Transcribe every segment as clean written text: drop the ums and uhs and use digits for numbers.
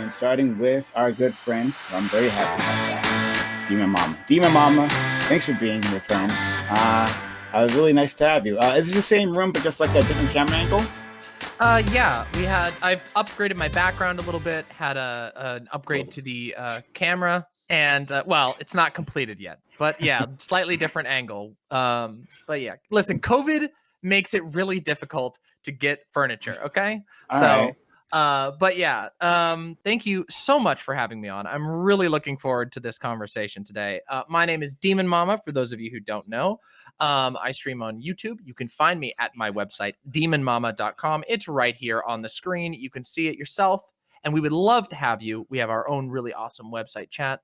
stream, starting with our good friend. I'm very happy about that. Demon Mama. Demon Mama, thanks for being here, friend. Really nice to have you. Is this the same room, but just like a different camera angle? Yeah, I've upgraded my background a little bit, had an upgrade to the camera, and well, it's not completed yet, but yeah, slightly different angle. But yeah, listen, COVID makes it really difficult to get furniture. Okay, All but yeah, thank you so much for having me on. I'm really looking forward to this conversation today. My name is Demon Mama, for those of you who don't know. I stream on YouTube. You can find me at my website, demonmama.com. It's right here on the screen. You can see it yourself, and we would love to have you. We have our own really awesome website chat,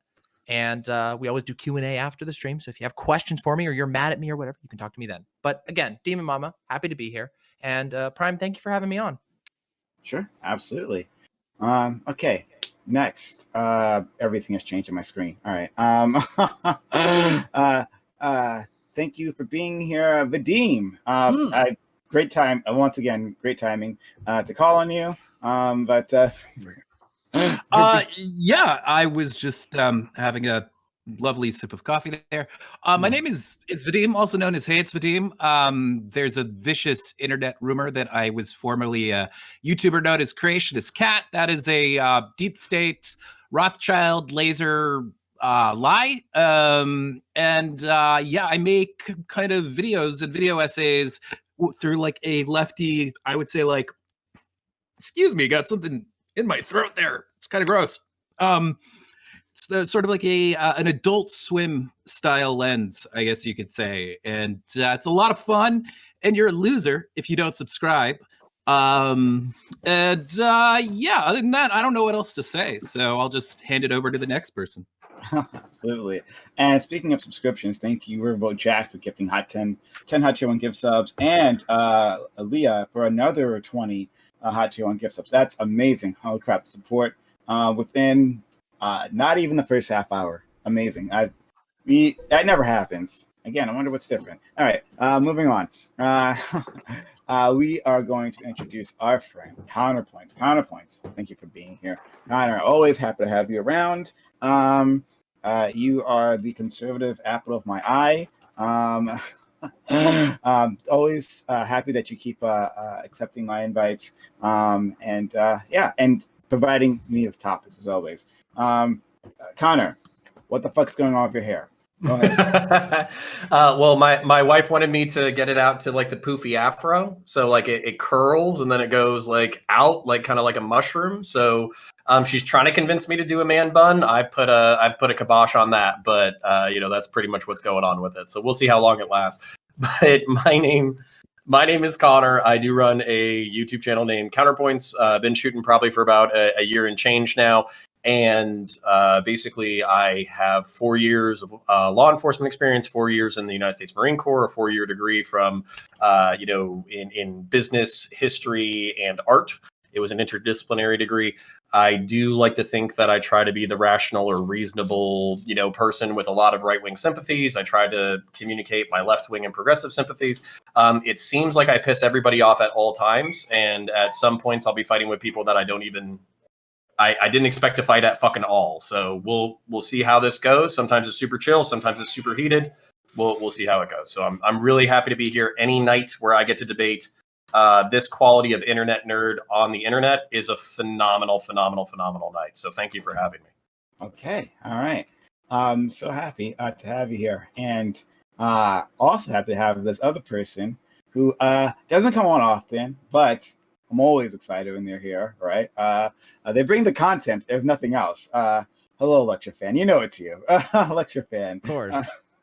and we always do Q&A after the stream. So if you have questions for me or you're mad at me or whatever, you can talk to me then. But again, Demon Mama, happy to be here. And Prime, thank you for having me on. Sure, absolutely. Okay, next. Everything has changed on my screen. All right. Thank you for being here, Vadim. Great time. Once again, great timing to call on you. Yeah, I was just having a lovely sip of coffee there. My name is Vadim, also known as Hey, it's Vadim. There's a vicious internet rumor that I was formerly a YouTuber known as Creationist Cat. That is a deep state Rothschild laser lie. Yeah, I make kind of videos and video essays through like a lefty, I would say like, excuse me, got something in my throat there. It's kind of gross. It's sort of like an Adult Swim style lens, I guess you could say, and it's a lot of fun. And you're a loser if you don't subscribe. Yeah, other than that, I don't know what else to say, so I'll just hand it over to the next person. Absolutely. And speaking of subscriptions, thank you, Riverboat Jack, for gifting 10 Hot Tier 1 gift subs, and Aaliyah for another 20 Hot Tier 1 gift subs. That's amazing. Holy crap, the support within not even the first half hour. Amazing. That never happens. Again, I wonder what's different. All right, moving on. We are going to introduce our friend, Counterpoints. Counterpoints, thank you for being here. Connor, always happy to have you around. You are the conservative apple of my eye. Always happy that you keep accepting my invites. And providing me with topics as always. Connor, what the fuck's going on with your hair? Go ahead. Well, my wife wanted me to get it out to like the poofy afro, so like it curls and then it goes like out, like kind of like a mushroom. So she's trying to convince me to do a man bun. I put a kibosh on that, but that's pretty much what's going on with it. So we'll see how long it lasts. But my name is Connor. I do run a YouTube channel named Counterpoints. Been shooting probably for about a year and change now. And basically, I have 4 years of law enforcement experience, 4 years in the United States Marine Corps, a 4-year degree from, in business, history, and art. It was an interdisciplinary degree. I do like to think that I try to be the rational or reasonable, person with a lot of right-wing sympathies. I try to communicate my left-wing and progressive sympathies. It seems like I piss everybody off at all times, and at some points I'll be fighting with people that I didn't expect to fight at fucking all. So we'll see how this goes. Sometimes it's super chill, sometimes it's super heated. We'll see how it goes. So I'm really happy to be here. Any night where I get to debate this quality of internet nerd on the internet is a phenomenal night. So thank you for having me. Okay, all right. So happy to have you here, and also happy to have this other person who doesn't come on often, but I'm always excited when they're here, right? They bring the content, if nothing else. Hello, Lecture Fan. You know it's you. Lecture Fan.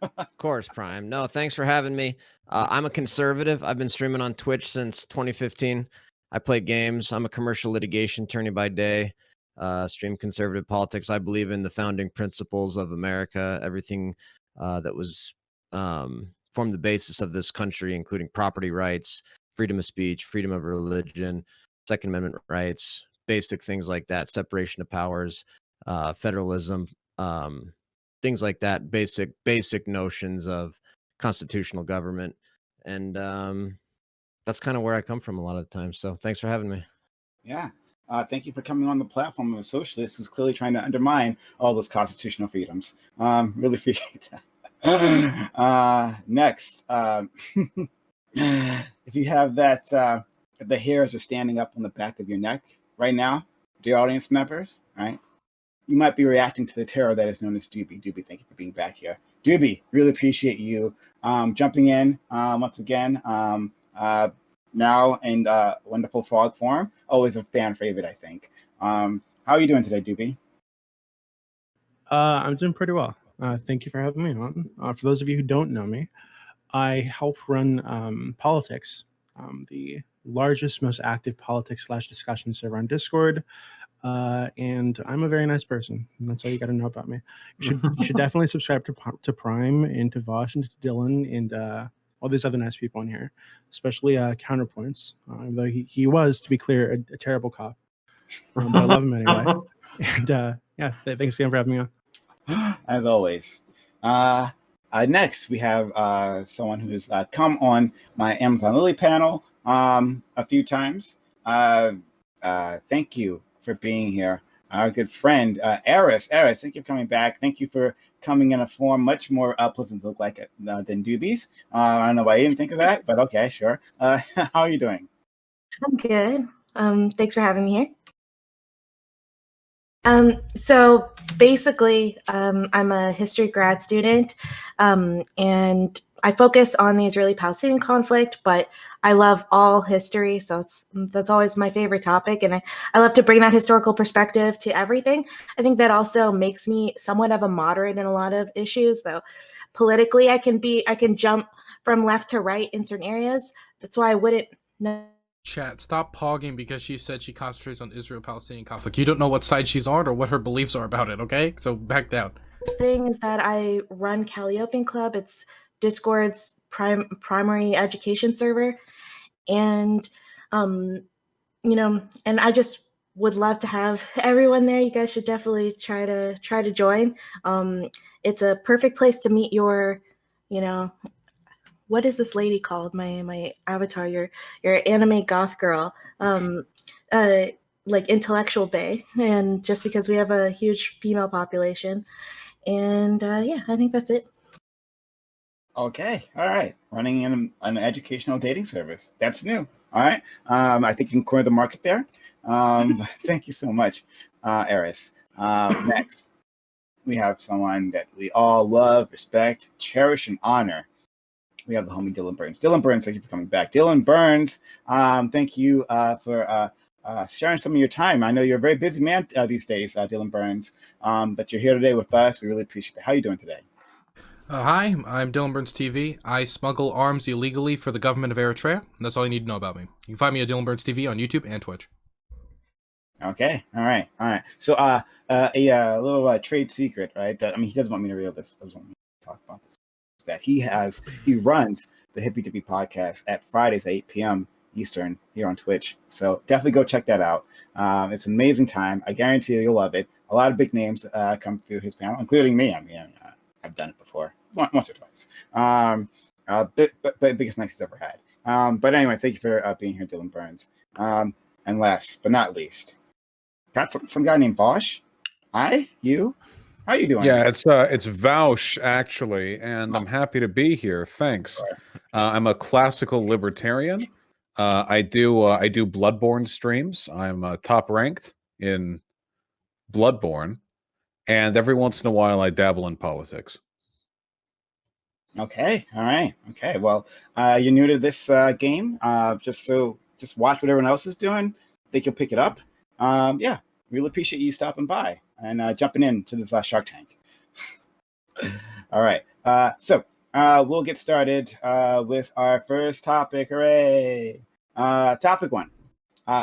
Of course, Prime. No, thanks for having me. I'm a conservative. I've been streaming on Twitch since 2015. I play games. I'm a commercial litigation attorney by day. Stream conservative politics. I believe in the founding principles of America, everything that was formed the basis of this country, including property rights, freedom of speech, freedom of religion, Second Amendment rights, basic things like that, separation of powers, federalism, things like that, basic notions of constitutional government. And that's kind of where I come from a lot of the time. So thanks for having me. Yeah. Thank you for coming on the platform of a socialist who's clearly trying to undermine all those constitutional freedoms. Really appreciate that. Next, if you have that, if the hairs are standing up on the back of your neck right now, dear audience members, right? You might be reacting to the terror that is known as Doobie. Doobie, thank you for being back here. Doobie, really appreciate you jumping in once again. Now in wonderful frog form. Always a fan favorite, I think. How are you doing today, Doobie? I'm doing pretty well. Thank you for having me on. For those of you who don't know me, I help run Politics, the largest, most active politics/discussion server on Discord. And I'm a very nice person. And that's all you got to know about me. You should definitely subscribe to Prime and to Vaush and to Dylan and all these other nice people in here, especially Counterpoints. Though he was, to be clear, a terrible cop, but I love him anyway. And yeah, thanks again for having me on. As always. Next, we have someone who's come on my Amazon Lily panel a few times. Thank you for being here. Our good friend, Eris. Eris, thank you for coming back. Thank you for coming in a form much more pleasant to look like than Doobie's. I don't know why you didn't think of that, but okay, sure. How are you doing? I'm good. Thanks for having me here. So basically, I'm a history grad student, and I focus on the Israeli-Palestinian conflict, but I love all history, so that's always my favorite topic, and I love to bring that historical perspective to everything. I think that also makes me somewhat of a moderate in a lot of issues, though politically I can jump from left to right in certain areas. That's why I wouldn't know. Chat, stop pogging because she said she concentrates on Israel-Palestinian conflict. You don't know what side she's on or what her beliefs are about it, okay? So back down. Thing is that I run Calliope Club. It's Discord's primary education server. And, and I just would love to have everyone there. You guys should definitely try to join. It's a perfect place to meet your, what is this lady called? My avatar, your anime goth girl, like intellectual bae, and just because we have a huge female population, and yeah, I think that's it. Okay, all right. Running an educational dating service. That's new. All right. I think you can corner the market there. Thank you so much, Eris. Next, we have someone that we all love, respect, cherish, and honor. We have the homie Dylan Burns. Dylan Burns, thank you for coming back. Dylan Burns, thank you for sharing some of your time. I know you're a very busy man these days, Dylan Burns, but you're here today with us. We really appreciate it. How are you doing today? Hi, I'm Dylan Burns TV. I smuggle arms illegally for the government of Eritrea. That's all you need to know about me. You can find me at Dylan Burns TV on YouTube and Twitch. Okay, all right. So, a little trade secret, right? That he doesn't want me to reveal this. He doesn't want me to talk about this. That he runs the Hippie Dippy podcast at Fridays at 8 p.m. Eastern here on Twitch. So definitely go check that out. It's an amazing time. I guarantee you'll love it. A lot of big names come through his panel, including me. I mean, I've done it before, once or twice. But biggest night he's ever had. But anyway, thank you for being here, Dylan Burns. And last but not least, got some guy named Vaush. Hi, you. How are you doing? Yeah, it's Vaush actually, and I'm happy to be here. Thanks. I'm a classical libertarian. I do Bloodborne streams. I'm top ranked in Bloodborne, and every once in a while I dabble in politics. Okay, all right. Okay, well, you're new to this game. Just watch what everyone else is doing. Think you'll pick it up. Yeah, really appreciate you stopping by and jumping into this Shark Tank. All right. So we'll get started with our first topic. Hooray! Topic 1.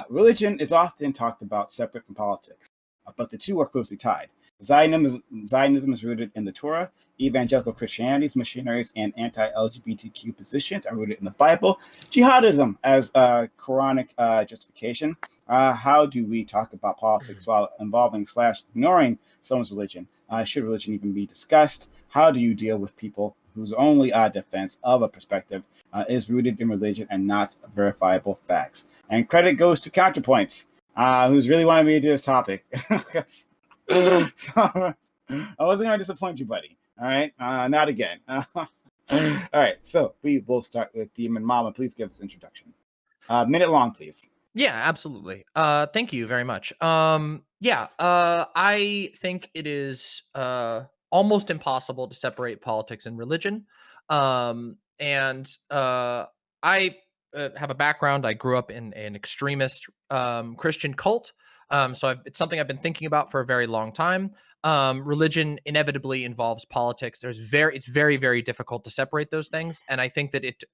Religion is often talked about separate from politics, but the two are closely tied. Zionism is rooted in the Torah. Evangelical Christianity's missionaries and anti-LGBTQ positions are rooted in the Bible. Jihadism as Quranic justification. How do we talk about politics while involving/ignoring someone's religion? Should religion even be discussed? How do you deal with people whose only defense of a perspective is rooted in religion and not verifiable facts? And credit goes to Counterpoints. who's really wanted me to do this topic. So, I wasn't going to disappoint you, buddy. All right, not again. All right, so we will start with Demon Mama. Please give us an introduction. Minute long, please. Yeah, absolutely. Thank you very much. I think it is almost impossible to separate politics and religion. I have a background. I grew up in an extremist Christian cult. It's something I've been thinking about for a very long time. Religion inevitably involves politics. It's very, very difficult to separate those things, and I think that it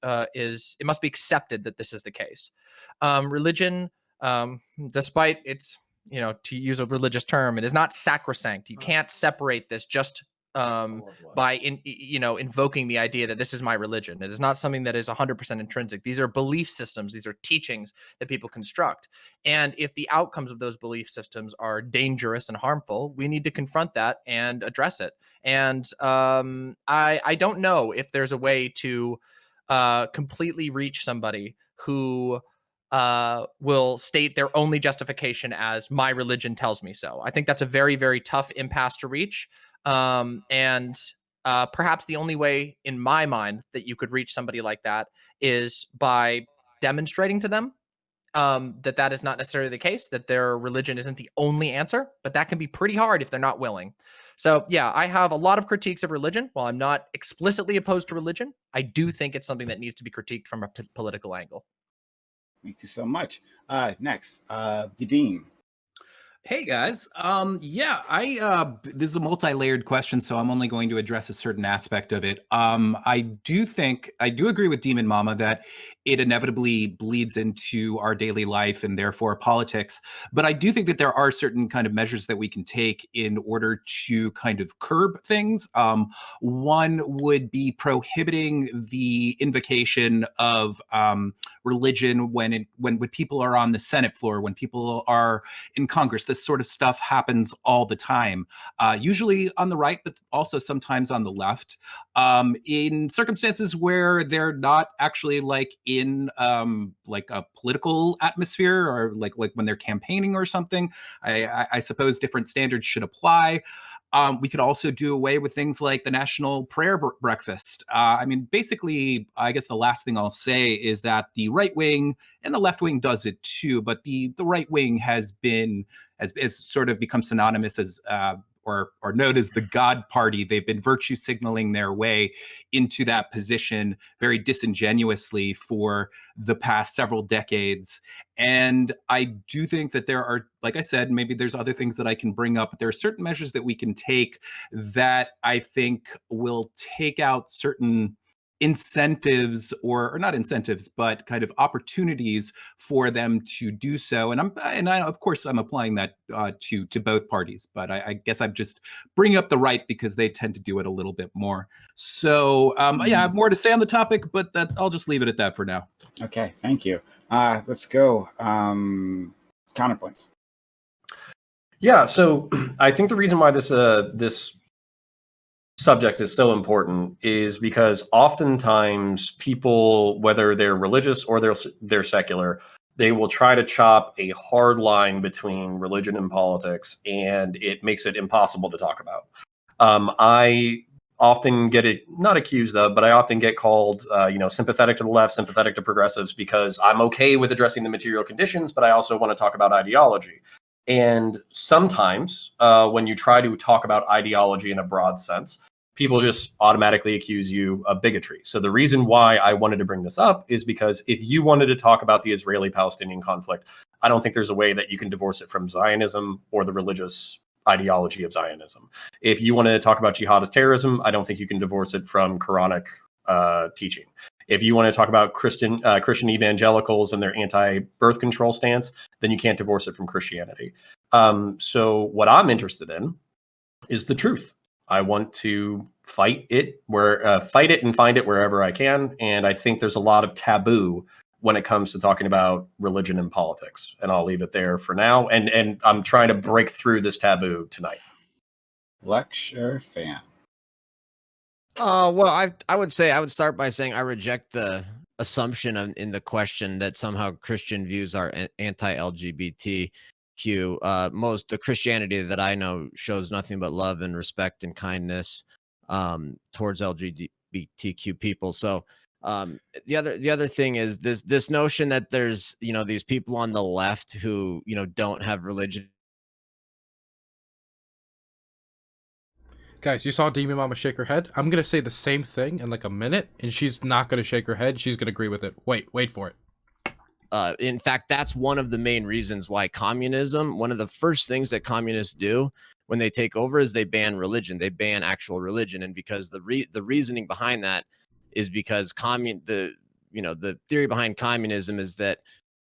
must be accepted that this is the case. Religion, despite its, to use a religious term, it is not sacrosanct. You can't separate this just by invoking the idea that this is my religion. It is not something that is 100% intrinsic. These are belief systems. These are teachings that people construct. And if the outcomes of those belief systems are dangerous and harmful, we need to confront that and address it. And I don't know if there's a way to completely reach somebody who will state their only justification as my religion tells me so. I think that's a very, very tough impasse to reach. Perhaps the only way in my mind that you could reach somebody like that is by demonstrating to them that is not necessarily the case, that their religion isn't the only answer, but that can be pretty hard if they're not willing. So yeah, I have a lot of critiques of religion. While I'm not explicitly opposed to religion, I do think it's something that needs to be critiqued from a political angle. Thank you so much. Next, Vadim. Hey guys. This is a multi-layered question, so I'm only going to address a certain aspect of it. I do agree with Demon Mama that it inevitably bleeds into our daily life and therefore politics. But I do think that there are certain kind of measures that we can take in order to kind of curb things. One would be prohibiting the invocation of religion when people are on the Senate floor, when people are in Congress. This sort of stuff happens all the time, usually on the right, but also sometimes on the left, in circumstances where they're not actually like in like a political atmosphere, or like when they're campaigning or something. I suppose different standards should apply. We could also do away with things like the National Prayer Breakfast. Basically, I guess the last thing I'll say is that the right wing and the left wing does it too, but the right wing has sort of become synonymous as or known as the God Party. They've been virtue signaling their way into that position very disingenuously for the past several decades. And I do think that there are, like I said, maybe there's other things that I can bring up, but there are certain measures that we can take that I think will take out certain incentives or not incentives, but kind of opportunities for them to do so. And I of course I'm applying that to both parties, but I guess I'm just bringing up the right because they tend to do it a little bit more. So I have more to say on the topic, but I'll just leave it at that for now. Okay, thank you. Let's go. Counterpoints. Yeah, so I think the reason why this subject is so important is because oftentimes people, whether they're religious or they're secular, they will try to chop a hard line between religion and politics, and it makes it impossible to talk about. I often get it, not accused of, but I often get called, sympathetic to the left, sympathetic to progressives, because I'm okay with addressing the material conditions, but I also want to talk about ideology. And sometimes when you try to talk about ideology in a broad sense, people just automatically accuse you of bigotry. So the reason why I wanted to bring this up is because if you wanted to talk about the Israeli-Palestinian conflict, I don't think there's a way that you can divorce it from Zionism or the religious ideology of Zionism. If you want to talk about jihadist terrorism, I don't think you can divorce it from Quranic teaching. If you want to talk about Christian evangelicals and their anti-birth control stance, then you can't divorce it from Christianity. So what I'm interested in is the truth. I want to fight it and find it wherever I can. And I think there's a lot of taboo when it comes to talking about religion and politics. And I'll leave it there for now. And I'm trying to break through this taboo tonight. Lecture fan. Well, I would say I would start by saying I reject the assumption in the question that somehow Christian views are anti-LGBTQ. Most the Christianity that I know shows nothing but love and respect and kindness towards LGBTQ people. So the other thing is this notion that there's, you know, these people on the left who, you know, don't have religion. Guys, you saw Demon Mama shake her head. I'm gonna say the same thing in like a minute, and she's not gonna shake her head. She's gonna agree with it. Wait for it. In fact, that's one of the main reasons why communism, one of the first things that communists do when they take over is they ban religion. They ban actual religion. And because the reasoning behind that is because the theory behind communism is that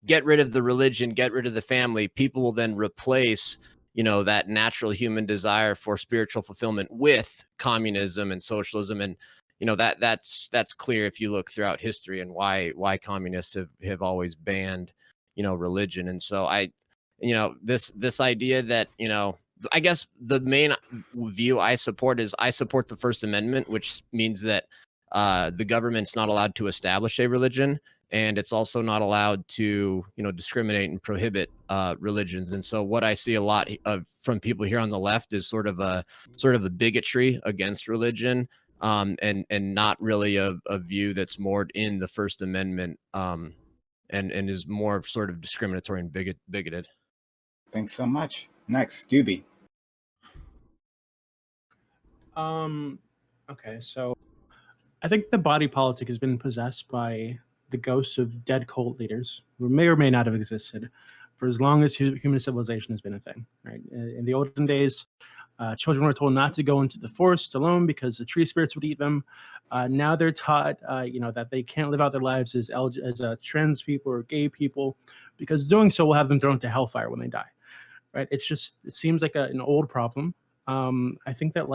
get rid of the religion, get rid of the family, people will then replace, you know, that natural human desire for spiritual fulfillment with communism and socialism. And you know, that's clear if you look throughout history and why communists have always banned, you know, religion. And so this idea that, you know, I guess the main view I support is I support the First Amendment, which means that the government's not allowed to establish a religion, and it's also not allowed to, you know, discriminate and prohibit religions. And so what I see a lot of from people here on the left is sort of a bigotry against religion, and not really a view that's more in the First Amendment, and is more sort of discriminatory and bigoted. Thanks so much. Next, Doobie. Okay, so I think the body politic has been possessed by the ghosts of dead cult leaders who may or may not have existed for as long as human civilization has been a thing. Right? In the olden days, children were told not to go into the forest alone because the tree spirits would eat them. Now they're taught, that they can't live out their lives as trans people or gay people, because doing so will have them thrown into hellfire when they die. Right? It seems like an old problem. I think that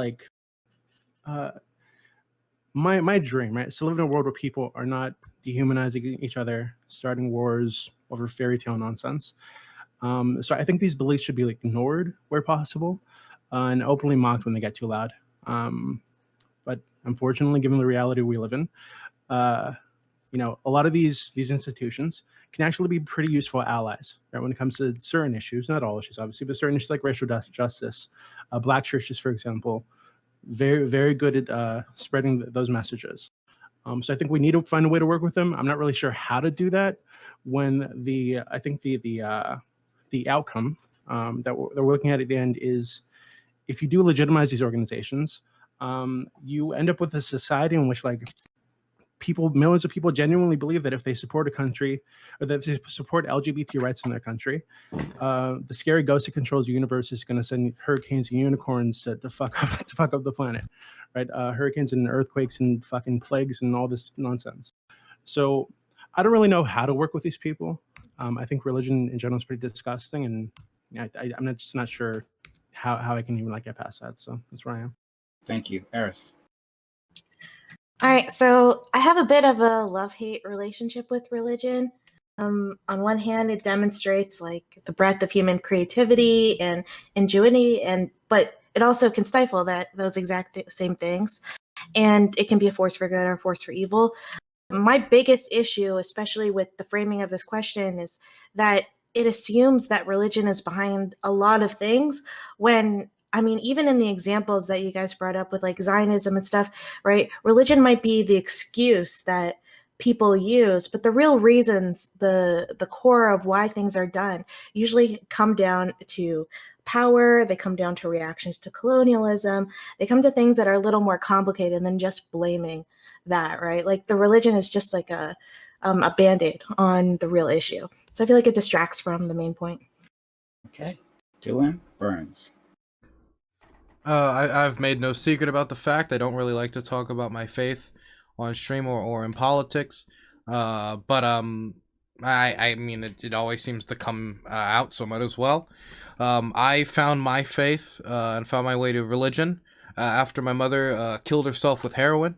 my dream, right, is to live in a world where people are not dehumanizing each other, starting wars over fairy tale nonsense. So I think these beliefs should be ignored where possible, and openly mocked when they get too loud. But unfortunately, given the reality we live in, a lot of these institutions can actually be pretty useful allies, right, when it comes to certain issues, not all issues, obviously, but certain issues like racial justice. Black churches, for example, very, very good at spreading those messages. So I think we need to find a way to work with them. I'm not really sure how to do that when the outcome that we're looking at the end is, if you do legitimize these organizations, you end up with a society in which millions of people genuinely believe that if they support a country, or that if they support LGBT rights in their country, the scary ghost that controls the universe is going to send hurricanes and unicorns to fuck up the planet, right? Hurricanes and earthquakes and fucking plagues and all this nonsense. So I don't really know how to work with these people. I think religion in general is pretty disgusting, and I'm just not sure how I can even get past that. So that's where I am. Thank you, Eris. All right, so I have a bit of a love-hate relationship with religion. On one hand, it demonstrates the breadth of human creativity and ingenuity, but it also can stifle those exact same things, and it can be a force for good or a force for evil. My biggest issue, especially with the framing of this question, is that it assumes that religion is behind a lot of things when, even in the examples that you guys brought up with Zionism and stuff, right? Religion might be the excuse that people use, but the real reasons, the core of why things are done, usually come down to power. They come down to reactions to colonialism. They come to things that are a little more complicated than just blaming that, right? The religion is just a band-aid on the real issue. So I feel like it distracts from the main point. Okay. Dylan Burns. I've made no secret about the fact I don't really like to talk about my faith on stream or in politics. But it always seems to come out, so might as well. I found my faith and found my way to religion after my mother killed herself with heroin.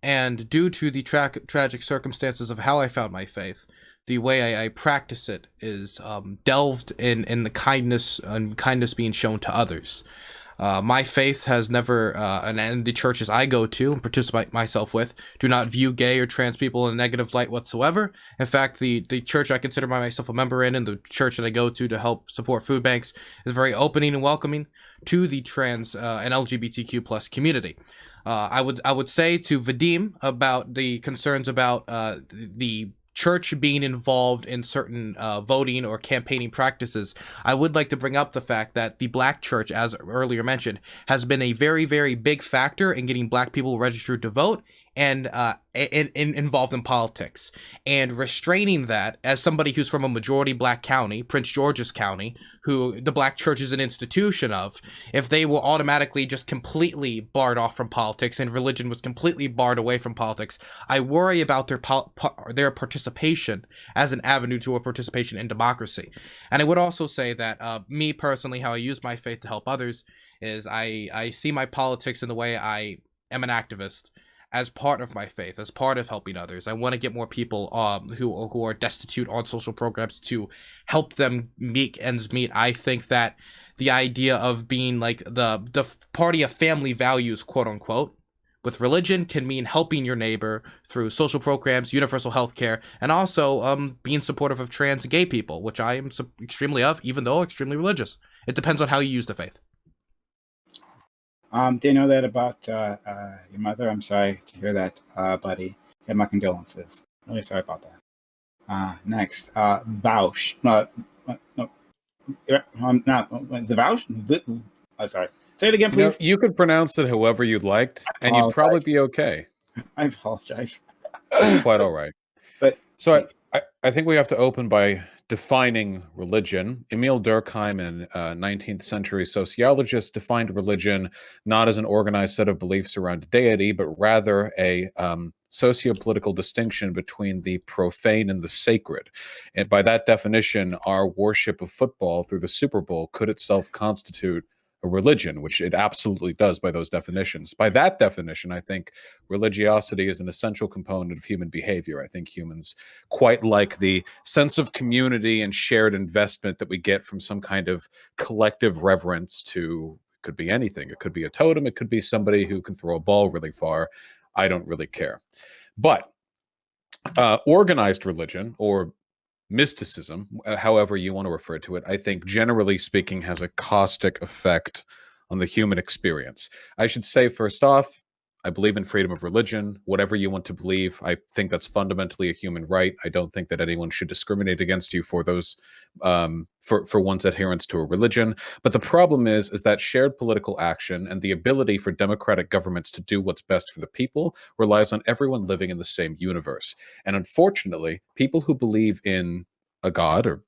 And due to the tragic circumstances of how I found my faith, the way I practice it is delved in the kindness and kindness being shown to others. My faith has never, and the churches I go to and participate myself with, do not view gay or trans people in a negative light whatsoever. In fact, the church I consider myself a member in, and the church that I go to help support food banks, is very opening and welcoming to the trans and LGBTQ plus community. I would say to Vadim about the concerns about the church being involved in certain voting or campaigning practices. I would like to bring up the fact that the black church, as earlier mentioned, has been a very, very big factor in getting black people registered to vote and involved in politics, and restraining that. As somebody who's from a majority black county, Prince George's County, who the black church is an institution of, if they were automatically just completely barred off from politics and religion was completely barred away from politics, I worry about their participation as an avenue to a participation in democracy. And I would also say that me personally, how I use my faith to help others is I see my politics in the way I am an activist, as part of my faith, as part of helping others. I want to get more people who are destitute on social programs to help them make ends meet. I think that the idea of being like the party of family values, quote unquote, with religion can mean helping your neighbor through social programs, universal health care, and also being supportive of trans and gay people, which I am extremely of, even though extremely religious. It depends on how you use the faith. Did you know that about your mother? I'm sorry to hear that, buddy. Yeah, my condolences. Really sorry about that. Next, Vaush. No, not the Vaush. Sorry. Say it again, please. You could pronounce it however you'd liked, and you'd probably be okay. I apologize. It's quite all right. But so I think we have to open by defining religion. Emil Durkheim, a 19th century sociologist, defined religion not as an organized set of beliefs around a deity, but rather a socio-political distinction between the profane and the sacred. And by that definition, our worship of football through the Super Bowl could itself constitute a religion, which it absolutely does by those definitions. By that definition, I think religiosity is an essential component of human behavior. I think humans quite like the sense of community and shared investment that we get from some kind of collective reverence to, it could be anything. It could be a totem. It could be somebody who can throw a ball really far. I don't really care. But organized religion, or mysticism, however you want to refer to it, I think generally speaking has a caustic effect on the human experience. I should say, first off, I believe in freedom of religion. Whatever you want to believe, I think that's fundamentally a human right. I don't think that anyone should discriminate against you for those, for one's adherence to a religion. But the problem is that shared political action and the ability for democratic governments to do what's best for the people relies on everyone living in the same universe. And unfortunately, people who believe in a god or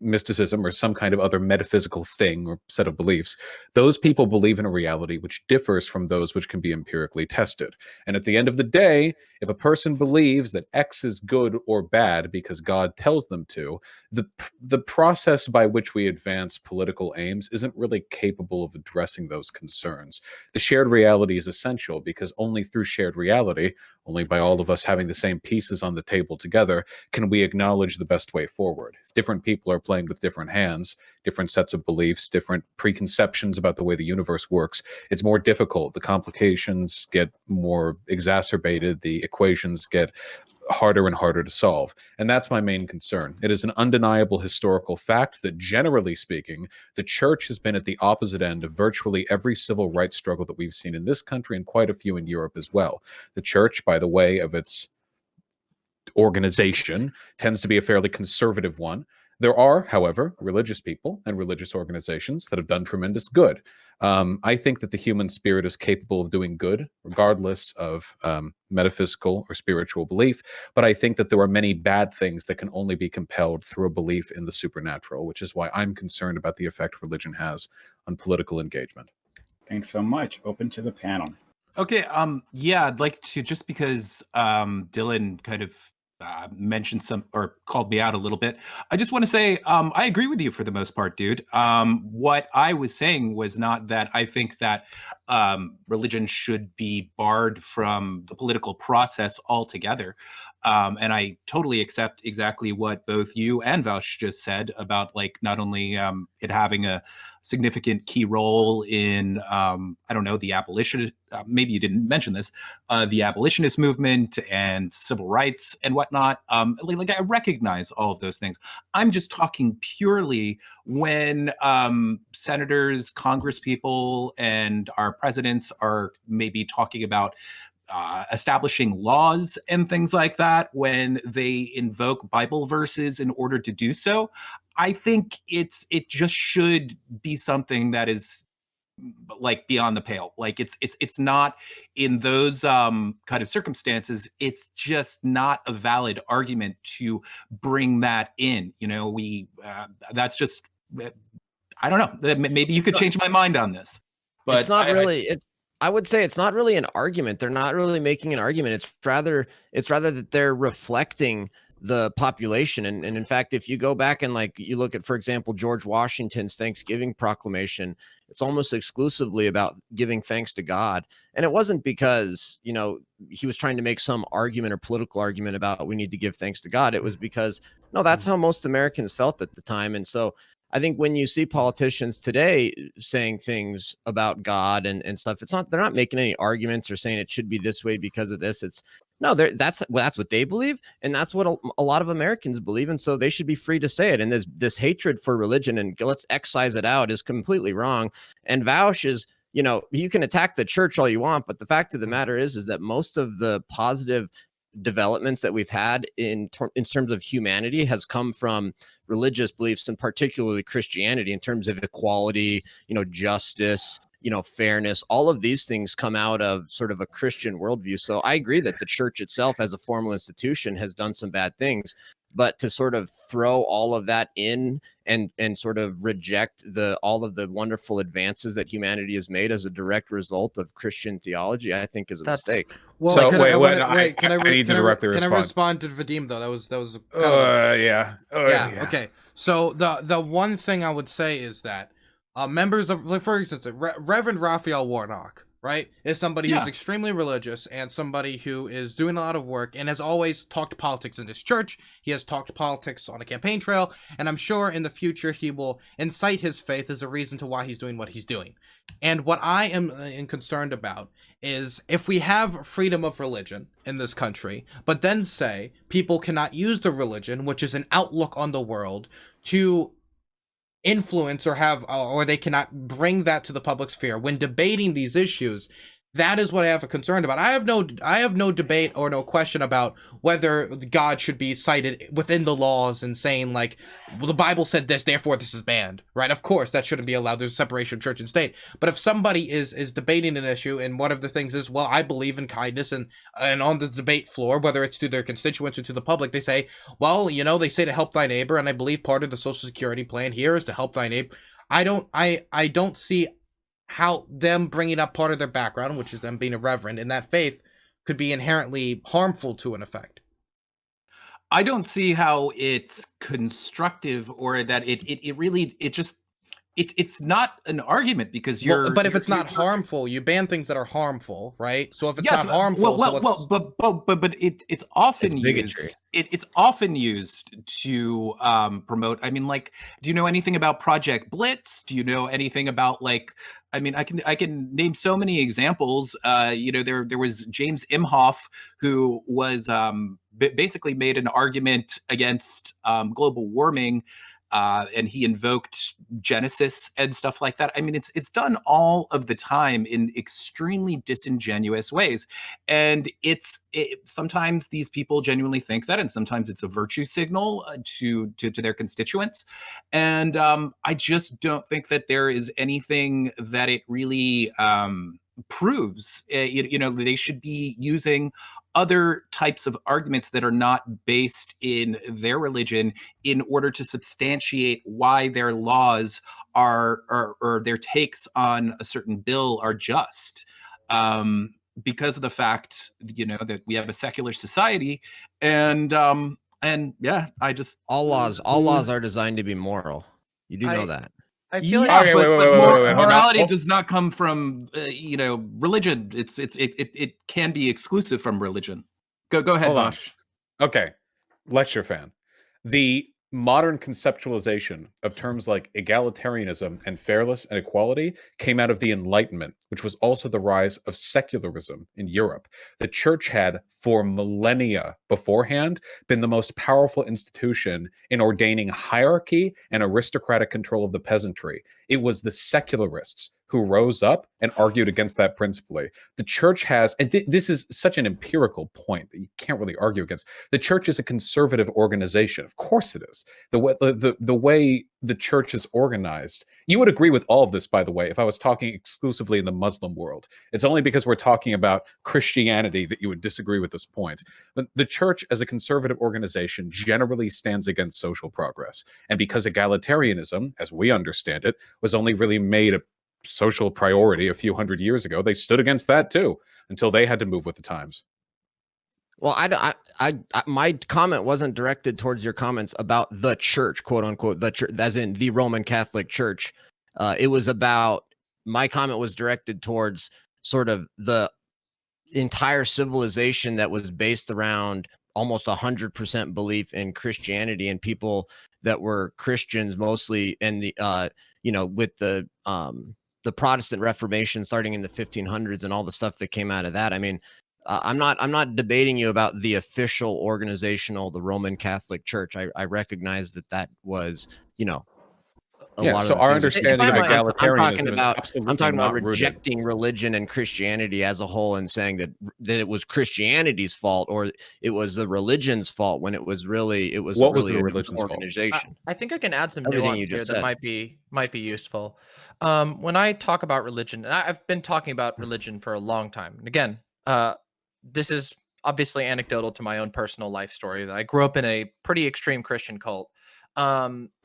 mysticism or some kind of other metaphysical thing or set of beliefs, those people believe in a reality which differs from those which can be empirically tested. And at the end of the day, if a person believes that X is good or bad because God tells them to, the process by which we advance political aims isn't really capable of addressing those concerns. The shared reality is essential because only through shared reality, only by all of us having the same pieces on the table together, can we acknowledge the best way forward. If different people are playing with different hands, different sets of beliefs, different preconceptions about the way the universe works, it's more difficult. The complications get more exacerbated. The equations get harder and harder to solve. And that's my main concern. It is an undeniable historical fact that, generally speaking, the church has been at the opposite end of virtually every civil rights struggle that we've seen in this country and quite a few in Europe as well. The church, by the way of its organization, tends to be a fairly conservative one. There are, however, religious people and religious organizations that have done tremendous good. I think that the human spirit is capable of doing good, regardless of metaphysical or spiritual belief. But I think that there are many bad things that can only be compelled through a belief in the supernatural, which is why I'm concerned about the effect religion has on political engagement. Thanks so much. Open to the panel. Okay. Yeah, I'd like to, just because Dylan kind of mentioned some or called me out a little bit. I just want to say I agree with you for the most part, dude. What I was saying was not that I think that religion should be barred from the political process altogether. And I totally accept exactly what both you and Vaush just said about like not only it having a significant key role in I don't know, the abolitionist, maybe you didn't mention this, the abolitionist movement and civil rights and whatnot. Like I recognize all of those things. I'm just talking purely when senators, congresspeople, and our presidents are maybe talking about establishing laws and things like that, when they invoke Bible verses in order to do so. I think it just should be something that is like beyond the pale. Like it's not in those kind of circumstances. It's just not a valid argument to bring that in. You know, that's just I don't know. Maybe you could change my mind on this. But it's not really. I would say it's not really an argument. They're not really making an argument. It's rather that they're reflecting the population. And in fact, if you go back and like you look at, for example, George Washington's Thanksgiving proclamation, it's almost exclusively about giving thanks to God. And it wasn't because, you know, he was trying to make some argument or political argument about we need to give thanks to God. It was because, no, that's how most Americans felt at the time. And so I think when you see politicians today saying things about God and stuff, they're not making any arguments or saying it should be this way because of this. It's no, that's what they believe, and that's what a lot of Americans believe, and so they should be free to say it. And this hatred for religion and let's excise it out is completely wrong. And Vaush is, you know, you can attack the church all you want, but the fact of the matter is that most of the positive developments that we've had in terms of humanity has come from religious beliefs, and particularly Christianity, in terms of equality, you know, justice, you know, fairness. All of these things come out of sort of a Christian worldview. So I agree that the church itself as a formal institution has done some bad things, but to sort of throw all of that in and sort of reject all of the wonderful advances that humanity has made as a direct result of Christian theology, I think is a mistake. Well, So, can I respond to Vadim though? That was kind of yeah. Okay. So the one thing I would say is that members of, like, for instance, Reverend Raphael Warnock, right, is somebody who's extremely religious and somebody who is doing a lot of work and has always talked politics in this church. He has talked politics on a campaign trail, and I'm sure in the future he will incite his faith as a reason to why he's doing what he's doing. And what I am concerned about is if we have freedom of religion in this country, but then say people cannot use the religion, which is an outlook on the world, to influence or they cannot bring that to the public sphere when debating these issues. That is what I have a concern about. I have no debate or no question about whether God should be cited within the laws and saying like, well, the Bible said this, therefore this is banned, right? Of course, that shouldn't be allowed. There's a separation of church and state. But if somebody is debating an issue and one of the things is, well, I believe in kindness, and on the debate floor, whether it's to their constituents or to the public, they say, well, you know, they say to help thy neighbor, and I believe part of the Social Security plan here is to help thy neighbor. I don't see how them bringing up part of their background, which is them being a reverend in that faith, could be inherently harmful to an effect. I don't see how it's constructive, or that it's not an argument, because but if it's not harmful, you ban things that are harmful, right? So if it's not harmful, but it's often It's bigotry. used. It's often used to promote. I mean, like, do you know anything about Project Blitz? Do you know anything about, like, I mean, I can name so many examples. You know, there was James Imhoff, who was basically made an argument against global warming. And he invoked Genesis and stuff like that. I mean, it's done all of the time in extremely disingenuous ways. And sometimes these people genuinely think that, and sometimes it's a virtue signal to their constituents. And I just don't think that there is anything that it really proves. You know, they should be using other types of arguments that are not based in their religion in order to substantiate why their laws are or their takes on a certain bill are just. Because of the fact, you know, that we have a secular society, and yeah, I just all laws are designed to be moral. You do know that. I feel like Okay, wait, hold on. morality Oh. does not come from religion. It can be exclusive from religion. Go ahead, Hold on. Vaush. Okay, lecture fan. The modern conceptualization of terms like egalitarianism and fairness and equality came out of the Enlightenment, which was also the rise of secularism in Europe. The church had, for millennia beforehand, been the most powerful institution in ordaining hierarchy and aristocratic control of the peasantry. It was the secularists who rose up and argued against that principally. The church has, and this is such an empirical point that you can't really argue against. The church is a conservative organization. Of course it is. The way the church is organized. You would agree with all of this, by the way, if I was talking exclusively in the Muslim world. It's only because we're talking about Christianity that you would disagree with this point. But the church as a conservative organization generally stands against social progress. And because egalitarianism, as we understand it, was only really made a social priority a few hundred years ago, they stood against that too until they had to move with the times. Well, my comment wasn't directed towards your comments about the church, quote unquote, the church, as in the Roman Catholic Church. It was about, my comment was directed towards sort of the entire civilization that was based around almost 100% belief in Christianity, and people that were Christians mostly, and with the Protestant Reformation starting in the 1500s and all the stuff that came out of that. I mean, I'm not debating you about the official organizational, the Roman Catholic Church. I recognize that was, a lot so of our the things understanding of egalitarianism. I'm talking about rooted. rejecting religion and Christianity as a whole and saying that it was Christianity's fault or it was the religion's fault, when it was really the religion's organization. I think I can add some Everything nuance you here just that said might be useful. When I talk about religion, and I've been talking about religion for a long time, and again, this is obviously anecdotal to my own personal life story. That I grew up in a pretty extreme Christian cult.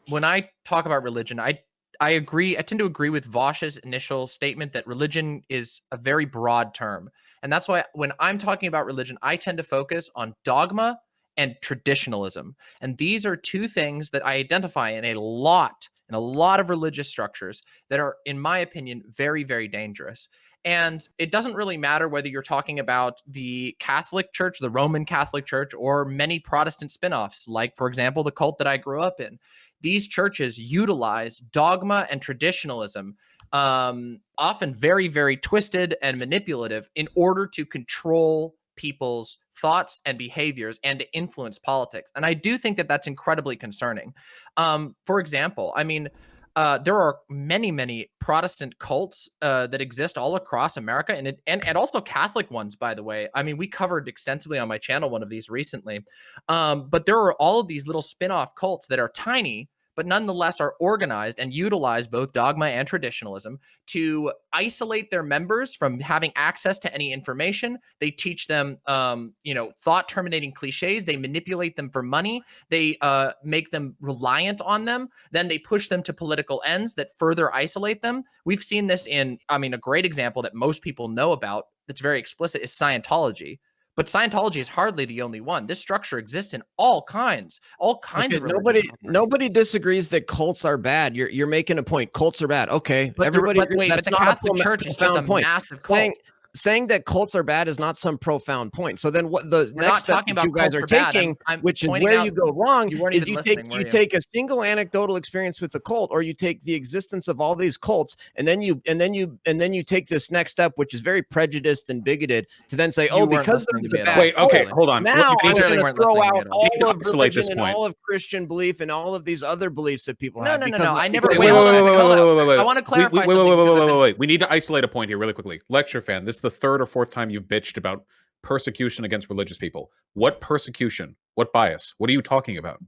When I talk about religion, I agree. I tend to agree with Vaush's initial statement that religion is a very broad term. And that's why when I'm talking about religion, I tend to focus on dogma and traditionalism. And these are two things that I identify in a lot of religious structures that are, in my opinion, very, very dangerous. And it doesn't really matter whether you're talking about the Catholic Church, the Roman Catholic Church, or many Protestant spinoffs, like, for example, the cult that I grew up in. These churches utilize dogma and traditionalism, often very, very twisted and manipulative, in order to control people's thoughts and behaviors and to influence politics. And I do think that that's incredibly concerning. For example, I mean, there are many Protestant cults that exist all across America, and also Catholic ones, by the way. I mean, we covered extensively on my channel one of these recently. But there are all of these little spin-off cults that are tiny, but nonetheless are organized and utilize both dogma and traditionalism to isolate their members from having access to any information. They teach them, thought-terminating cliches. They manipulate them for money. They make them reliant on them. Then they push them to political ends that further isolate them. We've seen this in, a great example that most people know about that's very explicit is Scientology. But Scientology is hardly the only one. This structure exists in all kinds of religions. Nobody disagrees that cults are bad. You're making a point. Cults are bad. Okay, but everybody. But the Catholic Church is just a massive cult. Saying that cults are bad is not some profound point. So then what the We're next step that you guys are taking, which is where you go wrong, is you take a single anecdotal experience with a cult, or you take the existence of all these cults, and then you take this next step, which is very prejudiced and bigoted, to then say, because there's a bad wait, okay, hold on. Now I'm going to throw out all of religion and point. all of Christian belief and all of these other beliefs that people have. No. I never. Wait, I want to clarify something. Wait. We need to isolate a point here really quickly. Lecture fan, this is the third or fourth time you've bitched about persecution against religious people. What persecution? What bias? What are you talking about?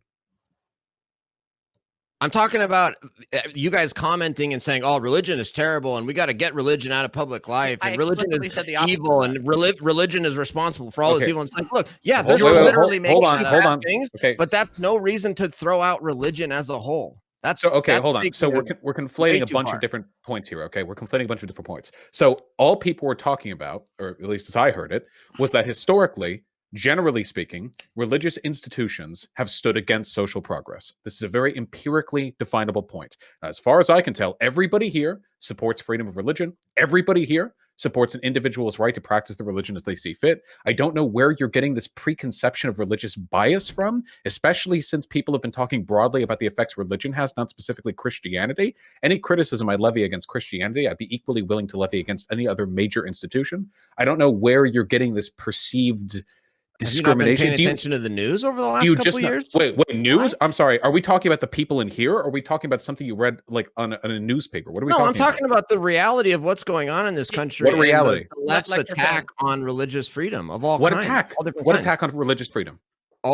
I'm talking about you guys commenting and saying, "Oh, religion is terrible, and we got to get religion out of public life, and religion is evil, and religion is responsible for all this evil." And it's like, look, there's literally hold on. Things, but that's no reason to throw out religion as a whole. Hold on. So we're conflating a bunch of different points here. Okay, we're conflating a bunch of different points. So all people were talking about, or at least as I heard it, was that historically Generally speaking, religious institutions have stood against social progress. This is a very empirically definable point. Now, as far as I can tell, everybody here supports freedom of religion. Everybody here supports an individual's right to practice the religion as they see fit. I don't know where you're getting this preconception of religious bias from, especially since people have been talking broadly about the effects religion has, not specifically Christianity. Any criticism I levy against Christianity, I'd be equally willing to levy against any other major institution. I don't know where you're getting this perceived discrimination. Have you not been paying attention to the news over the last couple of years? Wait, news? What? I'm sorry. Are we talking about the people in here? Or are we talking about something you read like on a newspaper? What are we talking about? No, I'm talking about the reality of what's going on in this country. What reality? The left's attack on religious freedom of all what kinds. Attack? What kinds. Attack on religious freedom?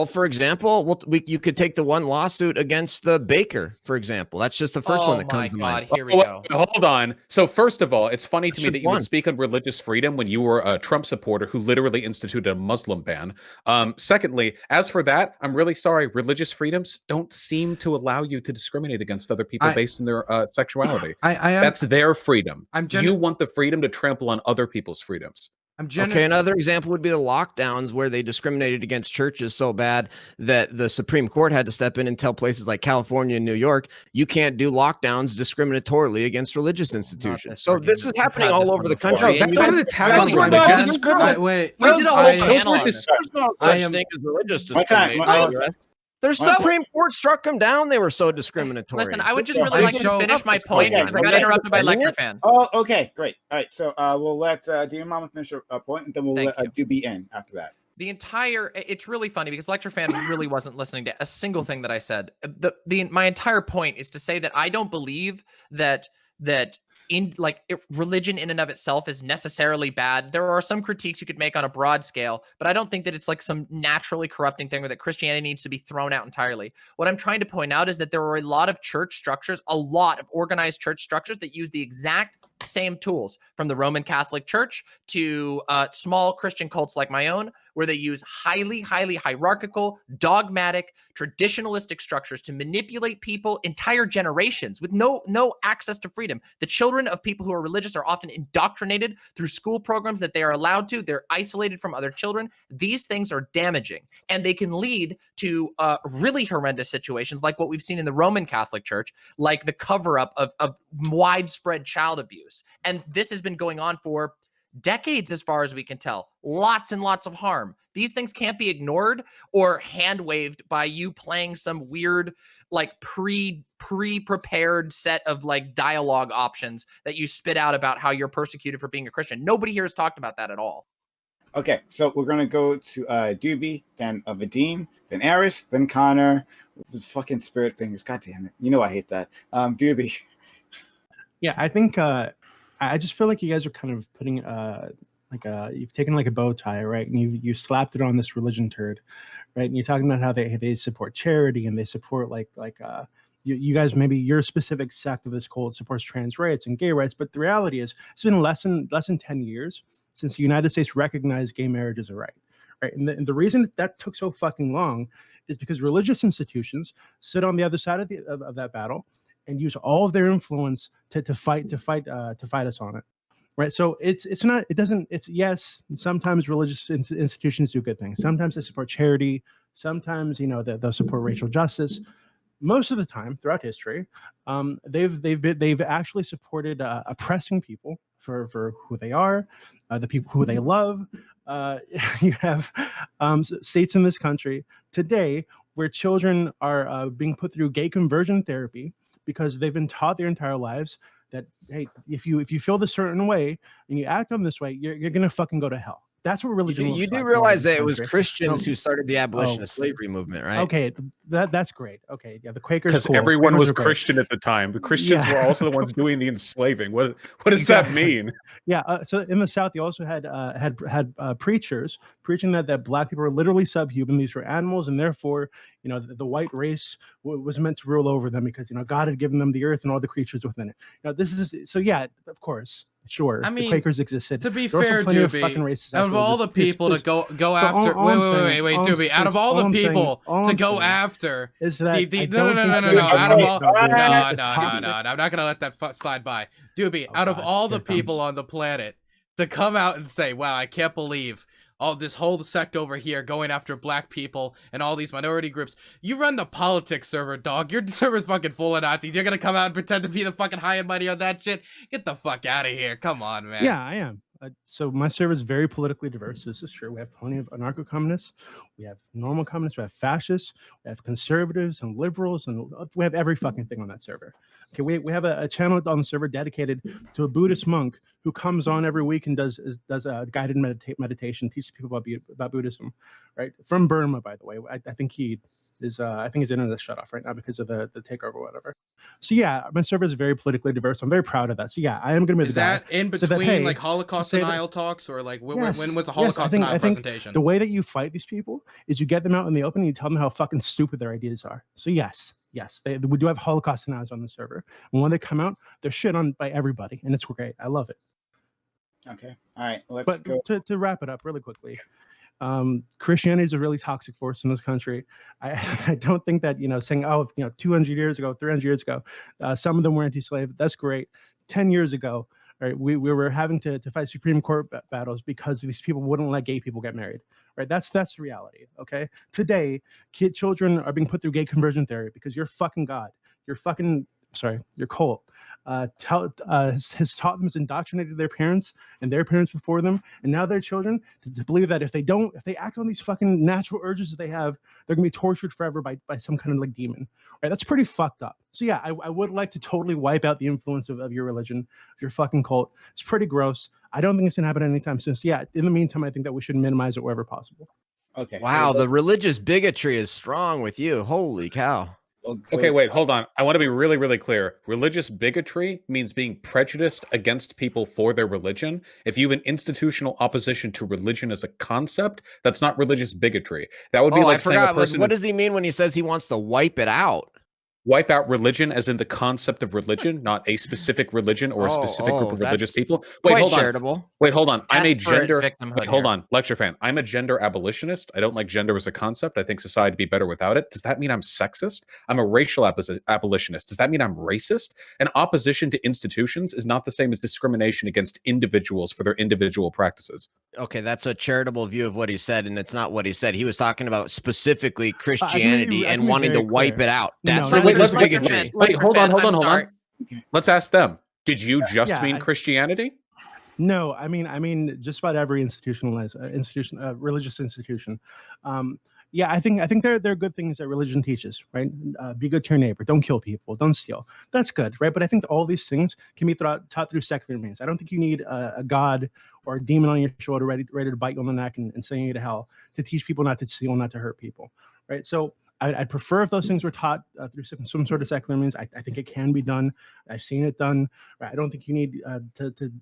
For example, you could take the one lawsuit against the baker, for example. That's just the first one that comes to mind. Here we go. Hold on. So first of all, it's funny to me that you would speak on religious freedom when you were a Trump supporter who literally instituted a Muslim ban. Secondly, as for that, I'm really sorry. Religious freedoms don't seem to allow you to discriminate against other people based on their sexuality. That's their freedom. You want the freedom to trample on other people's freedoms. Okay, another example would be the lockdowns where they discriminated against churches so bad that the Supreme Court had to step in and tell places like California and New York, you can't do lockdowns discriminatorily against religious institutions. So this is happening all over the country. That's not an attack on religion. Wait, we did a whole panel on this. There's no such thing as religious discrimination. Their Supreme Court struck them down. They were so discriminatory. Listen, I would just really like to finish my point because I got interrupted by Lecter Fan. Oh, okay, great. All right, so we'll let Demon Mama finish her point, and then we'll let Doobie in after that. It's really funny because Lecter Fan really wasn't listening to a single thing that I said. My entire point is to say that I don't believe that religion in and of itself is necessarily bad. There are some critiques you could make on a broad scale, but I don't think that it's like some naturally corrupting thing or that Christianity needs to be thrown out entirely. What I'm trying to point out is that there are a lot of church structures, a lot of organized church structures that use the exact same tools, from the Roman Catholic Church to small Christian cults like my own, where they use highly hierarchical, dogmatic, traditionalistic structures to manipulate people, entire generations, with no access to freedom. The children of people who are religious are often indoctrinated through school programs that they are allowed to. They're isolated from other children. These things are damaging, and they can lead to really horrendous situations like what we've seen in the Roman Catholic Church, like the cover-up of widespread child abuse. And this has been going on for decades, as far as we can tell. Lots and lots of harm. These things can't be ignored or hand-waved by you playing some weird, like pre-prepared set of like dialogue options that you spit out about how you're persecuted for being a Christian. Nobody here has talked about that at all. Okay, so we're gonna go to Doobie, then Vadim, then Aris, then Connor with his fucking spirit fingers. God damn it! You know I hate that. Doobie. Yeah, I think I just feel like you guys are kind of putting you've taken like a bow tie, right? And you slapped it on this religion turd, right? And you're talking about how they support charity and they support you guys, maybe your specific sect of this cult supports trans rights and gay rights, but the reality is it's been less than 10 years since the United States recognized gay marriage as a right. Right. And the reason that took so fucking long is because religious institutions sit on the other side of that battle and use all of their influence to fight us on it, right? So yes, sometimes religious institutions do good things. Sometimes they support charity. Sometimes they'll support racial justice. Most of the time throughout history, they've actually supported oppressing people for who they are, the people who they love. You have states in this country today where children are being put through gay conversion therapy because they've been taught their entire lives that, hey, if you feel this certain way and you act on this way, you're gonna fucking go to hell. That's what religion looks like. You do realize that it was Christians who started the abolition of slavery movement, right? Okay, that's great. Okay, yeah, the Quakers. Because everyone was Christian at the time. The Christians were also the ones doing the enslaving. What does that mean? Yeah, so in the South, you also had preachers preaching that black people are literally subhuman. These were animals, and therefore, the white race was meant to rule over them because God had given them the earth and all the creatures within it. This is so. Yeah, of course. Sure, I mean, the Quakers existed. To be fair, Doobie, out of all the people to go after, wait, Doobie, out of all the people to go after, no, out of all, no, I'm not gonna let that slide by, Doobie. Out of all the people on the planet to come out and say, "Wow, I can't believe all this whole sect over here going after black people and all these minority groups. You run the politics server, dog. Your server's fucking full of Nazis. You're gonna come out and pretend to be the fucking high and mighty on that shit? Get the fuck out of here. Come on, man. Yeah, I am. So my server is very politically diverse. This is true. We have plenty of anarcho-communists. We have normal communists. We have fascists. We have conservatives and liberals, and we have every fucking thing on that server. Okay, we have a channel on the server dedicated to a Buddhist monk who comes on every week and does a guided meditation, teaches people about Buddhism, right? From Burma, by the way. I think he is. I think his internet is shut off right now because of the takeover or whatever. So yeah, my server is very politically diverse. I'm very proud of that. So yeah, I am going to be Is that in between like Holocaust denial talks, or like when was the Holocaust denial presentation? The way that you fight these people is you get them out in the open and you tell them how fucking stupid their ideas are. So yes, we do have Holocaust denials on the server. And when they come out, they're shit on by everybody, and it's great. I love it. Okay, all right, let's go. To wrap it up really quickly. Christianity is a really toxic force in this country. I don't think that, saying, 200 years ago, 300 years ago, some of them were anti-slave. That's great. 10 years ago, right, we were having to fight Supreme Court battles because these people wouldn't let gay people get married. Right? That's the reality. Okay. Today, children are being put through gay conversion therapy because you're fucking God. Your cult has taught them, has indoctrinated their parents and their parents before them, and now their children to believe that if they act on these fucking natural urges that they have, they're gonna be tortured forever by some kind of like demon. Right? That's pretty fucked up. So yeah, I would like to totally wipe out the influence of your religion, of your fucking cult. It's pretty gross. I don't think it's gonna happen anytime soon. So yeah, in the meantime, I think that we should minimize it wherever possible. Okay. Wow, the religious bigotry is strong with you. Holy cow. Okay, wait, hold on. I want to be really, really clear. Religious bigotry means being prejudiced against people for their religion. If you have an institutional opposition to religion as a concept, that's not religious bigotry. That would be like saying a person. What does he mean when he says he wants to wipe it out? Wipe out religion as in the concept of religion, not a specific religion or a specific group of religious people. Wait, hold on. Charitable. Wait, hold on. I'm a gender. Wait, hold on, lecture fan. I'm a gender abolitionist. I don't like gender as a concept. I think society would be better without it. Does that mean I'm sexist? I'm a racial abolitionist. Does that mean I'm racist? An opposition to institutions is not the same as discrimination against individuals for their individual practices. Okay, that's a charitable view of what he said, and it's not what he said. He was talking about specifically Christianity and wanting to wipe it out. That's religious bigotry. Wait, hold on. Let's ask them. Did you just mean Christianity? No, I mean just about every religious institution. I think there are good things that religion teaches, right? Be good to your neighbor, don't kill people, don't steal. That's good, right? But I think all these things can be taught through secular means. I don't think you need a god or a demon on your shoulder ready to bite you on the neck and send you to hell to teach people not to steal, not to hurt people, right? So I'd prefer if those things were taught through some sort of secular means. I think it can be done. I've seen it done. Right? I don't think you need to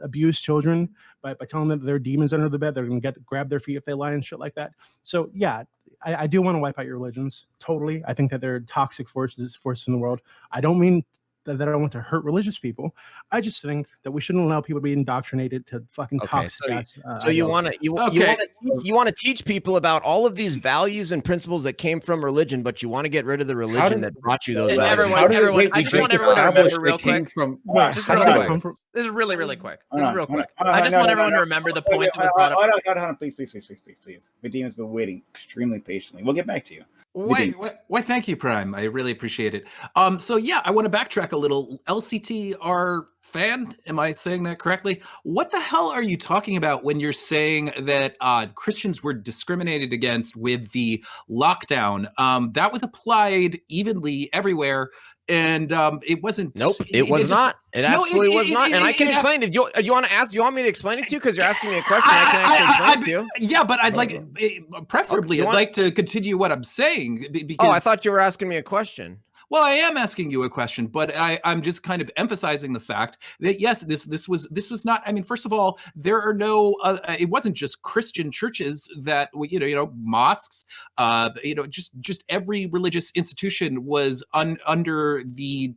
abuse children by telling them that there are demons under the bed. They're going to grab their feet if they lie and shit like that. So yeah, I do want to wipe out your religions. Totally. I think that they're toxic forces in the world. I don't mean that I want to hurt religious people. I just think that we shouldn't allow people to be indoctrinated to fucking toxic. So you want to teach people about all of these values and principles that came from religion, but you want to get rid of the religion that brought you those values. I just want everyone to remember real quick. This is really, really quick. This is real quick. I just want everyone to remember the point that was brought up. Hold on, please. Vadim been waiting extremely patiently. We'll get back to you. Wait, thank you, Prime. I really appreciate it. So yeah, I want to backtrack a little. LCTR fan, am I saying that correctly? What the hell are you talking about when you're saying that Christians were discriminated against with the lockdown? That was applied evenly everywhere. And it wasn't. Nope, it was not. It absolutely was not. And I can explain it. You want to ask? You want me to explain it to you? Because you're asking me a question. I can actually explain it to you. Yeah, but I'd like, preferably, I'd like to continue what I'm saying. Because, I thought you were asking me a question. Well, I am asking you a question, but I'm just kind of emphasizing the fact that yes, this was not. I mean, first of all, there are no. It wasn't just Christian churches that mosques. Just every religious institution was under the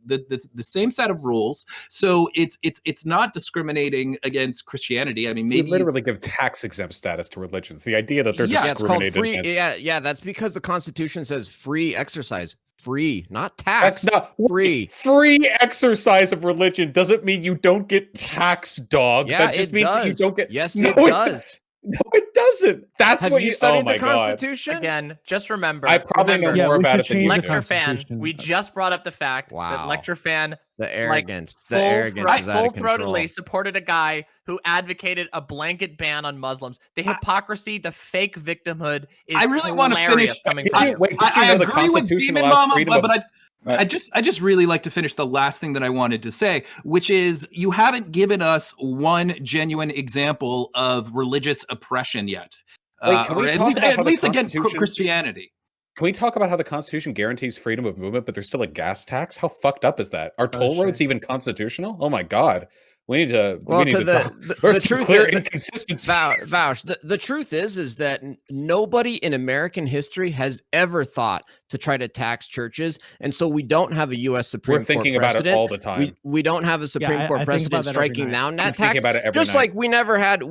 same set of rules. So it's not discriminating against Christianity. I mean, maybe we literally give tax exempt status to religions. The idea that they're discriminated against. Yeah, that's because the Constitution says free exercise. Free, not tax. That's not free. Free exercise of religion doesn't mean you don't get taxed, dog. Yeah, that just means that you don't get. Yes, it does. No, it doesn't. That's Have what you oh studied my the God. Constitution? Again, just remember. I probably know Yeah, more we about should it than you change the do. Lecture fan. Constitution. We just brought up the fact that Wow. Lecture fan The arrogance. The full arrogance is out of control. full-throatedly supported a guy who advocated a blanket ban on Muslims. The hypocrisy, the fake victimhood is I really want to hilarious finish. coming Did from you, you. wait, did you I know the agree with Constitution Demon allows Mama, freedom of... but I just really like to finish the last thing that I wanted to say, which is you haven't given us one genuine example of religious oppression yet. Wait, can we talk about how at the least against Constitution- Christianity? Can we talk about how the Constitution guarantees freedom of movement, but there's still a gas tax? How fucked up is that? Are toll roads even constitutional? Oh my God. We need to. Well, we need to to the- talk. the There's some truth clear is- inconsistencies. Vaush, the truth is that nobody in American history has ever thought to try to tax churches, and so we don't have a U.S. Supreme We're thinking Court about precedent. it all the time. We don't have a Supreme I Court think about precedent that every striking night. down I'm that thinking tax. about it every Just night. like we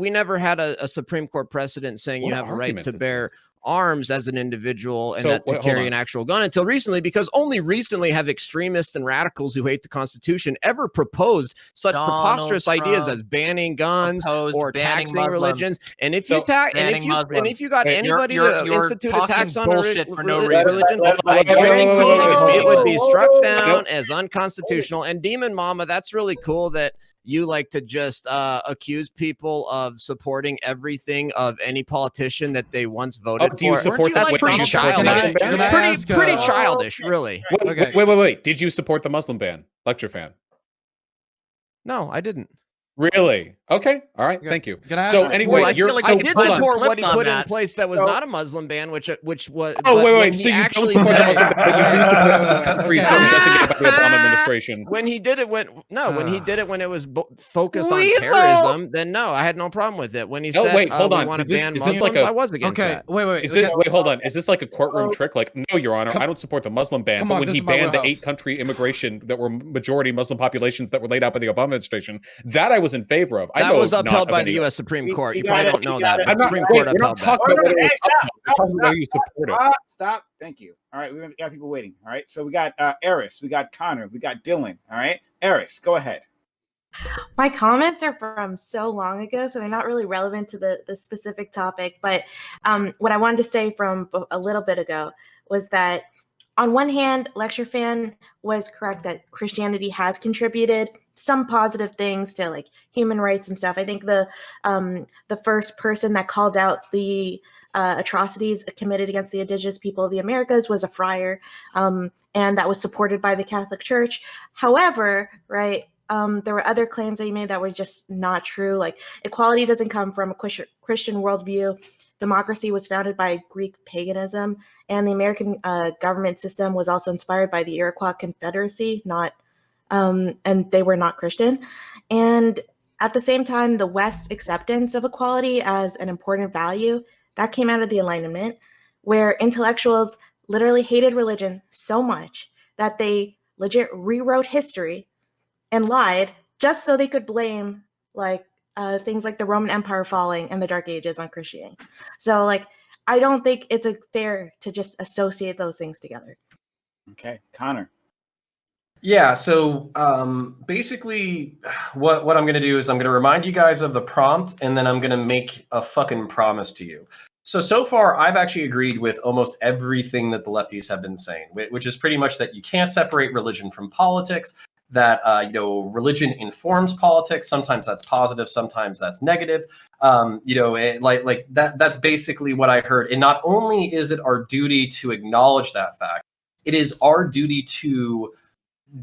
never had a Supreme Court precedent saying What you an have a right argument to is bear arms as an individual and So, that to wait, hold carry on. an actual gun until recently, because only recently have extremists and radicals who hate the Constitution ever proposed such Donald preposterous ideas Trump as banning guns opposed or banning taxing Muslims. religions. And if So, you tax and banning if you got Wait, anybody you're to institute a talking tax on bullshit for no religion, reason. I wait, guarantee it would be struck down Nope. as unconstitutional. And Demon Mama, that's really cool that you like to just accuse people of supporting everything of any politician that they once voted do you for. support That's that? pretty Wait, do you support the childish. Muslim ban? Pretty childish, really. Wait. Did you support the Muslim ban? Lecture fan. No, I didn't. Really? Okay. All right. Yeah. Thank you. Can I ask So you- anyway, I you're feel like I so did hold on. support what Clips he on put in that. place that was So- not a Muslim ban, which was. Oh, but wait. when So he you don't actually support the said- Muslim ban, but you do support countries that were designated by the Obama administration. When he did it, when he did it when it was focused Weasel! on terrorism, then no, I had no problem with it. When he No, said, wait, hold we on. want to Is this- ban is this Muslims, like a- I was against Okay, that. wait. Is this okay. wait? Hold on. Is this like a courtroom trick? Like, no, Your Honor, I don't support the Muslim ban. Come But on, when this he is my banned the wheelhouse. 8-country immigration that were majority Muslim populations that were laid out by the Obama administration, that I was in favor of. That was not upheld of by any the of U.S. Supreme You- Court. you You probably got it, don't know you that, got it. but I'm the not. Supreme Wait, Court we're not upheld that. talking about whether it's Stop, upheld. We're talking about whether you support it. Stop. Thank you. All right, we got people waiting. All right, so we got Eris, we got Connor, we got Dylan. All right, Eris, go ahead. My comments are from so long ago, so they're not really relevant to the specific topic. But what I wanted to say from a little bit ago was that, on one hand, Lecture Fan was correct that Christianity has contributed some positive things to like human rights and stuff. I think the first person that called out the atrocities committed against the indigenous people of the Americas was a friar, and that was supported by the Catholic Church. However, right. There were other claims that he made that were just not true. Like, equality doesn't come from a Christian worldview. Democracy was founded by Greek paganism, and the American government system was also inspired by the Iroquois Confederacy, and they were not Christian. And at the same time, the West's acceptance of equality as an important value, that came out of the Enlightenment, where intellectuals literally hated religion so much that they legit rewrote history and lied just so they could blame things like the Roman Empire falling and the Dark Ages on Christianity. So I don't think it's fair to just associate those things together. Okay, Connor. Yeah, so basically what I'm going to do is I'm going to remind you guys of the prompt, and then I'm going to make a fucking promise to you. So far, I've actually agreed with almost everything that the lefties have been saying, which is pretty much that you can't separate religion from politics, that religion informs politics. Sometimes that's positive, sometimes that's negative. That's basically what I heard. And not only is it our duty to acknowledge that fact, it is our duty to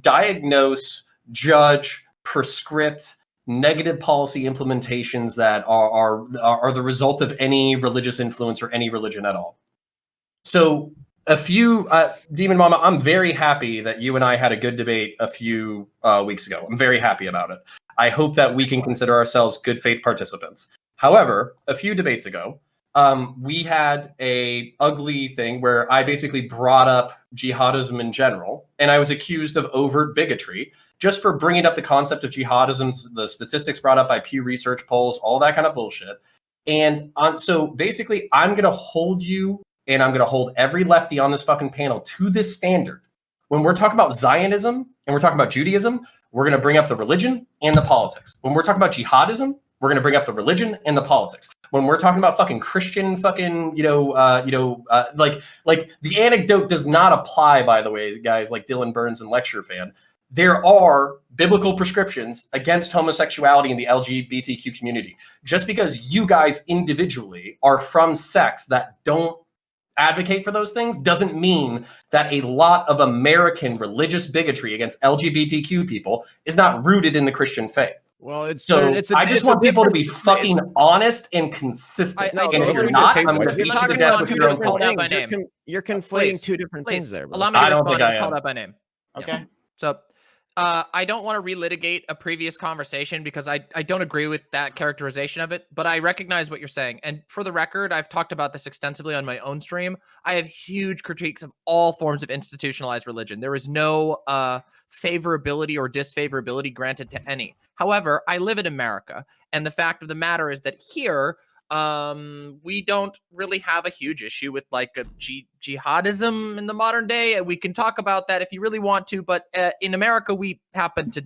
diagnose, judge, prescript negative policy implementations that are the result of any religious influence or any religion at all. So Demon Mama, I'm very happy that you and I had a good debate a few weeks ago. I'm very happy about it. I hope that we can consider ourselves good faith participants. However, a few debates ago, we had a ugly thing where I basically brought up jihadism in general, and I was accused of overt bigotry just for bringing up the concept of jihadism, the statistics brought up by Pew Research polls, all that kind of bullshit. And so basically, I'm going to hold you and I'm going to hold every lefty on this fucking panel to this standard. When we're talking about Zionism and we're talking about Judaism, we're going to bring up the religion and the politics. When we're talking about jihadism, We're going to bring up the religion and the politics. When we're talking about fucking Christian fucking, like the anecdote does not apply, by the way, guys, like Dylan Burns and Lecture Fan. There are biblical prescriptions against homosexuality in the LGBTQ community. Just because you guys individually are from sects that don't advocate for those things doesn't mean that a lot of American religious bigotry against LGBTQ people is not rooted in the Christian faith. Well, I just want people to be fucking honest and consistent. And if you're not, I'm going to beat you to death with your own points. You're conflating two different things there. Allow me to respond. It's called am. out by name. Okay. Yeah. So I don't want to relitigate a previous conversation because I don't agree with that characterization of it, but I recognize what you're saying. And for the record, I've talked about this extensively on my own stream. I have huge critiques of all forms of institutionalized religion. There is no favorability or disfavorability granted to any. However, I live in America, and the fact of the matter is that here, we don't really have a huge issue with like a jihadism in the modern day. We can talk about that if you really want to, but in America, we happen to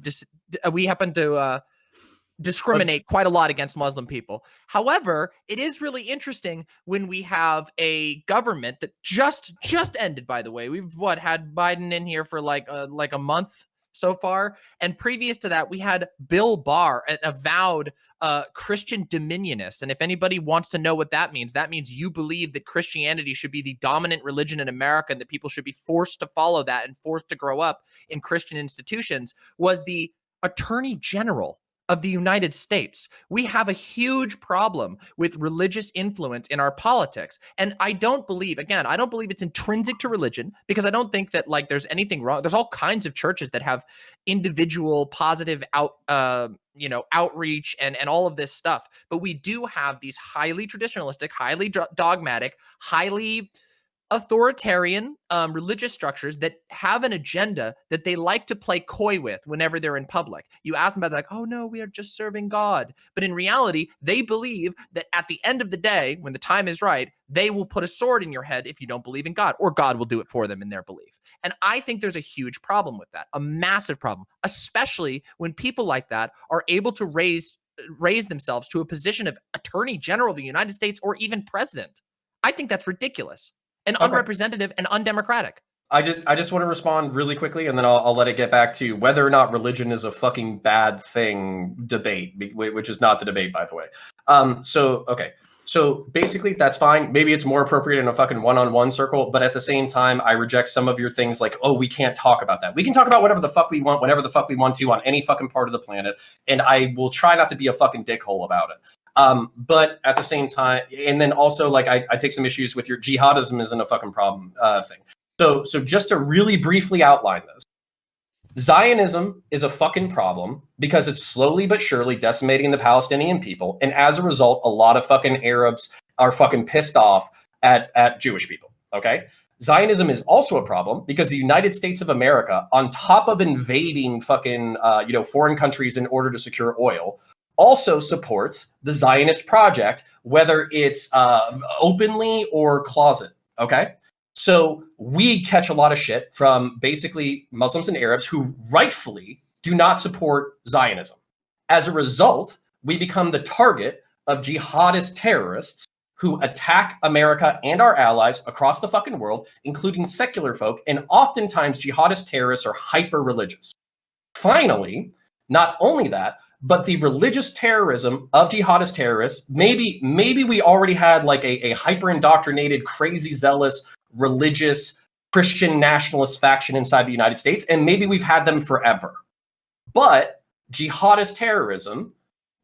discriminate quite a lot against Muslim people. However, it is really interesting when we have a government that just ended, by the way. We've had Biden in here for like a month so far, and previous to that we had Bill Barr, an avowed Christian dominionist. And if anybody wants to know what that means you believe that Christianity should be the dominant religion in America and that people should be forced to follow that and forced to grow up in Christian institutions. Was the Attorney General of the United States. We have a huge problem with religious influence in our politics. And I don't believe it's intrinsic to religion, because I don't think that like there's anything wrong. There's all kinds of churches that have individual positive outreach and all of this stuff. But we do have these highly traditionalistic, highly dogmatic, highly authoritarian religious structures that have an agenda that they like to play coy with whenever they're in public. You ask them about, like, oh no, we are just serving God. But in reality, they believe that at the end of the day, when the time is right, they will put a sword in your head if you don't believe in God, or God will do it for them in their belief. And I think there's a huge problem with that, a massive problem, especially when people like that are able to raise themselves to a position of Attorney General of the United States or even president. I think that's ridiculous and unrepresentative and undemocratic. I just want to respond really quickly, and then I'll let it get back to whether or not religion is a fucking bad thing debate, which is not the debate, by the way. So basically that's fine. Maybe it's more appropriate in a fucking one-on-one circle, but at the same time, I reject some of your things like, oh, we can't talk about that. We can talk about whatever the fuck we want, whenever the fuck we want to, on any fucking part of the planet, and I will try not to be a fucking dickhole about it. But at the same time, and then also like I take some issues with your jihadism isn't a fucking problem thing. So just to really briefly outline this, Zionism is a fucking problem because it's slowly but surely decimating the Palestinian people. And as a result, a lot of fucking Arabs are fucking pissed off at Jewish people. Okay. Zionism is also a problem because the United States of America, on top of invading fucking, foreign countries in order to secure oil, also supports the Zionist project, whether it's openly or closet, okay? So we catch a lot of shit from basically Muslims and Arabs who rightfully do not support Zionism. As a result, we become the target of jihadist terrorists who attack America and our allies across the fucking world, including secular folk, and oftentimes jihadist terrorists are hyper-religious. Finally, not only that, but the religious terrorism of jihadist terrorists, maybe we already had like a hyper-indoctrinated, crazy, zealous, religious, Christian nationalist faction inside the United States, and maybe we've had them forever. But jihadist terrorism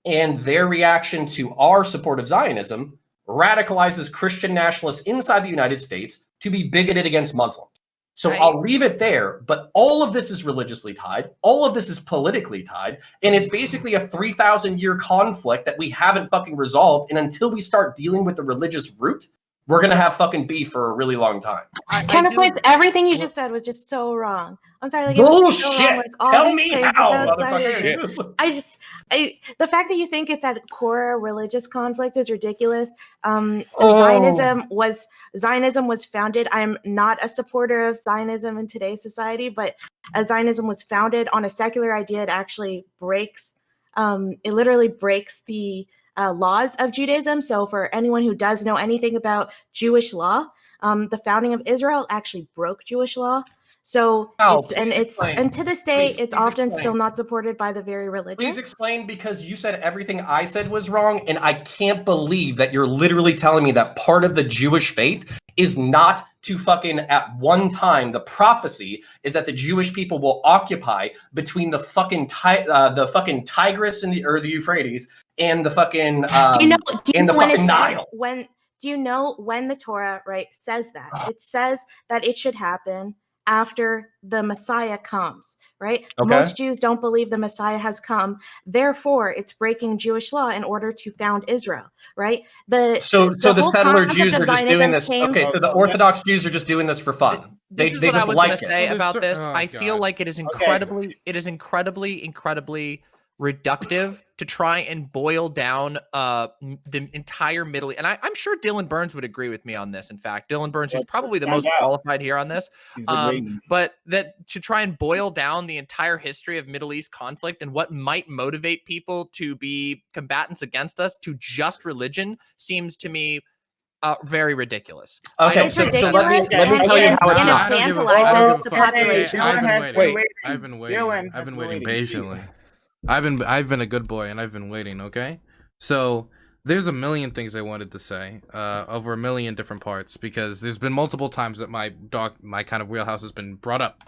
and their reaction to our support of Zionism radicalizes Christian nationalists inside the United States to be bigoted against Muslims. So I'll leave it there, but all of this is religiously tied. All of this is politically tied. And it's basically a 3,000-year conflict that we haven't fucking resolved. And until we start dealing with the religious root, we're going to have fucking beef for a really long time. Counterpoints, everything you just said was just so wrong. I'm sorry. Like, bullshit. Like, tell me how, motherfucker. The fact that you think it's at core religious conflict is ridiculous. Zionism was founded. I'm not a supporter of Zionism in today's society, but Zionism was founded on a secular idea. It actually breaks It literally breaks the laws of Judaism. So for anyone who does know anything about Jewish law, the founding of Israel actually broke Jewish law. So and to this day, it's often still not supported by the very religious. Please explain, because you said everything I said was wrong, and I can't believe that you're literally telling me that part of the Jewish faith is not to fucking, at one time, the prophecy is that the Jewish people will occupy between the fucking Tigris and the Euphrates and the fucking do you know when Nile. Do you know when the Torah says that? It says that it should happen after the Messiah comes, right? Okay. Most Jews don't believe the Messiah has come. Therefore, it's breaking Jewish law in order to found Israel, right? So the settler Jews are just doing this. Okay, so the Orthodox Jews are just doing this for fun. This is they what I just was like going to say it. about this. Oh, I feel God. like it is incredibly reductive to try and boil down the entire Middle East. And I'm sure Dylan Burns would agree with me on this. In fact, Dylan Burns, who's probably the most qualified here on this. But that to try and boil down the entire history of Middle East conflict and what might motivate people to be combatants against us to just religion seems to me very ridiculous. Okay, It's so ridiculous, let me tell you how it's not. I don't give a infantilizes the fuck. population. I've been waiting patiently. I've been a good boy and I've been waiting, okay? So there's a million things I wanted to say, over a million different parts, because there's been multiple times that my kind of wheelhouse has been brought up.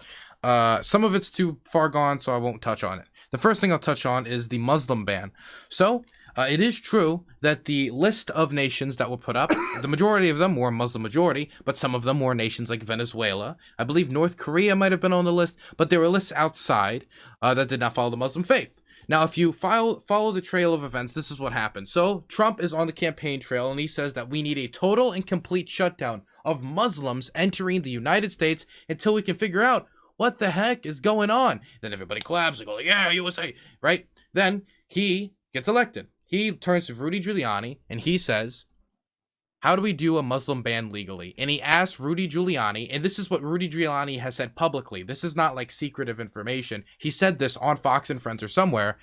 Some of it's too far gone, so I won't touch on it. The first thing I'll touch on is the Muslim ban. So it is true that the list of nations that were put up, the majority of them were Muslim majority, but some of them were nations like Venezuela. I believe North Korea might have been on the list, but there were lists outside that did not follow the Muslim faith. Now, if you follow the trail of events, this is what happened. So Trump is on the campaign trail, and he says that we need a total and complete shutdown of Muslims entering the United States until we can figure out what the heck is going on. Then everybody claps and go, yeah, USA, right? Then he gets elected. He turns to Rudy Giuliani, and he says, how do we do a Muslim ban legally? And he asked Rudy Giuliani, and this is what Rudy Giuliani has said publicly. This is not like secretive information. He said this on Fox and Friends or somewhere.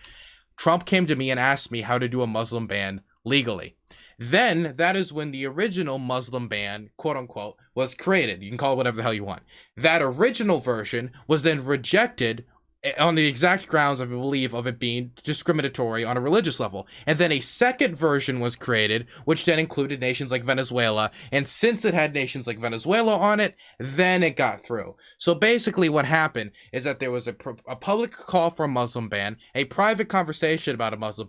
Trump came to me and asked me how to do a Muslim ban legally. Then that is when the original Muslim ban, quote unquote, was created. You can call it whatever the hell you want. That original version was then rejected on the exact grounds, I believe, of it being discriminatory on a religious level. And then a second version was created, which then included nations like Venezuela. And since it had nations like Venezuela on it, then it got through. So basically what happened is that there was a public call for a Muslim ban, a private conversation about a Muslim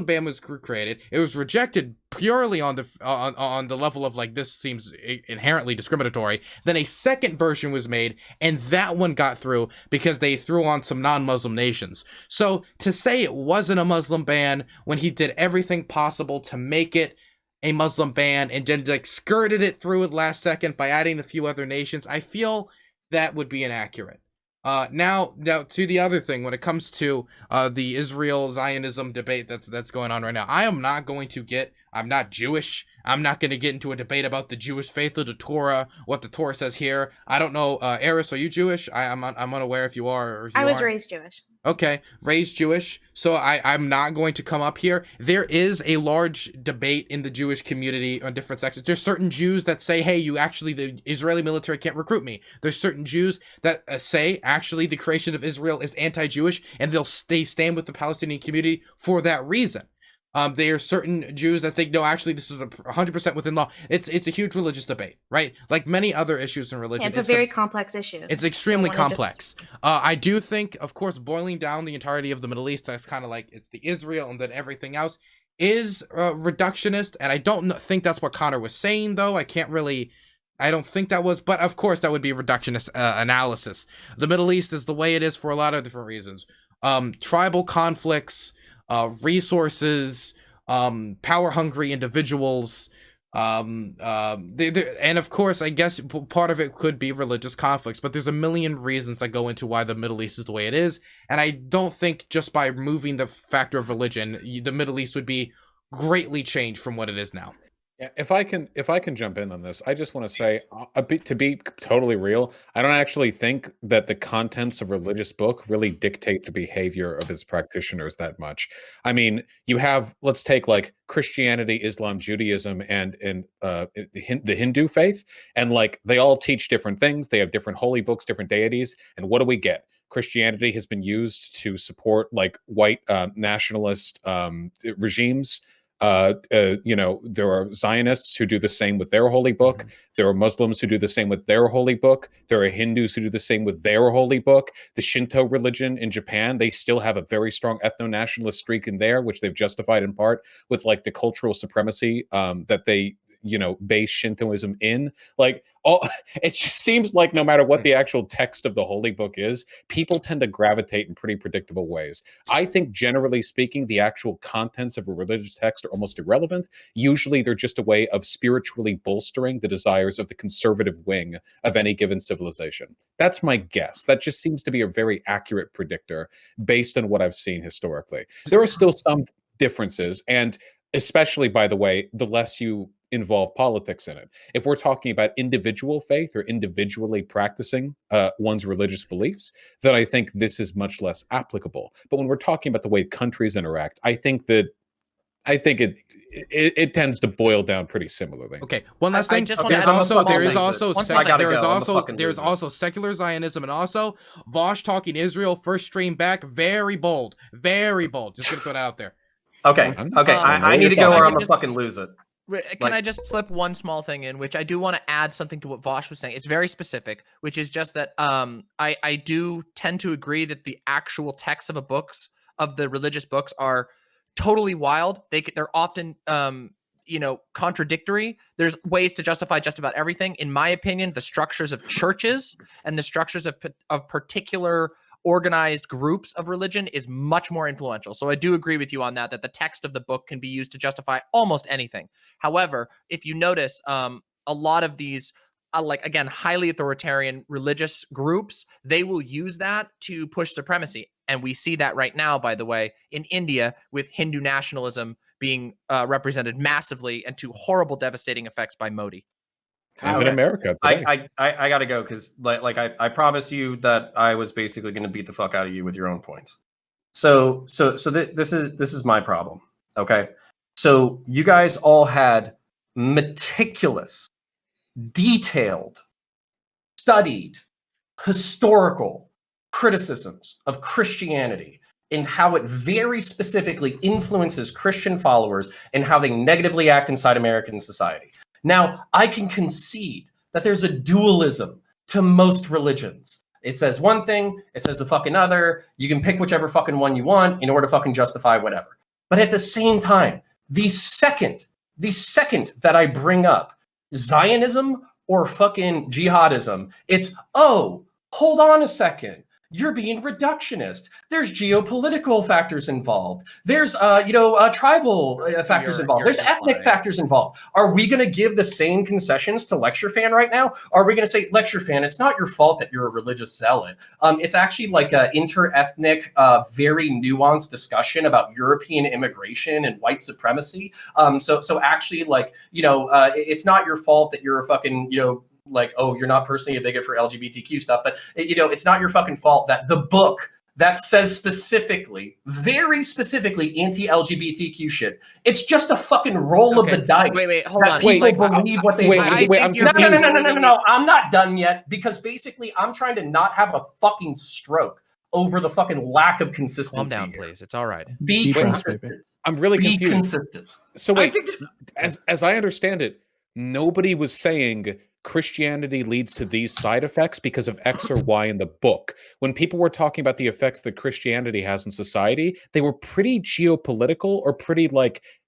ban was created. It was rejected purely on the level of like, this seems inherently discriminatory. Then a second version was made, and that one got through because they threw on some non-Muslim nations. So to say it wasn't a Muslim ban when he did everything possible to make it a Muslim ban and then like skirted it through at last second by adding a few other nations, I feel that would be inaccurate. Now to the other thing, when it comes to the Israel Zionism debate that's going on right now, I'm not Jewish. I'm not going to get into a debate about the Jewish faith of the Torah, what the Torah says here. I don't know. Eris, are you Jewish? I'm unaware if you are. Or if you I was aren't. raised Jewish. Okay, raised Jewish. So I'm not going to come up here. There is a large debate in the Jewish community on different sections. There's certain Jews that say, hey, the Israeli military can't recruit me. There's certain Jews that say, actually, the creation of Israel is anti-Jewish, and they stand with the Palestinian community for that reason. There are certain Jews that think, no, actually, this is 100% within law. It's a huge religious debate, right? Like many other issues in religion. Yeah, it's a very complex issue. It's extremely complex. I do think, of course, boiling down the entirety of the Middle East, that's kind of like, it's the Israel and then everything else, is reductionist. And I don't think that's what Connor was saying, though. I don't think that was, but of course, that would be a reductionist analysis. The Middle East is the way it is for a lot of different reasons. Tribal conflicts, resources, power-hungry individuals, and of course, I guess part of it could be religious conflicts, but there's a million reasons that go into why the Middle East is the way it is, and I don't think just by removing the factor of religion, the Middle East would be greatly changed from what it is now. Yeah, if I can jump in on this, I just want to say, to be totally real, I don't actually think that the contents of a religious book really dictate the behavior of its practitioners that much. I mean, you have, let's take like Christianity, Islam, Judaism, and the Hindu faith, and like they all teach different things. They have different holy books, different deities, and what do we get? Christianity has been used to support like white nationalist regimes. There are Zionists who do the same with their holy book. There are Muslims who do the same with their holy book. There are Hindus who do the same with their holy book. The Shinto religion in Japan, they still have a very strong ethno-nationalist streak in there, which they've justified in part with like the cultural supremacy that they base Shintoism in. Like it just seems like no matter what the actual text of the holy book is, people tend to gravitate in pretty predictable ways. I think generally speaking, the actual contents of a religious text are almost irrelevant. Usually they're just a way of spiritually bolstering the desires of the conservative wing of any given civilization. That's my guess. That just seems to be a very accurate predictor based on what I've seen historically. There are still some differences, and especially, by the way, the less you involve politics in it. If we're talking about individual faith or individually practicing one's religious beliefs, then I think this is much less applicable. But when we're talking about the way countries interact, I think it tends to boil down pretty similarly. Okay, one last thing. There's also secular Zionism, and also Vaush talking Israel first stream back. Very bold, very bold. Just gonna throw that out there. Okay. I need to go or I'm gonna fucking lose it. Can I just slip one small thing in, which I do want to add something to what Vaush was saying. It's very specific, which is just that I do tend to agree that the actual texts of the religious books are totally wild. They're often contradictory. There's ways to justify just about everything. In my opinion, the structures of churches and the structures of particular organized groups of religion is much more influential. So I do agree with you on that the text of the book can be used to justify almost anything. However, if you notice, a lot of these highly authoritarian religious groups, they will use that to push supremacy. And we see that right now, by the way, in India with Hindu nationalism being represented massively and to horrible, devastating effects by Modi. And in America today. I gotta go because I promise you that I was basically going to beat the fuck out of you with your own points. So this is my problem. Okay, so you guys all had meticulous, detailed, studied, historical criticisms of Christianity and how it very specifically influences Christian followers and how they negatively act inside American society. Now, I can concede that there's a dualism to most religions. It says one thing, it says the fucking other. You can pick whichever fucking one you want in order to fucking justify whatever. But at the same time, the second that I bring up Zionism or fucking jihadism, it's, oh, hold on a second. You're being reductionist. There's geopolitical factors involved. There's, tribal factors involved. There's ethnic factors involved. Are we going to give the same concessions to Lecture Fan right now? Are we going to say, Lecture Fan, it's not your fault that you're a religious zealot. It's actually like an inter-ethnic, very nuanced discussion about European immigration and white supremacy. So actually, it's not your fault that you're a fucking, you're not personally a bigot for LGBTQ stuff, but it's not your fucking fault that the book that says specifically, very specifically anti-LGBTQ shit, it's just a fucking roll of the dice. Wait, hold on. People believe what they believe. No, I'm not done yet because basically I'm trying to not have a fucking stroke over the fucking lack of consistency. Calm down, please. It's all right. Be consistent. I'm really confused. Be consistent. So wait, as I understand it, nobody was saying Christianity leads to these side effects because of X or Y in the book. When people were talking about the effects that Christianity has in society, they were pretty geopolitical or pretty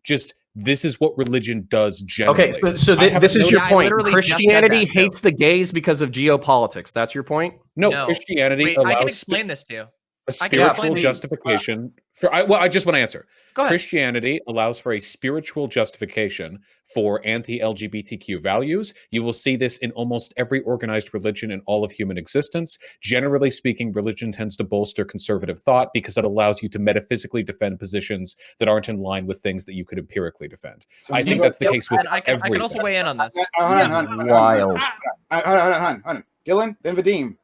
just this is what religion does generally. Okay, so this is your point. Christianity hates the gays because of geopolitics. That's your point? No. Christianity allows... I can explain this to you. I can explain spiritual the- justification for. I just want to answer. Go ahead. Christianity allows for a spiritual justification for anti-LGBTQ values. You will see this in almost every organized religion in all of human existence. Generally speaking, religion tends to bolster conservative thought because it allows you to metaphysically defend positions that aren't in line with things that you could empirically defend. So I think that's the case with I can everything. also weigh in on this. Wild. Hold on. Dylan, then Vadim.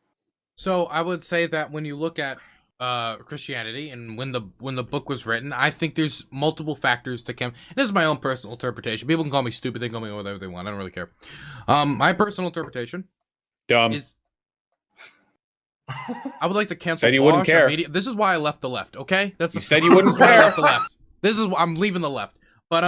So I would say that when you look at Christianity and when the book was written, I think there's multiple factors that can. This is my own personal interpretation. People can call me stupid. They can call me whatever they want. I don't really care. My personal interpretation Dumb. is I would like to cancel. Said you wouldn't Vaush care. This is why I left the left. Okay, that's You said you wouldn't why I care. left the left. This is why I'm leaving the left. But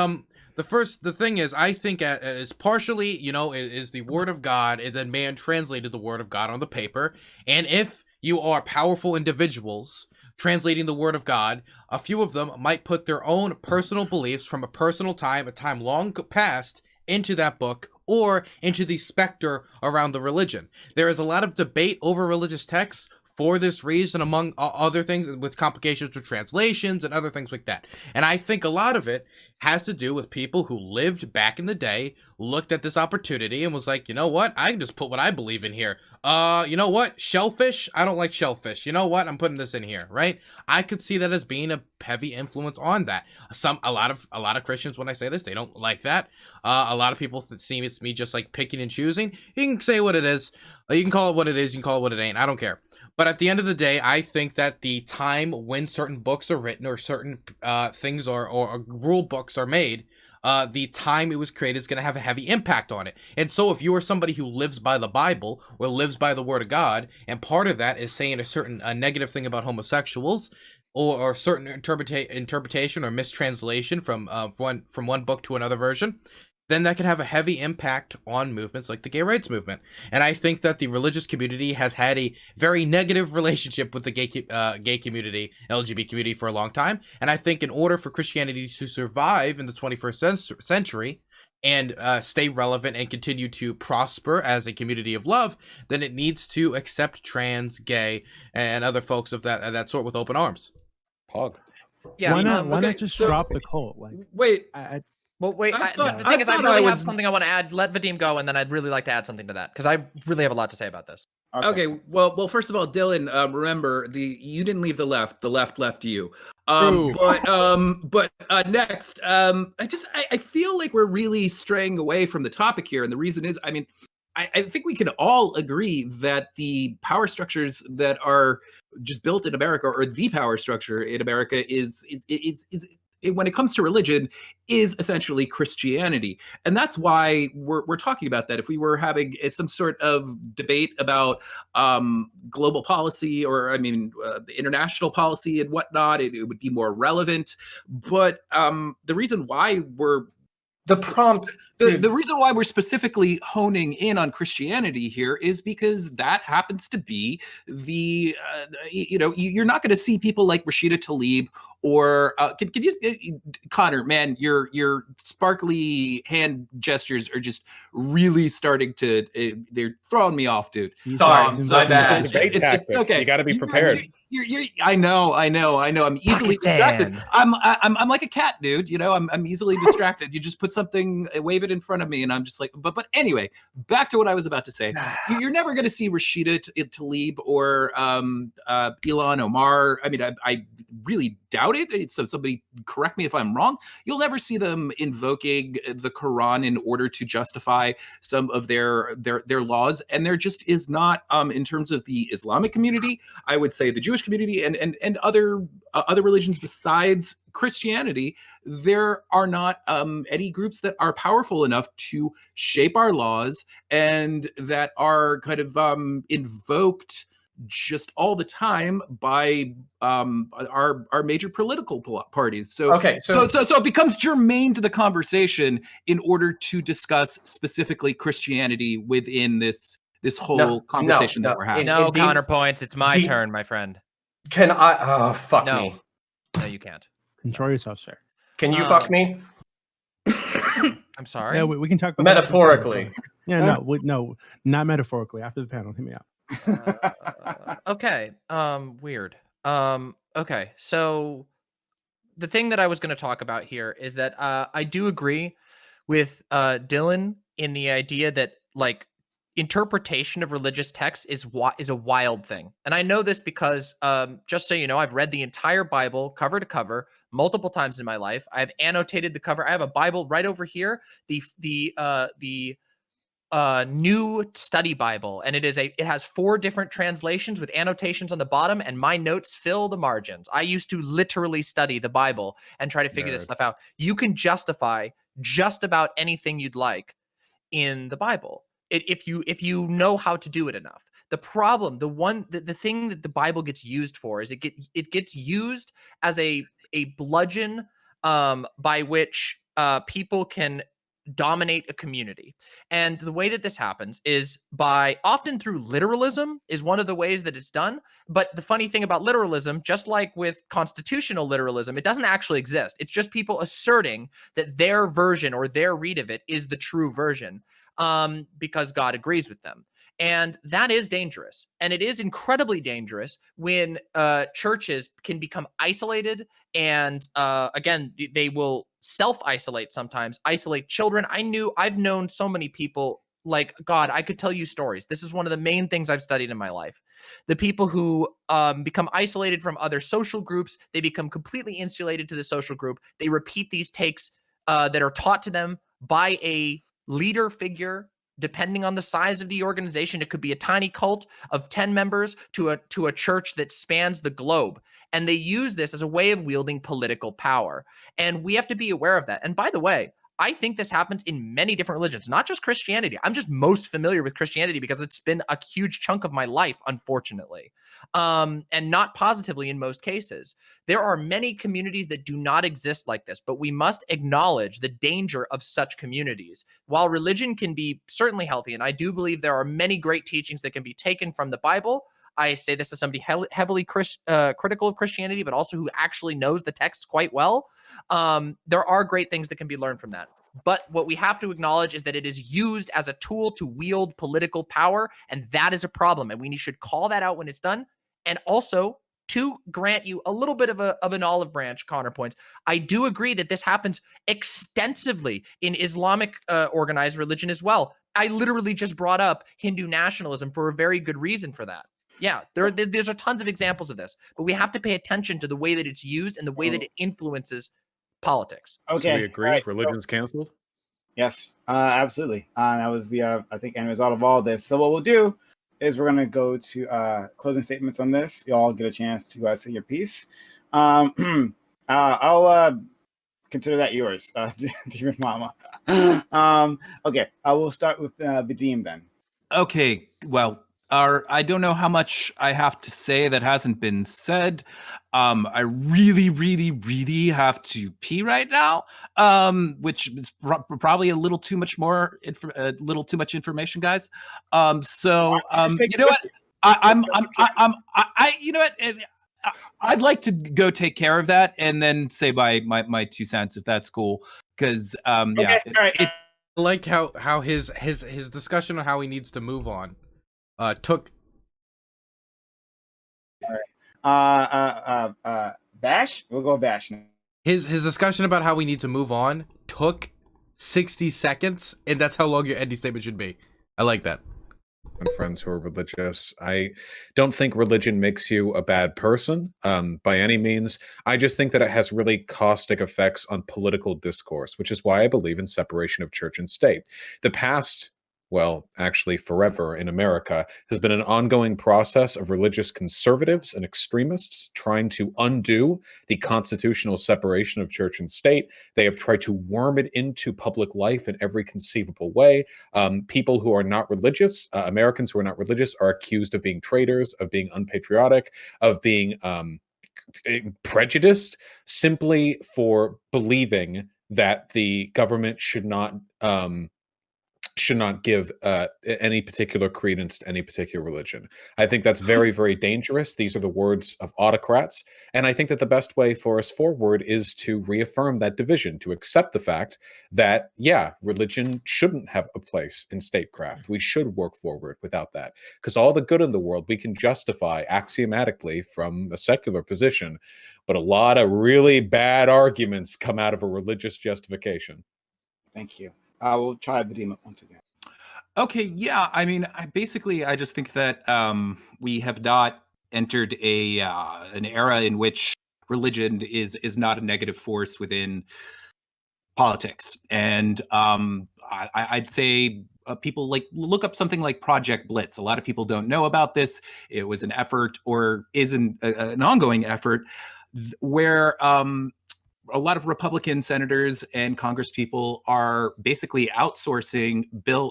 the thing is, I think is partially, is the word of God, and then man translated the word of God on the paper, and if you are powerful individuals translating the word of God, a few of them might put their own personal beliefs from a personal time, a time long past, into that book or into the specter around the religion. There is a lot of debate over religious texts for this reason, among other things, with complications with translations and other things like that. And I think a lot of it has to do with people who lived back in the day, looked at this opportunity and was like, you know what? I can just put what I believe in here. You know what? Shellfish? I don't like shellfish. You know what? I'm putting this in here, right? I could see that as being a heavy influence on that. A lot of Christians, when I say this, they don't like that. A lot of people see it's me just like picking and choosing. You can say what it is. You can call it what it is. You can call it what it ain't. I don't care. But at the end of the day, I think that the time when certain books are written or certain things or rule books are made, the time it was created is going to have a heavy impact on it. And so if you are somebody who lives by the Bible or lives by the word of God, and part of that is saying a negative thing about homosexuals, or certain interpretation or mistranslation from one book to another version, then that can have a heavy impact on movements like the gay rights movement. And I think that the religious community has had a very negative relationship with the gay community, LGBT community, for a long time. And I think in order for Christianity to survive in the 21st century and stay relevant and continue to prosper as a community of love, then it needs to accept trans, gay, and other folks of that sort with open arms. Pog. Yeah. Why not just drop the cult? Like, Wait. Well, wait. I thought- The thing is, I thought really I have was- something I want to add. Let Vadim go, and then I'd really like to add something to that because I really have a lot to say about this. Okay, well, first of all, Dylan, remember you didn't leave the left left you. True. But next, I feel like we're really straying away from the topic here, and the reason is, I mean, I think we can all agree that the power structures that are just built in America, or the power structure in America, is when it comes to religion, is essentially Christianity. And that's why we're talking about that. If we were having some sort of debate about global policy, or international policy and whatnot, it would be more relevant. But the reason why we're the reason why we're specifically honing in on Christianity here is because that happens to be the you're not going to see people like Rashida Tlaib or can you, Connor, man, your sparkly hand gestures are just really starting to they're throwing me off, dude. Sorry, my bad. It's okay. You got to be prepared. I know. I'm easily distracted. I'm like a cat, dude. I'm easily distracted. You just put something, wave it in front of me, and I'm just like. But anyway, back to what I was about to say. You're never going to see Rashida Tlaib or Ilhan Omar. I mean, I really doubt it. So somebody correct me if I'm wrong. You'll never see them invoking the Quran in order to justify some of their laws, and there just is not. In terms of the Islamic community, I would say the Jewish community and other religions besides Christianity, there are not any groups that are powerful enough to shape our laws and that are kind of invoked just all the time by our major political parties. So it becomes germane to the conversation in order to discuss specifically Christianity within this whole conversation that we're having. No counterpoints. It's my turn, my friend. Can I? Oh, fuck No. me. No, you can't. Control yourself, sir. Can you fuck me? I'm sorry. Yeah, we can talk about Metaphorically. Yeah, no, not metaphorically. After the panel, hit me out. Okay. Weird. Okay, so the thing that I was going to talk about here is that I do agree with Dylan in the idea that like interpretation of religious texts is a wild thing, and I know this because just so you know, I've read the entire Bible cover to cover multiple times in my life. I've annotated the cover. I have a Bible right over here. The new study Bible, and it has 4 different translations with annotations on the bottom, and my notes fill the margins. I used to literally study the Bible and try to figure this Nerd. stuff out. You can justify just about anything you'd like in the Bible if you know how to do it enough. The problem, the thing that the Bible gets used for is it gets used as a bludgeon by which people can dominate a community. And the way that this happens is by often through literalism is one of the ways that it's done. But the funny thing about literalism, just like with constitutional literalism, it doesn't actually exist. It's just people asserting that their version or their read of it is the true version because God agrees with them. And that is dangerous. And it is incredibly dangerous when churches can become isolated. And again, they will self-isolate sometimes, isolate children. I've known so many people, like, God, I could tell you stories. This is one of the main things I've studied in my life. The people who become isolated from other social groups, they become completely insulated to the social group. They repeat these takes that are taught to them by a leader figure. Depending on the size of the organization, it could be a tiny cult of 10 members to a church that spans the globe. And they use this as a way of wielding political power. And we have to be aware of that. And by the way, I think this happens in many different religions, not just Christianity. I'm just most familiar with Christianity because it's been a huge chunk of my life, unfortunately, and not positively in most cases. There are many communities that do not exist like this, but we must acknowledge the danger of such communities. While religion can be certainly healthy, and I do believe there are many great teachings that can be taken from the Bible, I say this as somebody heavily critical of Christianity, but also who actually knows the text quite well. There are great things that can be learned from that. But what we have to acknowledge is that it is used as a tool to wield political power, and that is a problem. And we should call that out when it's done. And also, to grant you a little bit of an olive branch counterpoint, I do agree that this happens extensively in Islamic organized religion as well. I literally just brought up Hindu nationalism for a very good reason for that. Yeah, there's tons of examples of this, but we have to pay attention to the way that it's used and the way that it influences politics. So Okay. we agree. All right, Religion's canceled. yes, absolutely. That was the I think end result of all this. So what we'll do is we're gonna go to closing statements on this. You all get a chance to say your piece. I'll consider that yours, dear Mama. Okay, I will start with Vadim then. Okay, well, I don't know how much I have to say that hasn't been said. I really, really, really have to pee right now, which is probably a little too much a little too much information, guys. So you know what? You know what? I'd like to go take care of that and then say my 2 cents if that's cool. Because yeah, Okay, all right. I like how his discussion on how he needs to move on took. Bash. We'll go Bash now. His discussion about how we need to move on took 60 seconds, and that's how long your ending statement should be. I like that. And friends who are religious. I don't think religion makes you a bad person by any means. I just think that it has really caustic effects on political discourse, which is why I believe in separation of church and state. The past, well, actually forever in America, has been an ongoing process of religious conservatives and extremists trying to undo the constitutional separation of church and state. They have tried to worm it into public life in every conceivable way. People who are not religious, Americans who are not religious, are accused of being traitors, of being unpatriotic, of being prejudiced simply for believing that the government should not should not give any particular credence to any particular religion. I think that's very, very dangerous. These are the words of autocrats. And I think that the best way for us forward is to reaffirm that division, to accept the fact that, yeah, religion shouldn't have a place in statecraft. We should work forward without that. Because all the good in the world we can justify axiomatically from a secular position, but a lot of really bad arguments come out of a religious justification. Thank you. We'll try Vadim once again. Okay, yeah. I mean, I just think that we have not entered an era in which religion is not a negative force within politics, and I'd say people like look up something like Project Blitz. A lot of people don't know about this. It was an effort, or is an ongoing effort, where a lot of Republican senators and Congresspeople are basically outsourcing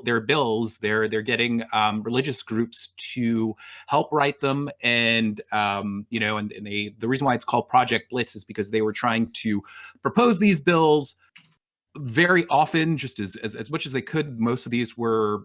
their bills. They're getting religious groups to help write them, and the reason why it's called Project Blitz is because they were trying to propose these bills very often, just as much as they could. Most of these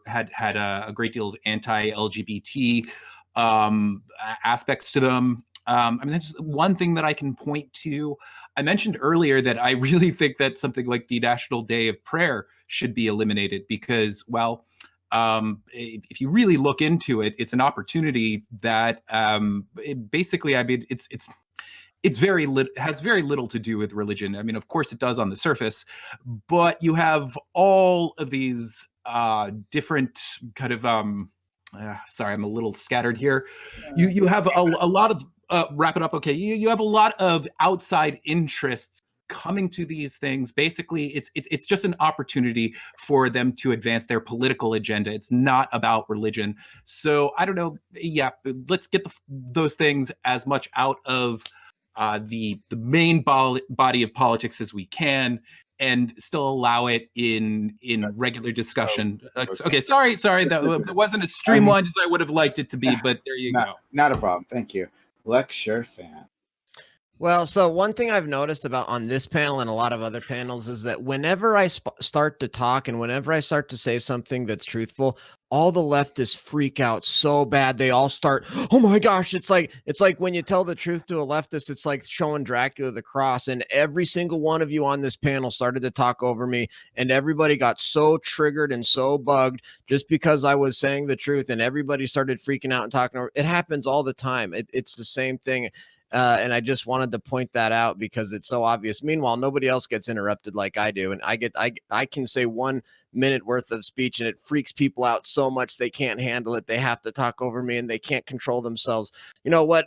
had a great deal of anti-LGBT aspects to them. I mean, that's one thing that I can point to. I mentioned earlier that I really think that something like the National Day of Prayer should be eliminated because, well, if you really look into it, it's an opportunity that basically, I mean, it's has very little to do with religion. I mean, of course it does on the surface, but you have all of these different kind of sorry, I'm a little scattered here. You have a lot of wrap it up. Okay, you have a lot of outside interests coming to these things. Basically, it's just an opportunity for them to advance their political agenda. It's not about religion. So I don't know. Yeah, let's get those things as much out of the main body of politics as we can, and still allow it in regular discussion. Okay, sorry, that wasn't as streamlined as I would have liked it to be, but there you go. Not a problem. Thank you. Lecture fan. Well, so one thing I've noticed about on this panel and a lot of other panels is that whenever I start to talk and whenever I start to say something that's truthful, all the leftists freak out so bad. They all start, oh my gosh, it's like when you tell the truth to a leftist, it's like showing Dracula the cross. And every single one of you on this panel started to talk over me, and everybody got so triggered and so bugged just because I was saying the truth, and everybody started freaking out and talking over. It happens all the time. It's the same thing. And I just wanted to point that out because it's so obvious. Meanwhile, nobody else gets interrupted like I do. And I can say 1 minute worth of speech and it freaks people out so much they can't handle it. They have to talk over me and they can't control themselves. You know what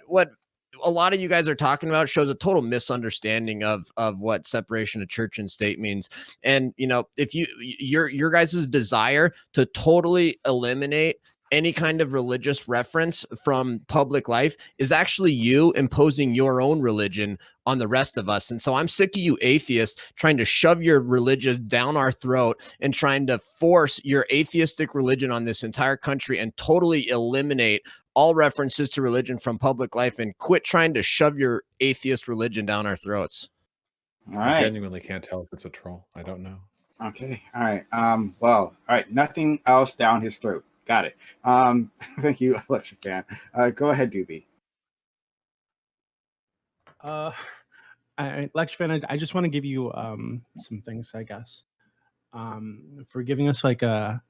a lot of you guys are talking about shows a total misunderstanding of what separation of church and state means. And, you know, if your guys' desire to totally eliminate any kind of religious reference from public life is actually you imposing your own religion on the rest of us. And so I'm sick of you atheists trying to shove your religion down our throat and trying to force your atheistic religion on this entire country and totally eliminate all references to religion from public life and quit trying to shove your atheist religion down our throats. All right. I genuinely can't tell if it's a troll. I don't know. Okay. All right. Well, all right. Nothing else down his throat. Got it. Thank you, Lecture fan. Go ahead, Doobie. Lecture fan, I just want to give you some things, I guess, for giving us like a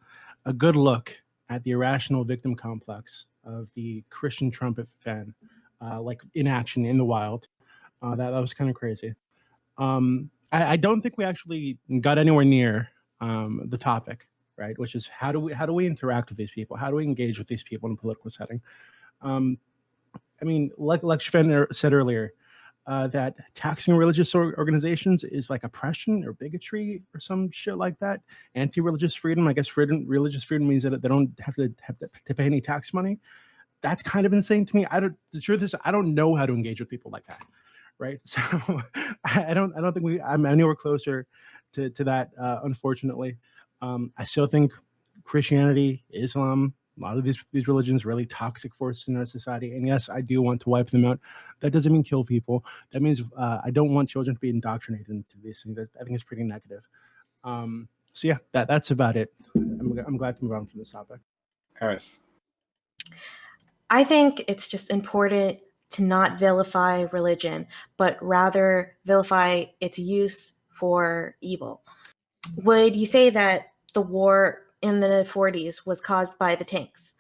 good look at the irrational victim complex of the Christian trumpet fan, like in action in the wild. That was kind of crazy. I don't think we actually got anywhere near the topic, right? Which is how do we interact with these people? How do we engage with these people in a political setting? I mean, like Lecture fan said earlier, that taxing religious organizations is like oppression or bigotry or some shit like that. Anti-religious freedom, I guess religious freedom means that they don't have to pay any tax money. That's kind of insane to me. The truth is, I don't know how to engage with people like that, right? So I don't think I'm anywhere closer to that, unfortunately. I still think Christianity, Islam, a lot of these religions really toxic forces in our society. And yes, I do want to wipe them out. That doesn't mean kill people. That means I don't want children to be indoctrinated into these things. I think it's pretty negative. So yeah, that's about it. I'm glad to move on from this topic. Harris. I think it's just important to not vilify religion, but rather vilify its use for evil. Would you say that the war in the 40s was caused by the tanks?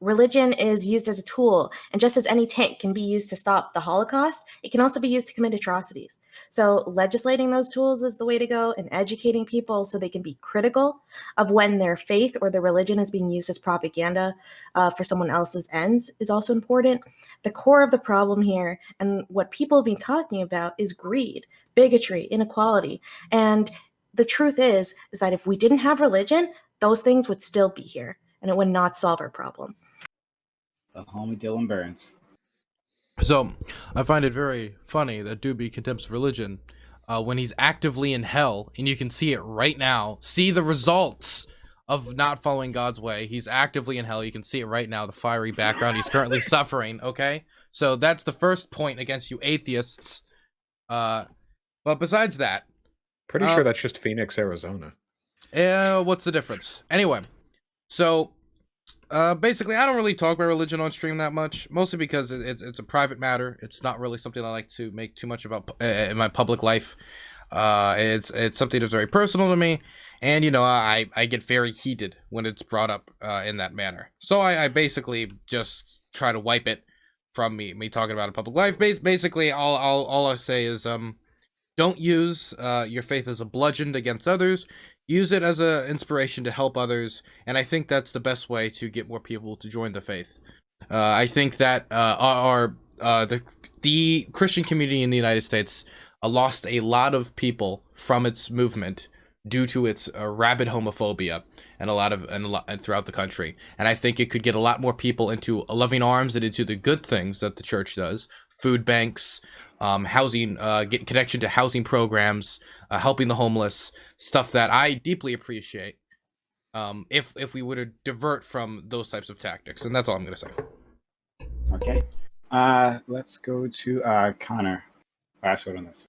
Religion is used as a tool, and just as any tank can be used to stop the Holocaust, it can also be used to commit atrocities. So legislating those tools is the way to go, and educating people so they can be critical of when their faith or their religion is being used as propaganda for someone else's ends is also important. The core of the problem here, and what people have been talking about, is greed, bigotry, inequality. And the truth is that if we didn't have religion, those things would still be here, and it would not solve our problem. The homie Dylan Burns. So, I find it very funny that Doobie contempts religion when he's actively in hell, and you can see it right now. See the results of not following God's way. He's actively in hell. You can see it right now, the fiery background he's currently suffering, okay? So, that's the first point against you atheists. But besides that, Pretty sure that's just Phoenix, Arizona. What's the difference? Anyway, so basically, I don't really talk about religion on stream that much, mostly because it's a private matter. It's not really something I like to make too much about in my public life. It's something that's very personal to me, and you know, I get very heated when it's brought up in that manner. So I basically just try to wipe it from me talking about it in public life. Basically, all I say is don't use your faith as a bludgeon against others. Use it as an inspiration to help others, and I think that's the best way to get more people to join the faith. I think that the Christian community in the United States lost a lot of people from its movement due to its rabid homophobia and throughout the country. And I think it could get a lot more people into loving arms and into the good things that the church does: food banks, housing, get connection to housing programs, helping the homeless, stuff that I deeply appreciate. If we were to divert from those types of tactics, and that's all I'm gonna say. Okay. Let's go to Connor. Last word on this.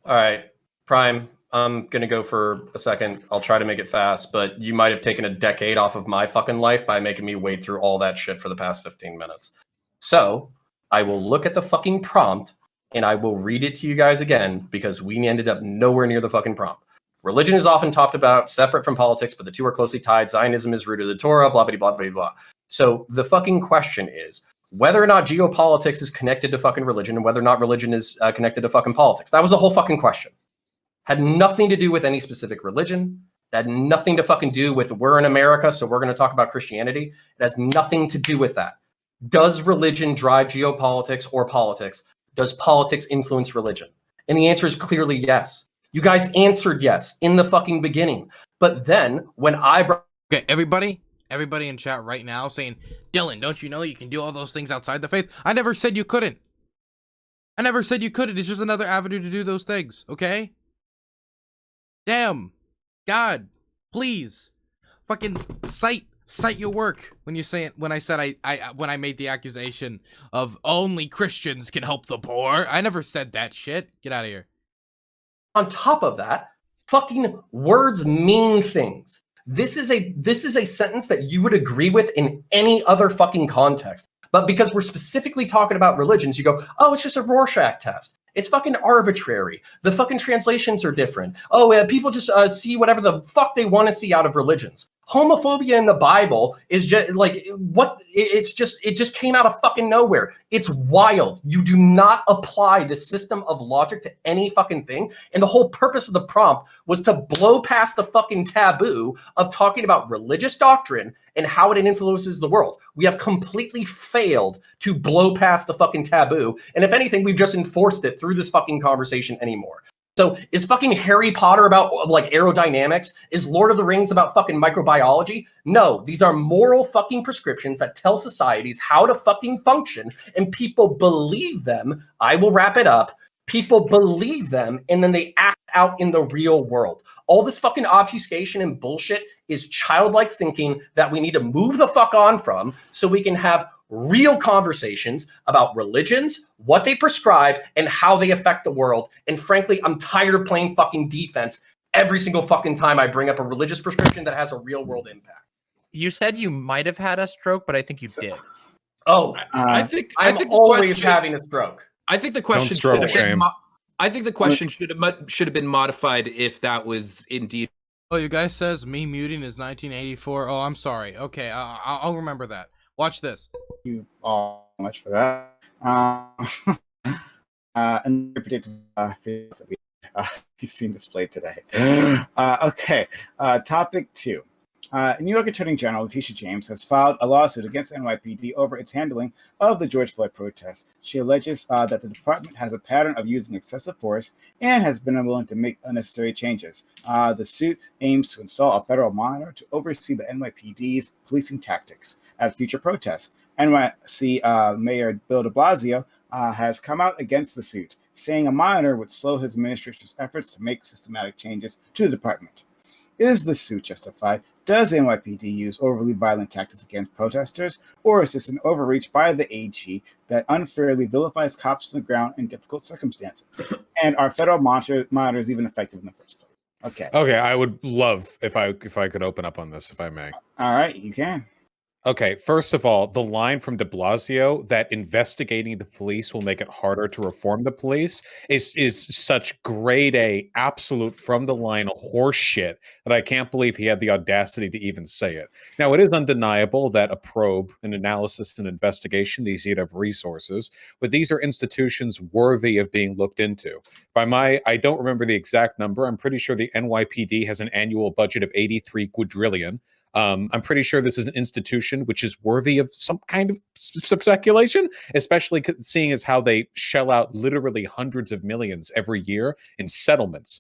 All right, Prime, I'm going to go for a second. I'll try to make it fast, but you might have taken a decade off of my fucking life by making me wade through all that shit for the past 15 minutes. So I will look at the fucking prompt and I will read it to you guys again because we ended up nowhere near the fucking prompt. Religion is often talked about separate from politics, but the two are closely tied. Zionism is rooted in the Torah, blah, blah, blah, blah, blah. So the fucking question is whether or not geopolitics is connected to fucking religion and whether or not religion is connected to fucking politics. That was the whole fucking question. Had nothing to do with any specific religion. It had nothing to fucking do with we're in America, so we're going to talk about Christianity. It has nothing to do with that. Does religion drive geopolitics or politics? Does politics influence religion? And the answer is clearly yes. You guys answered yes in the fucking beginning. But then when I brought... Okay, everybody in chat right now saying, Dylan, don't you know you can do all those things outside the faith? I never said you couldn't. I never said you couldn't. It's just another avenue to do those things, okay? Damn. God, please. Fucking cite your work when you say it. When I said when I made the accusation of only Christians can help the poor. I never said that shit. Get out of here. On top of that, fucking words mean things. This is a sentence that you would agree with in any other fucking context. But because we're specifically talking about religions, you go, oh, it's just a Rorschach test. It's fucking arbitrary. The fucking translations are different. Oh, people just see whatever the fuck they want to see out of religions. Homophobia in the Bible is just like what it just came out of fucking nowhere. It's wild. You do not apply this system of logic to any fucking thing. And the whole purpose of the prompt was to blow past the fucking taboo of talking about religious doctrine and how it influences the world. We have completely failed to blow past the fucking taboo. And if anything, we've just enforced it through this fucking conversation anymore. So is fucking Harry Potter about like aerodynamics? Is Lord of the Rings about fucking microbiology? No, these are moral fucking prescriptions that tell societies how to fucking function, and people believe them. I will wrap it up. People believe them, and then they act out in the real world. All this fucking obfuscation and bullshit is childlike thinking that we need to move the fuck on from so we can have real conversations about religions, what they prescribe, and how they affect the world. And frankly, I'm tired of playing fucking defense every single fucking time I bring up a religious prescription that has a real world impact. You said you might have had a stroke, but I think you did. Oh, I think I'm the always question, having a stroke. I think the question stroke should have been shame. I think the question should have been modified if that was indeed. Oh, you guys says me muting is 1984. Oh, I'm sorry. Okay, I'll remember that. Watch this. Thank you all so much for that. And predicted videos that we've seen displayed today. Okay, topic 2. New York Attorney General Letitia James has filed a lawsuit against NYPD over its handling of the George Floyd protests. She alleges that the department has a pattern of using excessive force and has been unwilling to make unnecessary changes. The suit aims to install a federal monitor to oversee the NYPD's policing tactics at future protests. NYC Mayor Bill de Blasio has come out against the suit, saying a monitor would slow his administration's efforts to make systematic changes to the department. Is the suit justified? Does the NYPD use overly violent tactics against protesters, or is this an overreach by the AG that unfairly vilifies cops on the ground in difficult circumstances? And are federal monitors even effective in the first place? Okay. Okay, I would love if I could open up on this, if I may. All right, you can. Okay, first of all, the line from de Blasio that investigating the police will make it harder to reform the police is such grade A, absolute from the line horse shit that I can't believe he had the audacity to even say it. Now, it is undeniable that a probe, an analysis, an investigation, these eat up resources, but these are institutions worthy of being looked into. I don't remember the exact number. I'm pretty sure the NYPD has an annual budget of 83 quadrillion. I'm pretty sure this is an institution which is worthy of some kind of speculation, especially seeing as how they shell out literally hundreds of millions every year in settlements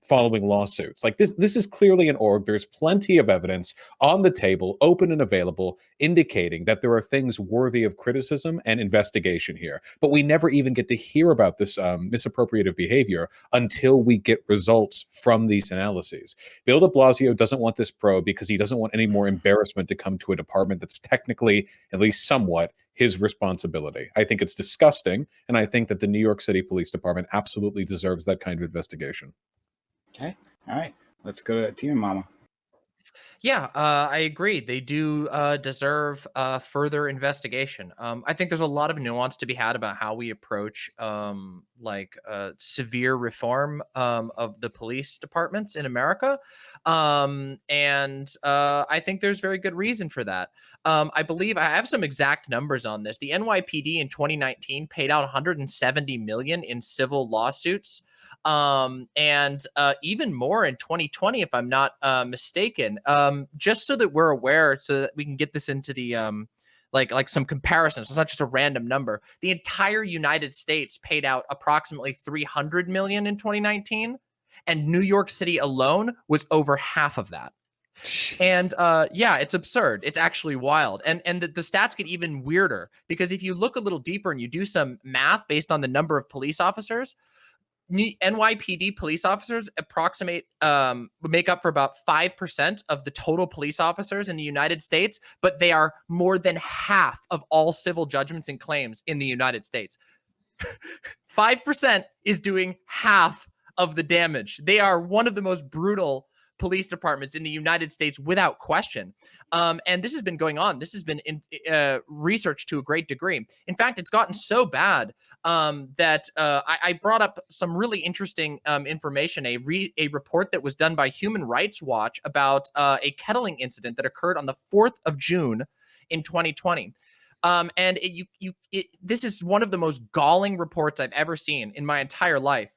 following lawsuits. Like this is clearly an org. There's plenty of evidence on the table, open and available, indicating that there are things worthy of criticism and investigation here. But we never even get to hear about this misappropriative behavior until we get results from these analyses. Bill de Blasio doesn't want this probe because he doesn't want any more embarrassment to come to a department that's technically, at least somewhat, his responsibility. I think it's disgusting, and I think that the New York City Police Department absolutely deserves that kind of investigation. Okay. All right. Let's go to Team Mama. Yeah, I agree. They do deserve further investigation. I think there's a lot of nuance to be had about how we approach severe reform of the police departments in America. And I think there's very good reason for that. I believe I have some exact numbers on this. The NYPD in 2019 paid out 170 million in civil lawsuits. And even more in 2020, if I'm not mistaken, just so that we're aware, so that we can get this into the like some comparisons. It's not just a random number. The entire United States paid out approximately 300 million in 2019, and New York City alone was over half of that. Jeez. And yeah, it's absurd. It's actually wild. And the stats get even weirder, because if you look a little deeper and you do some math based on the number of police officers, NYPD police officers make up for about 5% of the total police officers in the United States, but they are more than half of all civil judgments and claims in the United States. 5% is doing half of the damage. They are one of the most brutal police departments in the United States without question. And this has been going on. This has been researched to a great degree. In fact, it's gotten so bad that I brought up some really interesting information, a report that was done by Human Rights Watch about a kettling incident that occurred on the 4th of June in 2020. And this is one of the most galling reports I've ever seen in my entire life.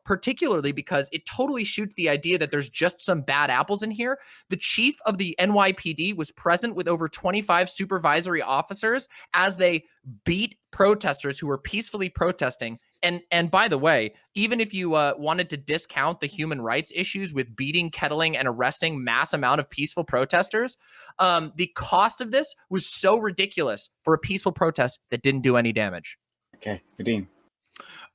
Particularly because it totally shoots the idea that there's just some bad apples in here. The chief of the NYPD was present with over 25 supervisory officers as they beat protesters who were peacefully protesting. And by the way, even if you wanted to discount the human rights issues with beating, kettling, and arresting mass amount of peaceful protesters, the cost of this was so ridiculous for a peaceful protest that didn't do any damage. Okay, Vadim.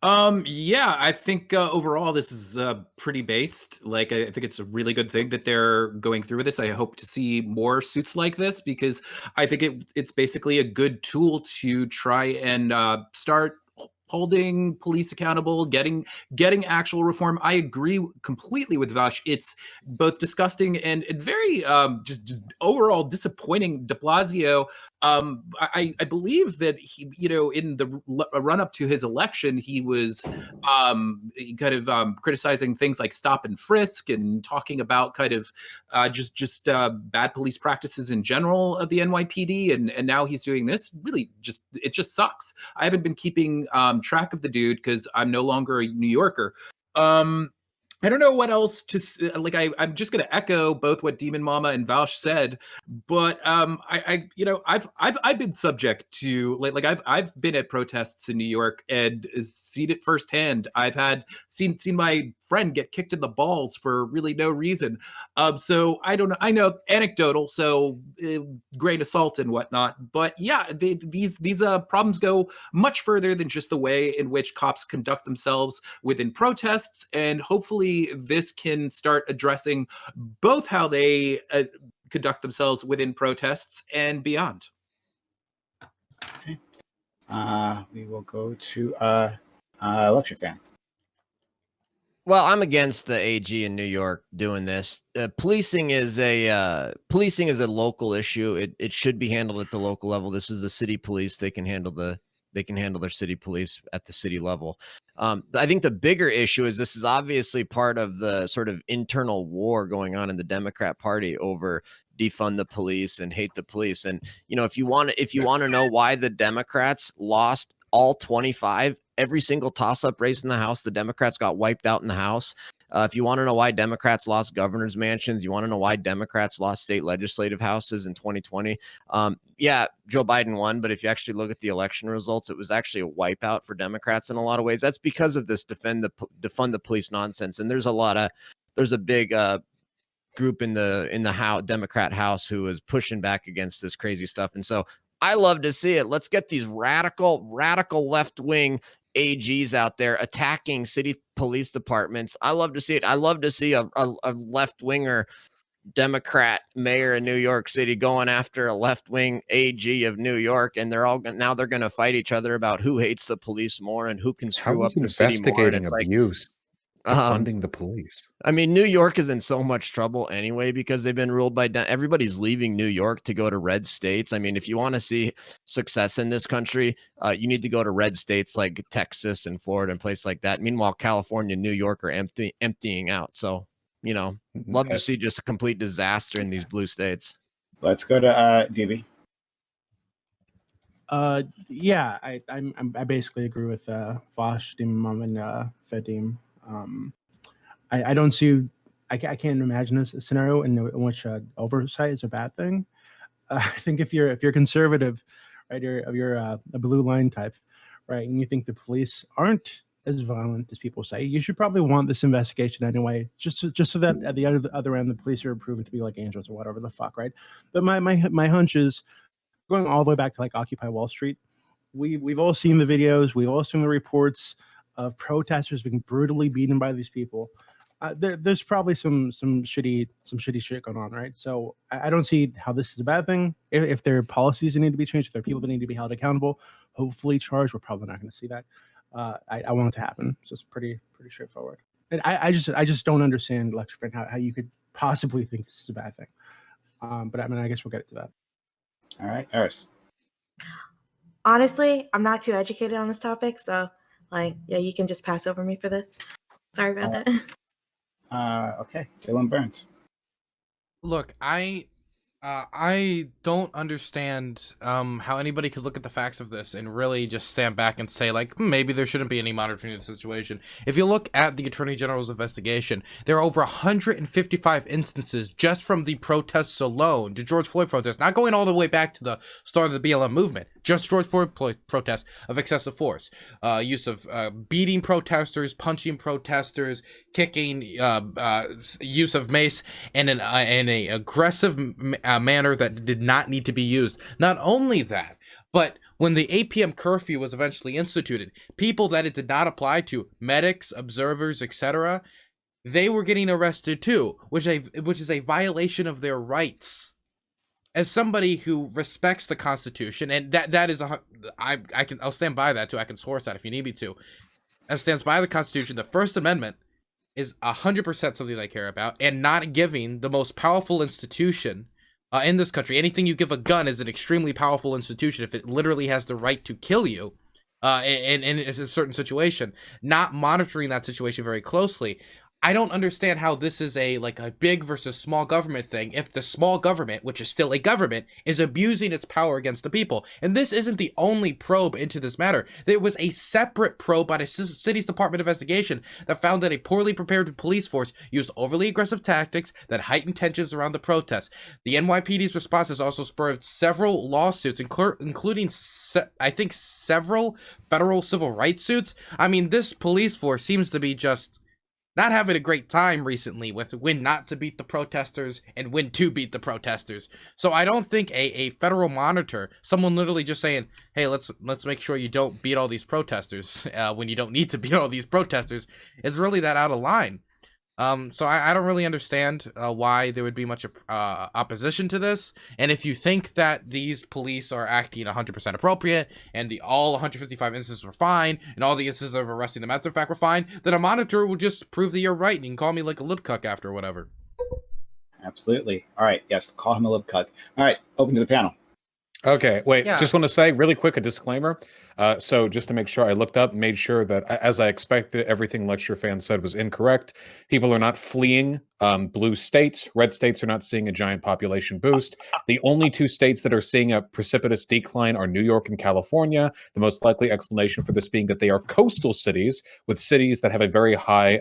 Yeah, I think overall this is pretty based. Like, I think it's a really good thing that they're going through with this. I hope to see more suits like this because I think it's basically a good tool to try and start holding police accountable, getting actual reform. I agree completely with Vaush. It's both disgusting and very just overall disappointing. De Blasio, I believe that he, in the run up to his election, he was kind of criticizing things like stop and frisk and talking about kind of just bad police practices in general of the NYPD, and now he's doing this. Really, it just sucks. I haven't been keeping track of the dude because I'm no longer a New Yorker. I don't know what else to like. I'm just going to echo both what Demon Mama and Vaush said, but I've been subject to I've been at protests in New York and seen it firsthand. I've seen my friend get kicked in the balls for really no reason. So I don't know. I know anecdotal, so grain of salt and whatnot. But yeah, these problems go much further than just the way in which cops conduct themselves within protests, and hopefully this can start addressing both how they conduct themselves within protests and beyond. Okay. We will go to Lecture Fan. Well, I'm against the AG in New York doing this. Policing is a local issue. It should be handled at the local level. This is the city police. They can handle their city police at the city level. I think the bigger issue is this is obviously part of the sort of internal war going on in the Democrat Party over defund the police and hate the police. And if you want to know why the Democrats lost all 25, every single toss-up race in the House, the Democrats got wiped out in the House. If you want to know why Democrats lost governor's mansions, you want to know why Democrats lost state legislative houses in 2020. Yeah, Joe Biden won, but if you actually look at the election results, it was actually a wipeout for Democrats in a lot of ways. That's because of this defund the police nonsense. And there's a big group in the House, Democrat House, who is pushing back against this crazy stuff. And so I love to see it. Let's get these radical left-wing AGs out there attacking city police departments. I love to see it. I love to see a left-winger Democrat mayor in New York City going after a left-wing AG of New York, and they're going to fight each other about who hates the police more and who can screw up the city more. And it's abuse? Defunding the police. I mean, New York is in so much trouble anyway because they've been ruled by everybody's leaving New York to go to red states. I mean, if you want to see success in this country, you need to go to red states like Texas and Florida and places like that. Meanwhile, California and New York are emptying out. So, love to see just a complete disaster in these blue states. Let's go to DB. Yeah, I basically agree with Vaush, Demon Mom, and Fadim. I don't see. I can't imagine a scenario in which oversight is a bad thing. I think if you're conservative, right, you're a blue line type, right, and you think the police aren't as violent as people say, you should probably want this investigation anyway, just so that at the other end, the police are proven to be like angels or whatever the fuck, right? But my hunch is going all the way back to like Occupy Wall Street. We've all seen the videos, we've all seen the reports of protesters being brutally beaten by these people. There's probably some shitty shit going on, right? So I don't see how this is a bad thing. If there are policies that need to be changed, if there are people that need to be held accountable, hopefully charged, we're probably not going to see that. I want it to happen. So it's pretty straightforward. And I just don't understand, Lecture, how you could possibly think this is a bad thing. But I mean, I guess we'll get to that. All right, Eris. Honestly, I'm not too educated on this topic, so you can just pass over me for this. Sorry about that. Okay, Dylan Burns. Look, I don't understand how anybody could look at the facts of this and really just stand back and say, like, maybe there shouldn't be any monitoring of the situation. If you look at the Attorney General's investigation, there are over 155 instances just from the protests alone, the George Floyd protests, not going all the way back to the start of the BLM movement, just George Floyd protests of excessive force, use of beating protesters, punching protesters, kicking, use of mace, and an aggressive manner that did not need to be used. Not only that, but when the 8 p.m. curfew was eventually instituted, people that it did not apply to, medics, observers, etc., they were getting arrested too, which is a violation of their rights. As somebody who respects the Constitution, and that is I'll stand by that too. I can source that if you need me to. As stands by the Constitution, the First Amendment is 100% something I care about, and not giving the most powerful institution in this country. Anything you give a gun is an extremely powerful institution if it literally has the right to kill you in a certain situation. Not monitoring that situation very closely. I don't understand how this is a big versus small government thing if the small government, which is still a government, is abusing its power against the people. And this isn't the only probe into this matter. There was a separate probe by the city's Department of Investigation that found that a poorly prepared police force used overly aggressive tactics that heightened tensions around the protests. The NYPD's response has also spurred several lawsuits, including I think several federal civil rights suits. I mean, this police force seems to be just not having a great time recently with when not to beat the protesters and when to beat the protesters. So I don't think a federal monitor, someone literally just saying, hey, let's make sure you don't beat all these protesters when you don't need to beat all these protesters, is really that out of line. So I don't really understand why there would be much opposition to this. And if you think that these police are acting 100% appropriate and all 155 instances were fine and all the instances of arresting them after the fact were fine, then a monitor will just prove that you're right and you can call me like a lip cuck after or whatever. Absolutely. All right. Yes, call him a lip cuck. All right. Open to the panel. Okay, wait, Yeah. just want to say really quick a disclaimer. So just to make sure, I looked up, made sure that, as I expected, everything Lecture Fan said was incorrect. People are not fleeing blue states. Red states are not seeing a giant population boost. The only two states that are seeing a precipitous decline are New York and California. The most likely explanation for this being that they are coastal cities, with cities that have a very high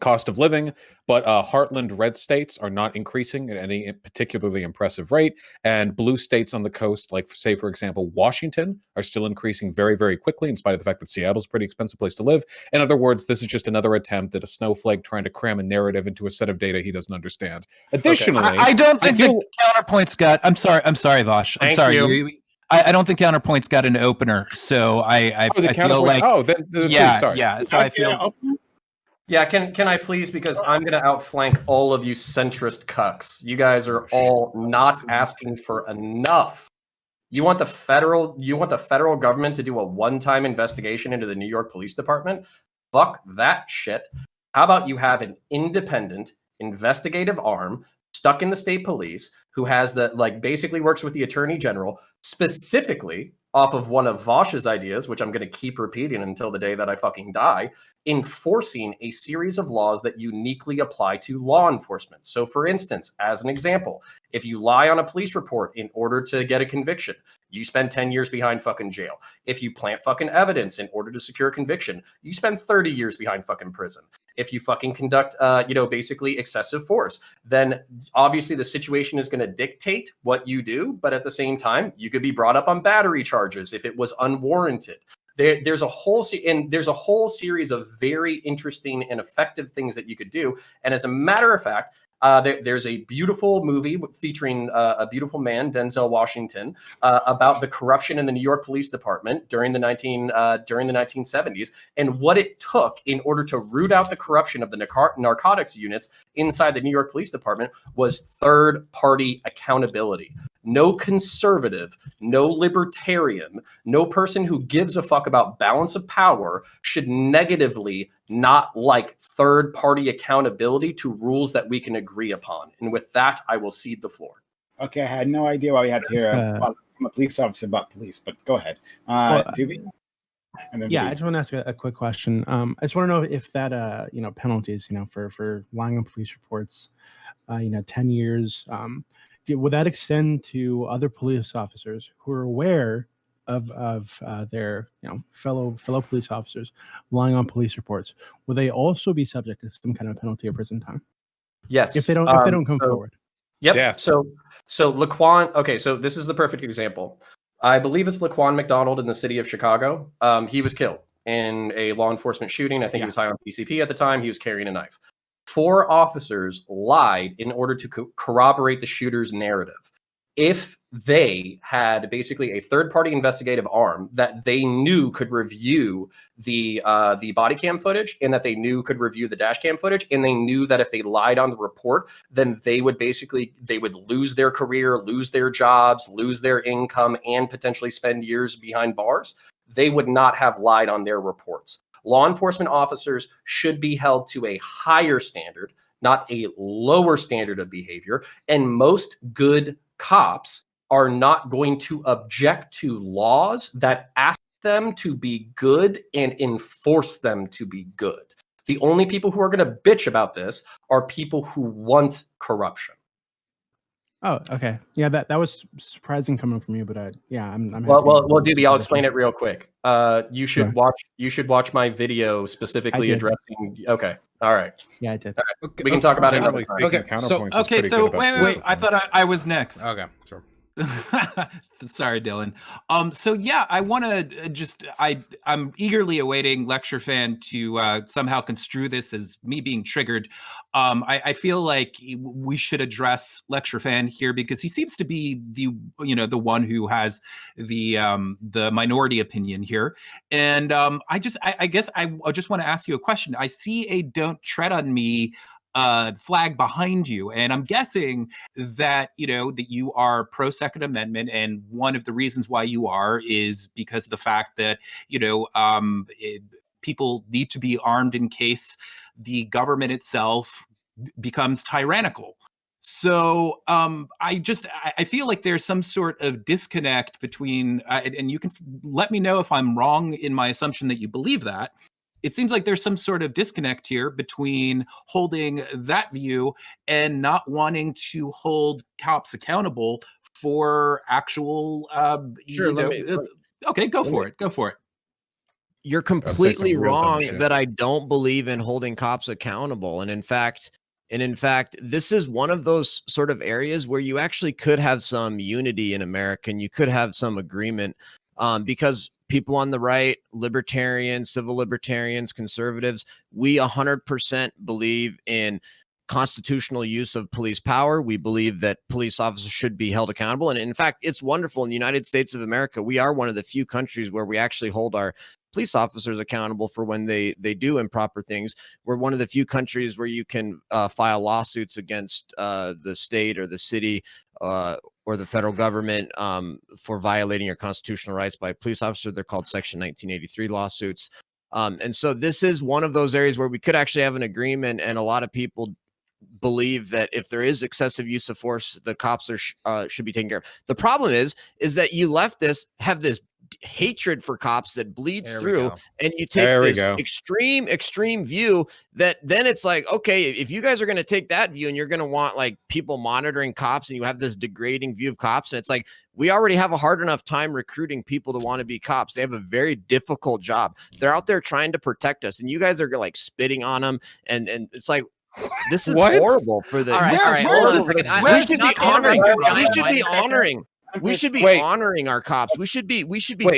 cost of living, but heartland red states are not increasing at any particularly impressive rate, and blue states on the coast, like say for example Washington, are still increasing very, very quickly in spite of the fact that Seattle's a pretty expensive place to live. In other words, this is just another attempt at a snowflake trying to cram a narrative into a set of data he doesn't understand. Additionally, I don't think the counterpoint's got. I'm sorry, Vaush. I'm Thank sorry. you. I don't think counterpoint's got an opener, so I feel like please, sorry. yeah. So I feel. Yeah, can I please, because I'm going to outflank all of you centrist cucks. You guys are all not asking for enough. You want the federal government to do a one-time investigation into the New York Police Department? Fuck that shit. How about you have an independent investigative arm stuck in the state police who has basically works with the attorney general specifically off of one of Vaush's ideas, which I'm going to keep repeating until the day that I fucking die, enforcing a series of laws that uniquely apply to law enforcement. So for instance, as an example, if you lie on a police report in order to get a conviction, you spend 10 years behind fucking jail. If you plant fucking evidence in order to secure a conviction, you spend 30 years behind fucking prison. If you fucking conduct, basically excessive force, then obviously the situation is going to dictate what you do. But at the same time, you could be brought up on battery charges if it was unwarranted. There's a whole series of very interesting and effective things that you could do. And as a matter of fact, there's a beautiful movie featuring a beautiful man, Denzel Washington, about the corruption in the New York Police Department during the 1970s and what it took in order to root out the corruption of the narcotics units inside the New York Police Department was third-party accountability. No conservative, no libertarian, no person who gives a fuck about balance of power should negatively not like third-party accountability to rules that we can agree upon. And with that, I will cede the floor. Okay, I had no idea why we had to hear from a police officer about police, but go ahead. Doobie? Yeah, I just want to ask a quick question. I just want to know if that, penalties, for lying on police reports, 10 years, would that extend to other police officers who are aware of their fellow police officers lying on police reports? Will they also be subject to some kind of penalty or prison time? Yes, if they don't come forward. Yep. Yeah. So Laquan. Okay, so this is the perfect example. I believe it's Laquan McDonald in the city of Chicago. He was killed in a law enforcement shooting. I think he was high on PCP at the time. He was carrying a knife. 4 officers lied in order to corroborate the shooter's narrative. If they had basically a third-party investigative arm that they knew could review the body cam footage, and that they knew could review the dash cam footage, and they knew that if they lied on the report, then they would lose their career, lose their jobs, lose their income, and potentially spend years behind bars. They would not have lied on their reports. Law enforcement officers should be held to a higher standard, not a lower standard of behavior, and most good cops are not going to object to laws that ask them to be good and enforce them to be good. The only people who are going to bitch about this are people who want corruption. Oh, okay. Yeah, that was surprising coming from you, but yeah, I'm happy. Well, Doobie, I'll explain it real quick. You should watch my video specifically addressing. Okay, all right. Yeah, I did. All right. We can talk about it another time. Okay, so wait. I thought I was next. Okay, sure. Sorry, Dylan. So yeah, I want to I'm eagerly awaiting Lecture Fan to somehow construe this as me being triggered. I feel like we should address Lecture Fan here because he seems to be the one who has the minority opinion here. And I guess I just want to ask you a question. I see a "Don't Tread on Me" flag behind you, and I'm guessing that that you are pro Second Amendment, and one of the reasons why you are is because of the fact that people need to be armed in case the government itself becomes tyrannical. So I feel like there's some sort of disconnect between and you can let me know if I'm wrong in my assumption that you believe that. It seems like there's some sort of disconnect here between holding that view and not wanting to hold cops accountable for actual. Okay, go for it. Go for it. You're completely wrong that I don't believe in holding cops accountable. And in fact, this is one of those sort of areas where you actually could have some unity in America, and you could have some agreement because people on the right, libertarians, civil libertarians, conservatives, we 100% believe in constitutional use of police power. We believe that police officers should be held accountable. And in fact, it's wonderful in the United States of America. We are one of the few countries where we actually hold our police officers accountable for when they do improper things. We're one of the few countries where you can file lawsuits against the state or the city or the federal government for violating your constitutional rights by a police officer. They're called Section 1983 lawsuits. And so this is one of those areas where we could actually have an agreement, and a lot of people believe that if there is excessive use of force, the cops should be taken care of. The problem is that you leftists have this hatred for cops that bleeds through, and you take this extreme view that then it's like, okay, if you guys are going to take that view and you're going to want like people monitoring cops, and you have this degrading view of cops, and it's like, we already have a hard enough time recruiting people to want to be cops. They have a very difficult job. They're out there trying to protect us, and you guys are like spitting on them, and it's like, this is horrible for the. All right, We should be honoring our cops. We should be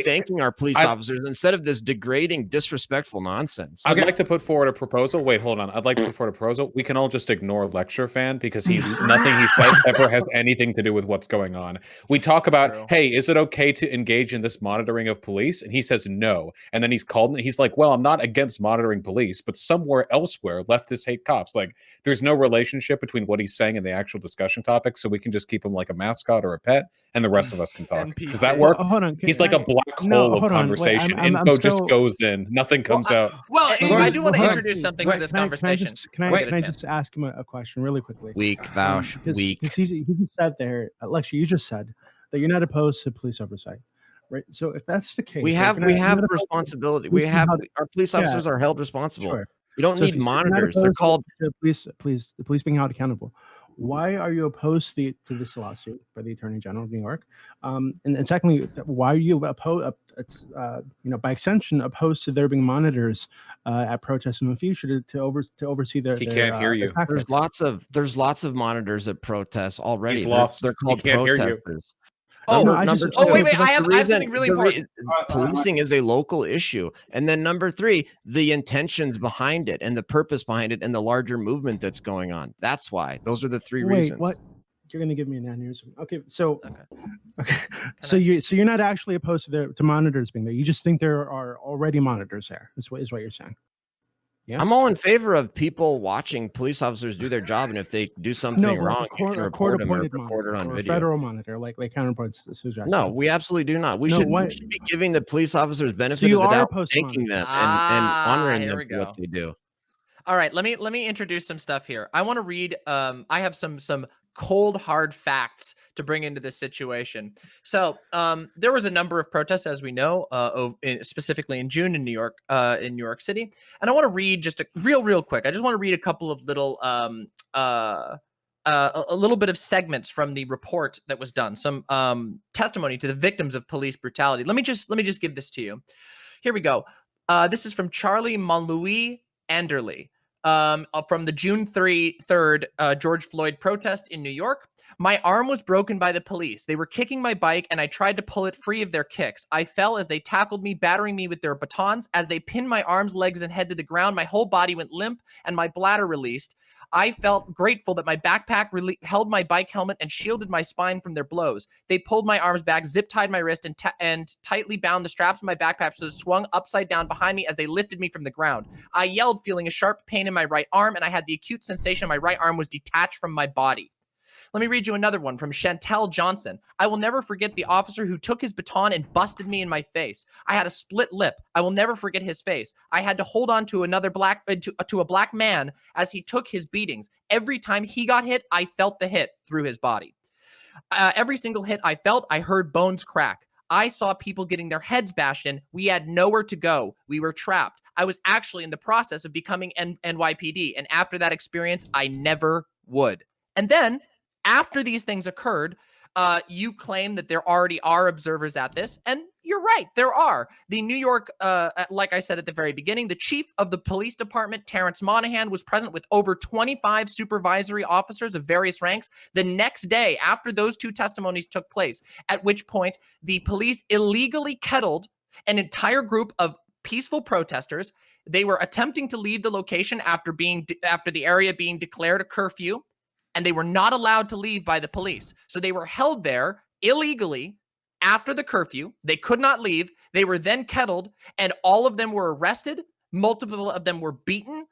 thanking our police officers instead of this degrading, disrespectful nonsense. I'd like to put forward a proposal. Wait, hold on. I'd like to put forward a proposal. We can all just ignore Lecture Fan because nothing he says ever has anything to do with what's going on. We talk about, hey, is it okay to engage in this monitoring of police? And he says no. And then he's called and he's like, well, I'm not against monitoring police, but somewhere elsewhere, leftists hate cops. Like, there's no relationship between what he's saying and the actual discussion topic, so we can just keep him like a mascot or a pet, and the rest of us can talk. Does that work? Hold on. He's like a black hole of conversation. Info just goes in. Nothing comes out. Well, I do want to introduce something to this conversation. Can I just ask him a question really quickly? Weak, Vaush. Weak. He just said there, Lexi, you just said that you're not opposed to police oversight. Right. So if that's the case, we have responsibility. We have our police officers are held responsible. Sure. You don't need monitors. They're called the police being held accountable. Why are you opposed to this lawsuit by the Attorney General of New York? And secondly, why are you opposed? By extension, opposed to there being monitors at protests in the future to oversee their. He can't hear you. There's lots of monitors at protests already. He's lost. They're called protesters. Wait, I have something really important. Policing is a local issue. And then number 3, the intentions behind it and the purpose behind it and the larger movement that's going on. That's why. Those are the 3 reasons. What? You're gonna give me an aneurysm. Okay, so Okay. so you're not actually opposed to monitors being there. You just think there are already monitors there. Is what you're saying. Yeah. I'm all in favor of people watching police officers do their job, and if they do something No, but wrong, like you can a report them or court-appointed record it monitor on or a video. federal monitor, like counterparts suggesting. No, we absolutely do not. We No, should what- be giving the police officers benefit you of the are doubt, opposed to thanking them, monitors. and honoring Here them we for what go. they do. All right, let me introduce some stuff here. I want to read. I have some cold hard facts to bring into this situation. So there was a number of protests, as we know, specifically in June in New York City, and I want to read just a real quick. I just want to read a couple of little a little bit of segments from the report that was done, some testimony to the victims of police brutality. Let me just give this to you. Here we go. This is from Charlie Monlouis Anderley. From the June 3rd George Floyd protest in New York. My arm was broken by the police. They were kicking my bike and I tried to pull it free of their kicks. I fell as they tackled me, battering me with their batons. As they pinned my arms, legs, and head to the ground, my whole body went limp and my bladder released. I felt grateful that my backpack held my bike helmet and shielded my spine from their blows. They pulled my arms back, zip-tied my wrist, and tightly bound the straps of my backpack so it swung upside down behind me as they lifted me from the ground. I yelled, feeling a sharp pain in my right arm, and I had the acute sensation my right arm was detached from my body. Let me read you another one from Chantel Johnson. I will never forget the officer who took his baton and busted me in my face. I had a split lip. I will never forget his face. I had to hold on to another to a black man as he took his beatings. Every time he got hit, I felt the hit through his body. Every single hit I felt, I heard bones crack. I saw people getting their heads bashed in. We had nowhere to go. We were trapped. I was actually in the process of becoming NYPD. And after that experience, I never would. And then after these things occurred, you claim that there already are observers at this. And you're right, there are. The New York, like I said at the very beginning, the chief of the police department, Terrence Monahan, was present with over 25 supervisory officers of various ranks the next day after those two testimonies took place, at which point the police illegally kettled an entire group of peaceful protesters. They were attempting to leave the location after the area being declared a curfew, and they were not allowed to leave by the police. So they were held there illegally after the curfew. They could not leave. They were then kettled, and all of them were arrested. Multiple of them were beaten.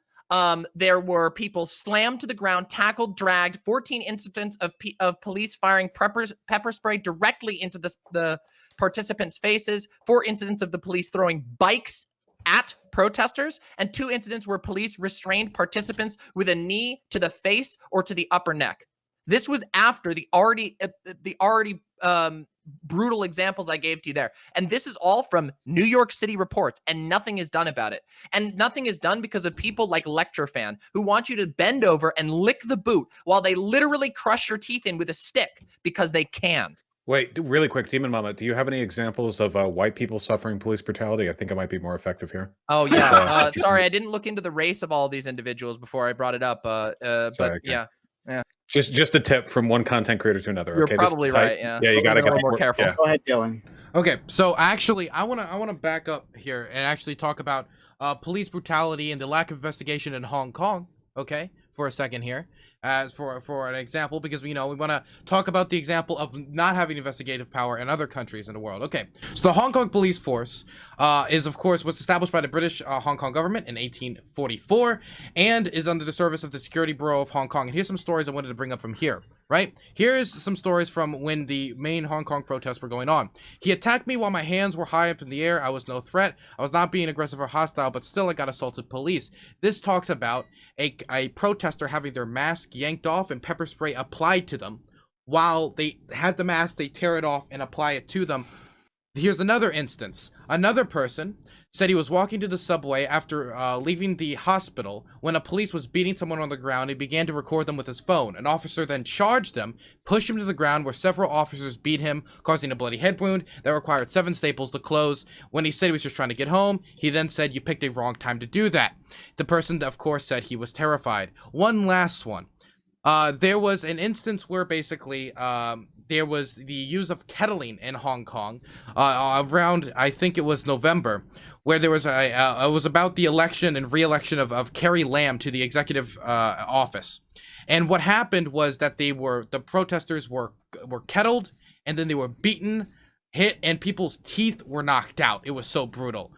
There were people slammed to the ground, tackled, dragged, 14 incidents of police firing pepper spray directly into the participants' faces, 4 incidents of the police throwing bikes at protesters, and 2 incidents where police restrained participants with a knee to the face or to the upper neck. This was after the already brutal examples I gave to you there. And this is all from New York City reports, and nothing is done about it. And nothing is done because of people like Lecture Fan, who want you to bend over and lick the boot while they literally crush your teeth in with a stick because they can. Wait, really quick, Demon Mama, do you have any examples of white people suffering police brutality? I think it might be more effective here. Oh, yeah. Sorry, I didn't look into the race of all these individuals before I brought it up. Sorry, But okay. yeah. Just a tip from one content creator to another. You're okay, probably right. Yeah. Yeah, you got to be a get little more careful. Yeah. Go ahead, Dylan. Okay, so actually, I wanna back up here and actually talk about police brutality and the lack of investigation in Hong Kong. Okay, for a second here, as for an example, because we want to talk about the example of not having investigative power in other countries in the world. Okay, so the Hong Kong police force was established by the British Hong Kong government in 1844 and is under the service of the Security Bureau of Hong Kong. And here's some stories I wanted to bring up from here. Right? Here's some stories from when the main Hong Kong protests were going on. He attacked me while my hands were high up in the air. I was no threat. I was not being aggressive or hostile, but still I got assaulted police. This talks about a protester having their mask yanked off and pepper spray applied to them. While they had the mask, they tear it off and apply it to them. Here's another instance. Another person said he was walking to the subway after leaving the hospital when a police was beating someone on the ground. He began to record them with his phone. An officer then charged them, pushed him to the ground where several officers beat him, causing a bloody head wound that required 7 staples to close. When he said he was just trying to get home, he then said, "You picked a wrong time to do that." The person, of course, said he was terrified. One last one. There was an instance where basically there was the use of kettling in Hong Kong around, I think it was November, where there was it was about the election and re-election of Carrie Lam to the executive office. And what happened was that the protesters were kettled, and then they were beaten, hit, and people's teeth were knocked out. It was so brutal.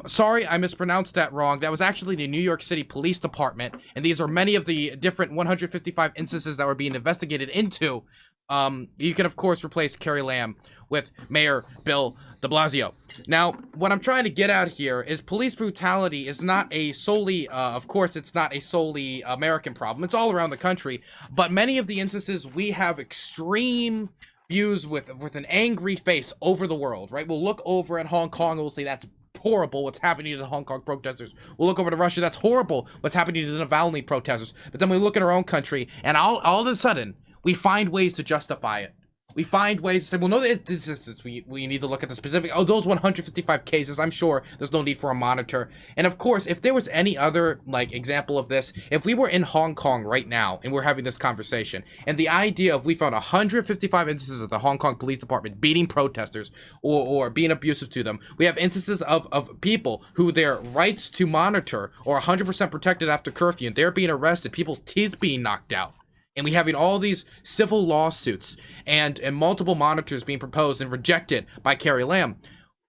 Sorry, I mispronounced that wrong. That was actually the New York City Police Department, and these are many of the different 155 instances that were being investigated into. You can, of course, replace Carrie Lam with Mayor Bill de Blasio. Now, what I'm trying to get at here is police brutality is not a solely, of course, it's not a solely American problem. It's all around the country, but many of the instances we have extreme views with an angry face over the world, right? We'll look over at Hong Kong and we'll say that's horrible what's happening to the Hong Kong protesters. We'll look over to Russia, that's horrible what's happening to the Navalny protesters. But then we look at our own country, and all of a sudden, we find ways to justify it. We find ways to say, well, no, we need to look at the specific, those 155 cases, I'm sure there's no need for a monitor. And of course, if there was any other, like, example of this, if we were in Hong Kong right now, and we're having this conversation, and the idea of we found 155 instances of the Hong Kong Police Department beating protesters, or being abusive to them, we have instances of people who their rights to monitor are 100% protected after curfew, and they're being arrested, people's teeth being knocked out. And we having all these civil lawsuits and multiple monitors being proposed and rejected by Carrie Lam.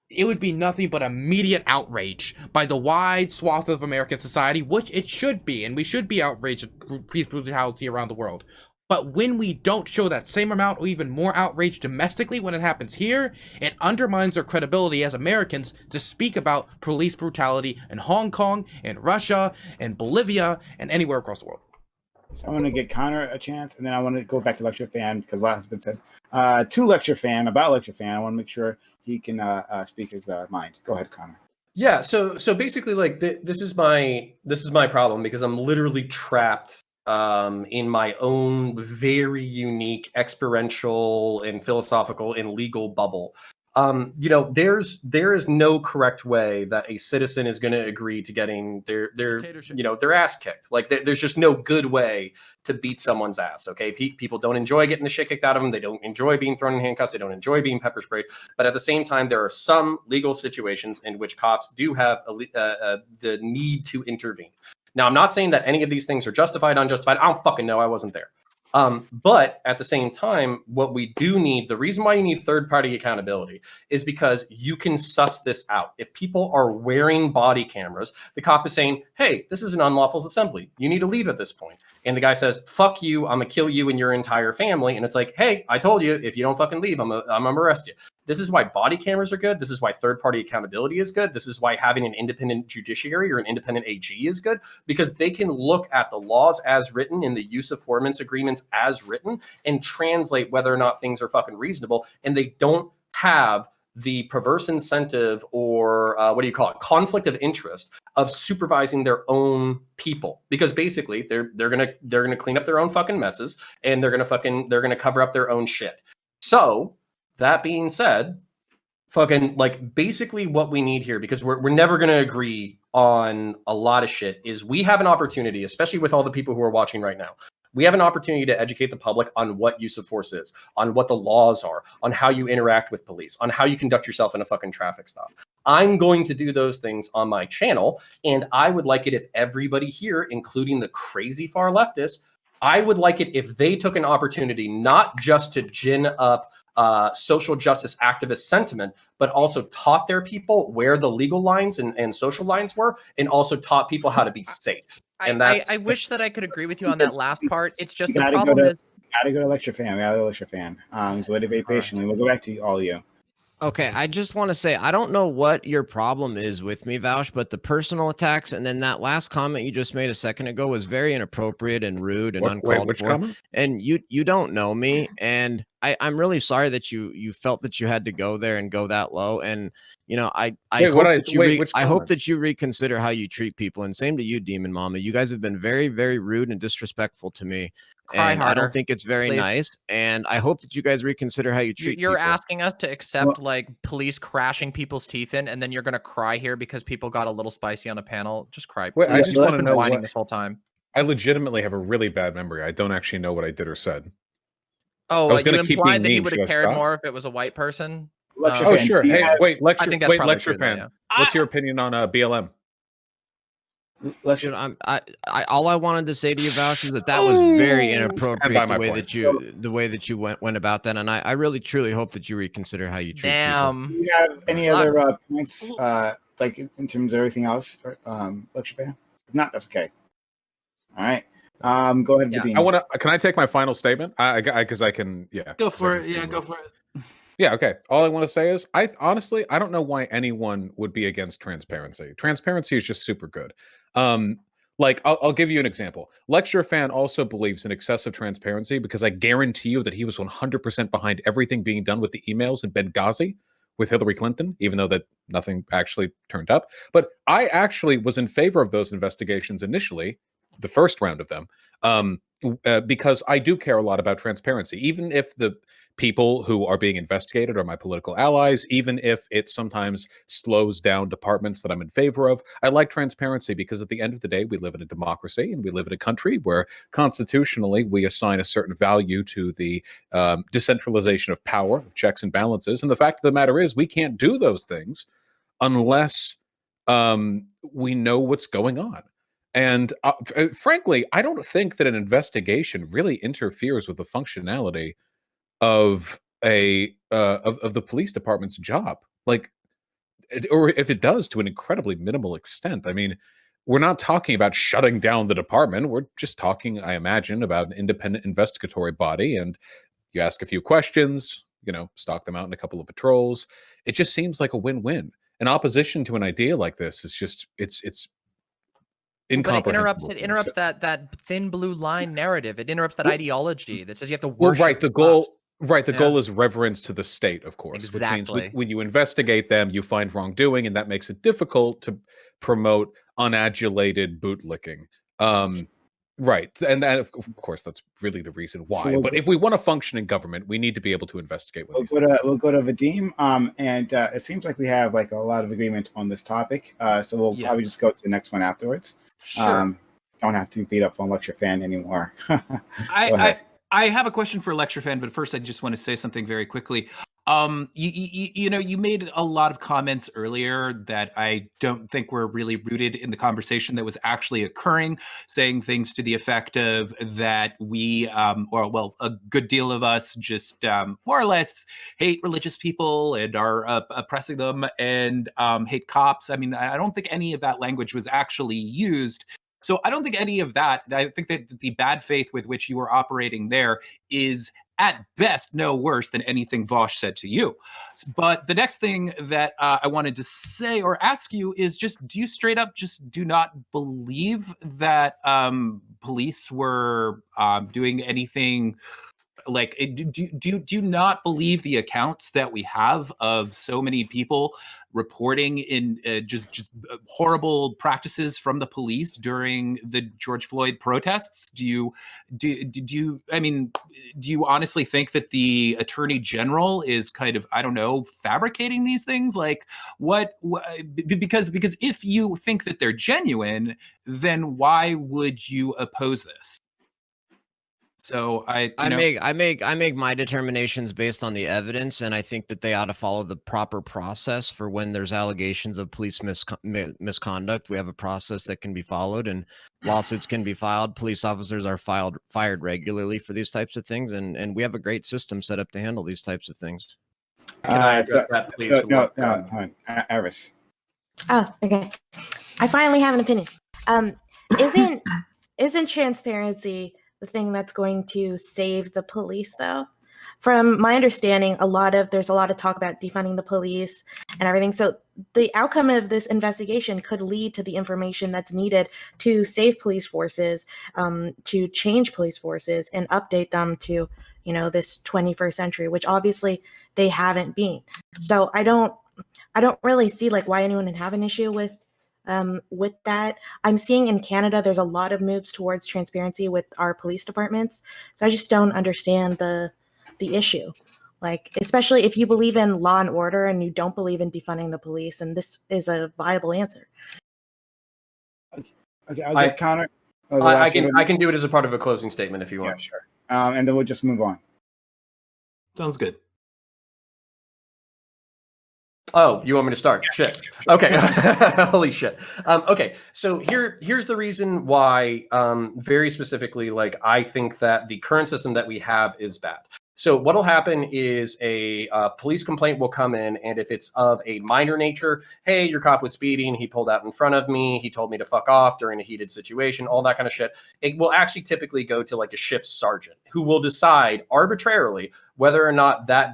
It would be nothing but immediate outrage by the wide swath of American society, which it should be, and we should be outraged at police brutality around the world. But when we don't show that same amount or even more outrage domestically when it happens here, it undermines our credibility as Americans to speak about police brutality in Hong Kong, in Russia, in Bolivia, and anywhere across the world. So I want to get Connor a chance, and then I want to go back to Lecture Fan, because a lot has been said. To Lecture Fan, about Lecture Fan, I want to make sure he can speak his mind. Go ahead, Connor. Yeah, so basically, like, this is my problem, because I'm literally trapped in my own very unique experiential and philosophical and legal bubble. There is no correct way that a citizen is going to agree to getting their ass kicked. Like, there's just no good way to beat someone's ass. Okay, people don't enjoy getting the shit kicked out of them. They don't enjoy being thrown in handcuffs. They don't enjoy being pepper sprayed. But at the same time, there are some legal situations in which cops do have the need to intervene. Now, I'm not saying that any of these things are justified, unjustified. I don't fucking know. I wasn't there. But at the same time, what we do need, the reason why you need third-party accountability is because you can suss this out. If people are wearing body cameras, the cop is saying, hey, this is an unlawful assembly. You need to leave at this point. And the guy says, fuck you, I'm gonna kill you and your entire family. And it's like, hey, I told you, if you don't fucking leave, I'm gonna arrest you. This is why body cameras are good. This is why third-party accountability is good. This is why having an independent judiciary or an independent AG is good, because they can look at the laws as written and the use of formants agreements as written and translate whether or not things are fucking reasonable. And they don't have the perverse incentive or conflict of interest of supervising their own people, because basically they're gonna clean up their own fucking messes and they're gonna cover up their own shit. So that being said, fucking, like, basically what we need here, because we're never going to agree on a lot of shit, is we have an opportunity, especially with all the people who are watching right now. We have an opportunity to educate the public on what use of force is, on what the laws are, on how you interact with police, on how you conduct yourself in a fucking traffic stop. I'm going to do those things on my channel, and I would like it if everybody here, including the crazy far leftists, I would like it if they took an opportunity not just to gin up social justice activist sentiment, but also taught their people where the legal lines and social lines were, and also taught people how to be safe. And I wish that I could agree with you on that last part. It's just the Gotta problem is go to Lecture Fan. We gotta go to Lecture Fan. He's waited very patiently. We'll go back to all of you. Okay, I just want to say, I don't know what your problem is with me, Vaush, but the personal attacks and then that last comment you just made a second ago was very inappropriate and rude and uncalled which for. comment? And you don't know me, and I'm really sorry that you felt that you had to go there and go that low. And I hope that you reconsider how you treat people. And same to you, Demon Mama. You guys have been very, very rude and disrespectful to me. Cry and harder, I don't think it's very please. nice. And I hope that you guys reconsider how you treat You're people. asking us to accept like police crashing people's teeth in, and then you're gonna cry here because people got a little spicy on a panel. Just cry. Wait, I please. just You've wanna been know whining what- this whole time. I legitimately have a really bad memory. I don't actually know what I did or said. Oh, I was you gonna keep being implied that he mean. would Should have I cared stop? more if it was a white person. Lecture Oh, fan, sure. do you Hey, have- wait, lecture. I think that's Wait, probably lecture true, though, fan. yeah. What's your opinion on BLM? lecture? Dude, all I wanted to say to you, Vaush, is that was very Stand by inappropriate my the way that you went about that, and I really truly hope that you reconsider how you treat people. Damn. Do you have any Sucked. other points, like in terms of everything else, lecture fan? If not, that's okay. All right. Go ahead, Yeah. Vadim. I want to. Can I take my final statement? Because I can. Yeah. Go 'cause for I it. can Yeah, speak go more. for it. Yeah, okay. All I want to say is, I honestly, I don't know why anyone would be against transparency. Transparency is just super good. Like, I'll give you an example. Lecture Fan also believes in excessive transparency because I guarantee you that he was 100% behind everything being done with the emails in Benghazi with Hillary Clinton, even though that nothing actually turned up. But I actually was in favor of those investigations initially, the first round of them, because I do care a lot about transparency, even if the people who are being investigated are my political allies, even if it sometimes slows down departments that I'm in favor of. I like transparency because at the end of the day, we live in a democracy and we live in a country where constitutionally we assign a certain value to the decentralization of power, of checks and balances. And the fact of the matter is, we can't do those things unless we know what's going on. And frankly, I don't think that an investigation really interferes with the functionality of of the police department's job, like, or if it does, to an incredibly minimal extent. I mean, we're not talking about shutting down the department. We're just talking, I imagine, about an independent investigatory body, and you ask a few questions, stock them out in a couple of patrols. It just seems like a win-win. An opposition to an idea like this is just it's But it incomprehensible. interrupts that thin blue line narrative. It interrupts that ideology that says you have to Well, worship right. The cops. goal is reverence to the state, of course, which means Exactly. when you investigate them, you find wrongdoing, and that makes it difficult to promote unadulated bootlicking. Right. And that, of course, that's really the reason why. But if we want to function in government, we need to be able to investigate what We'll go to Vadim. And it seems like we have like a lot of agreement on this topic. So we'll probably just go to the next one afterwards. Sure. Don't have to beat up on Lecture Fan anymore. I have a question for Lecture Fan, but first I just want to say something very quickly. You made a lot of comments earlier that I don't think were really rooted in the conversation that was actually occurring, saying things to the effect of that we, a good deal of us just more or less hate religious people and are oppressing them and hate cops. I mean, I don't think any of that language was actually used. So I don't think any of that, I think that the bad faith with which you were operating there is at best no worse than anything Vaush said to you. But the next thing that I wanted to say or ask you is just, do you straight up just do not believe that police were doing anything? Like, do you not believe the accounts that we have of so many people reporting in just horrible practices from the police during the George Floyd protests? Do you honestly think that the Attorney General is kind of, I don't know, fabricating these things? Like, because if you think that they're genuine, then why would you oppose this? So I make my determinations based on the evidence, and I think that they ought to follow the proper process for when there's allegations of police misconduct. We have a process that can be followed, and lawsuits can be filed. Police officers are fired regularly for these types of things, and we have a great system set up to handle these types of things. Can I address that, please? No, Aris. Oh, okay. I finally have an opinion. Isn't transparency the thing that's going to save the police, though? From my understanding, there's a lot of talk about defunding the police and everything. So the outcome of this investigation could lead to the information that's needed to save police forces, to change police forces and update them to, this 21st century, which obviously they haven't been. So I don't really see like why anyone would have an issue with that. I'm seeing in Canada, there's a lot of moves towards transparency with our police departments. So I just don't understand the issue. Like, especially if you believe in law and order and you don't believe in defunding the police, and this is a viable answer. Okay, I'll get counter. Oh, the I last can one? I can do it as a part of a closing statement if you Yeah, want. sure. And then we'll just move on. Sounds good. Oh, you want me to start? Shit. Okay. Holy shit. Okay. So here's the reason why, very specifically, like I think that the current system that we have is bad. So what'll happen is a police complaint will come in, and if it's of a minor nature, hey, your cop was speeding, he pulled out in front of me, he told me to fuck off during a heated situation, all that kind of shit. It will actually typically go to like a shift sergeant who will decide arbitrarily whether or not that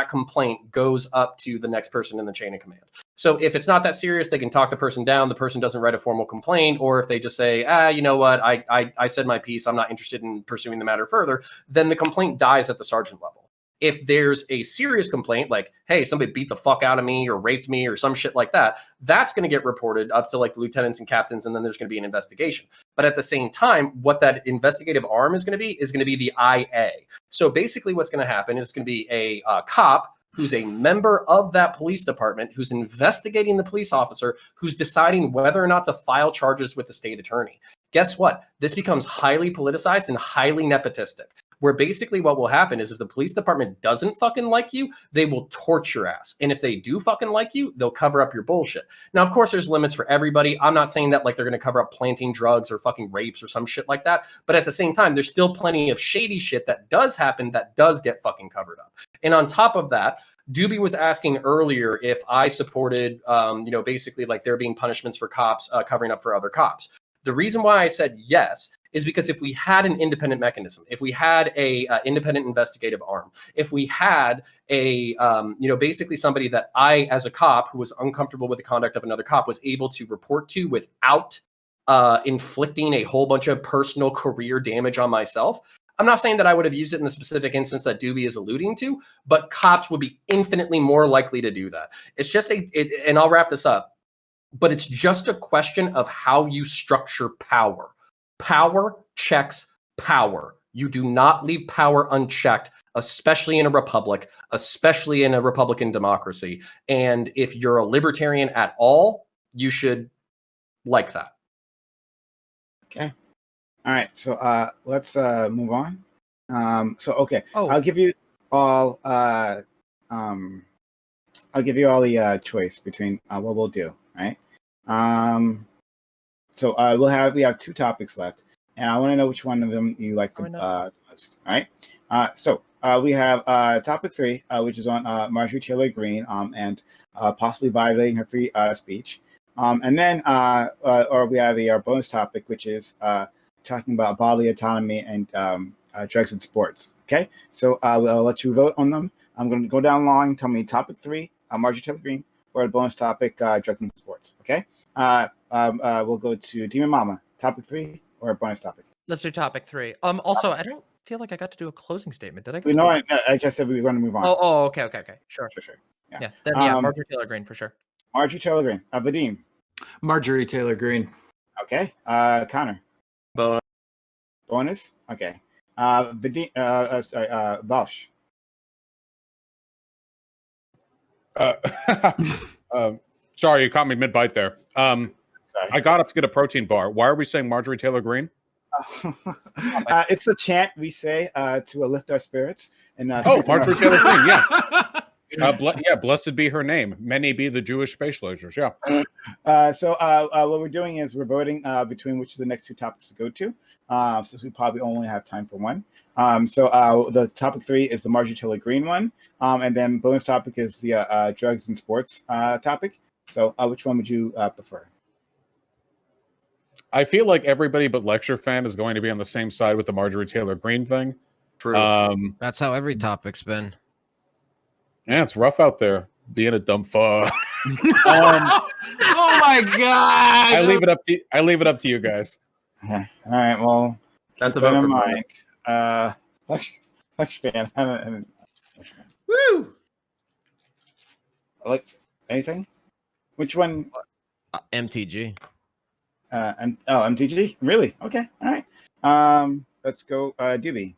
complaint goes up to the next person in the chain of command. So if it's not that serious, they can talk the person down. The person doesn't write a formal complaint, or if they just say, you know what, I said my piece, I'm not interested in pursuing the matter further, then the complaint dies at the sergeant level. If there's a serious complaint, like, hey, somebody beat the fuck out of me or raped me or some shit like that, that's going to get reported up to like the lieutenants and captains, and then there's going to be an investigation. But at the same time, what that investigative arm is going to be the IA. So basically what's going to happen is going to be a cop who's a member of that police department, who's investigating the police officer, who's deciding whether or not to file charges with the state attorney. Guess what? This becomes highly politicized and highly nepotistic, where basically what will happen is if the police department doesn't fucking like you, they will torture your ass. And if they do fucking like you, they'll cover up your bullshit. Now, of course, there's limits for everybody. I'm not saying that like they're going to cover up planting drugs or fucking rapes or some shit like that. But at the same time, there's still plenty of shady shit that does happen that does get fucking covered up. And on top of that, Doobie was asking earlier if I supported, basically like there being punishments for cops covering up for other cops. The reason why I said yes is because if we had an independent mechanism, if we had a independent investigative arm, if we had a, basically somebody that I, as a cop who was uncomfortable with the conduct of another cop, was able to report to without inflicting a whole bunch of personal career damage on myself. I'm not saying that I would have used it in the specific instance that Doobie is alluding to, but cops would be infinitely more likely to do that. It's just and I'll wrap this up, but it's just a question of how you structure power. Power checks power. You do not leave power unchecked, especially in a republic, especially in a Republican democracy. And if you're a libertarian at all, you should like that. Okay. All right. So let's move on. Okay. Oh. I'll give you all the choice between what we'll do. Right. So we have two topics left, and I want to know which one of them you like the most. All right. So we have topic 3, which is on Marjorie Taylor Greene and possibly violating her free speech. And then we have our bonus topic, which is talking about bodily autonomy and drugs and sports. Okay. So I'll let you vote on them. I'm going to go down long. Tell me topic 3, Marjorie Taylor Greene, or the bonus topic, drugs and sports. Okay. We'll go to Demon Mama. Topic 3 or bonus topic? Let's do topic 3. Also, I don't feel like I got to do a closing statement. Did I? No, I just said we were going to move on. Oh, okay. Sure. Yeah. Then Marjorie Taylor Greene for sure. Marjorie Taylor Greene. Vadim. Marjorie Taylor Greene. Okay. Connor. Bonus. Okay. Vadim. Vaush. Sorry, you caught me mid-bite there. Sorry. I got up to get a protein bar. Why are we saying Marjorie Taylor Greene? It's a chant we say to lift our spirits. And Marjorie Taylor Greene, yeah. Blessed be her name. Many be the Jewish space lasers, yeah. So what we're doing is we're voting between which of the next two topics to go to, since we probably only have time for one. So the topic 3 is the Marjorie Taylor Greene one, and then bonus topic is the drugs and sports topic. So which one would you prefer? I feel like everybody but Lecture Fan is going to be on the same side with the Marjorie Taylor Greene thing. True. That's how every topic's been. Yeah, it's rough out there being a dumb fuck. Oh my god! I leave it up to you guys. Okay. All right. Well, That's a keep that vote in for mind. Lecture Fan. Woo! Like anything? Which one? MTG. MTG. Really? Okay. All right. Let's go. Doobie.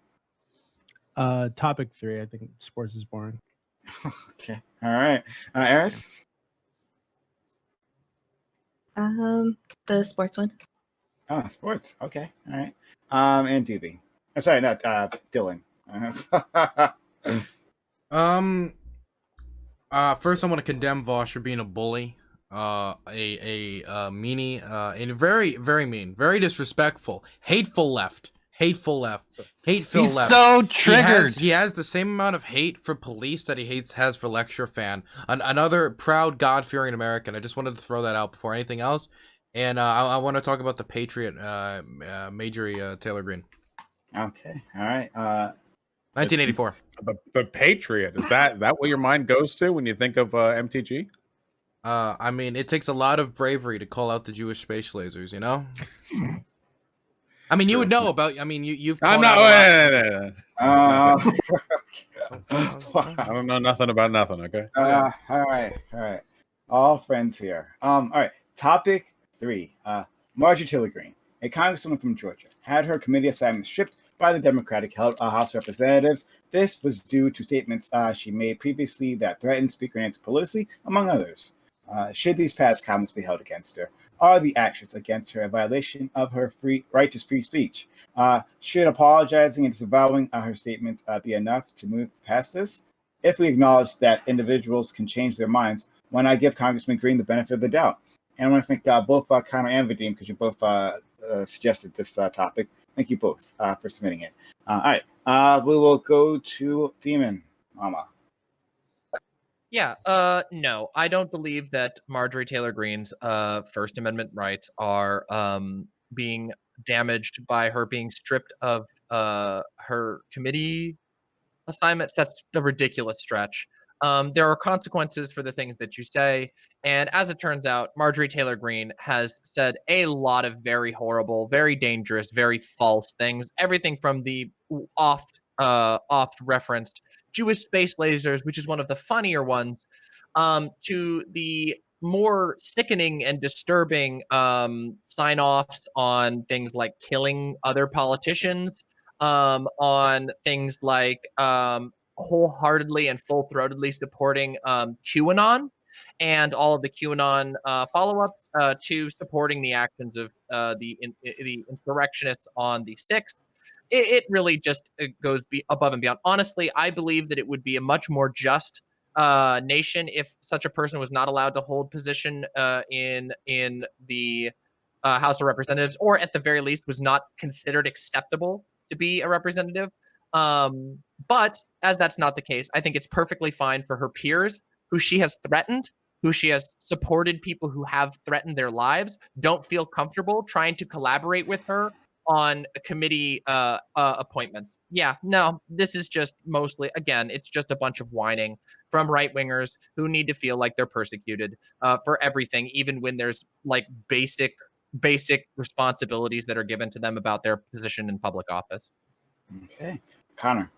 Topic 3. I think sports is boring. Okay. All right. Eris. The sports one. Sports. Okay. All right. And Doobie. Sorry, not Dylan. Um. First, I want to condemn Vaush for being a bully, a meanie, and very mean, very disrespectful, hateful left, hateful He's left. so triggered. He has the same amount of hate for police that he has for lecture fan. Another proud, God-fearing American. I just wanted to throw that out before anything else. And I want to talk about the Patriot, Marjorie Taylor Greene. Okay. All right. 1984. The Patriot, is that what your mind goes to when you think of MTG? I mean, it takes a lot of bravery to call out the Jewish space lasers, you know? I mean, you would know about. I mean, you've. I'm not. I I don't know nothing about nothing. Okay. All right. All friends here. All right. Topic 3. Marjorie Taylor Greene, a congresswoman from Georgia, had her committee assignments stripped by the Democratic House of Representatives. This was due to statements she made previously that threatened Speaker Nancy Pelosi, among others. Should these past comments be held against her? Are the actions against her a violation of her right to free speech? Should apologizing and disavowing her statements be enough to move past this? If we acknowledge that individuals can change their minds, why not give Congressman Greene the benefit of the doubt? And I want to thank both Connor and Vadim, because you both suggested this topic. Thank you both for submitting it. All right. We will go to Demon Mama. Yeah, no, I don't believe that Marjorie Taylor Greene's First Amendment rights are being damaged by her being stripped of her committee assignments. That's a ridiculous stretch. There are consequences for the things that you say. And as it turns out, Marjorie Taylor Greene has said a lot of very horrible, very dangerous, very false things. Everything from the oft referenced Jewish space lasers, which is one of the funnier ones, to the more sickening and disturbing sign-offs on things like killing other politicians, on things like wholeheartedly and full-throatedly supporting QAnon and all of the QAnon follow-ups to supporting the actions of the insurrectionists on the 6th. It really just goes above and beyond. Honestly, I believe that it would be a much more just nation if such a person was not allowed to hold position in the House of Representatives, or at the very least was not considered acceptable to be a representative. But as that's not the case, I think it's perfectly fine for her peers who she has threatened, who she has supported, people who have threatened their lives, don't feel comfortable trying to collaborate with her on committee appointments. Yeah, no, this is just mostly, again, it's just a bunch of whining from right-wingers who need to feel like they're persecuted for everything, even when there's like basic responsibilities that are given to them about their position in public office. Okay. Connor.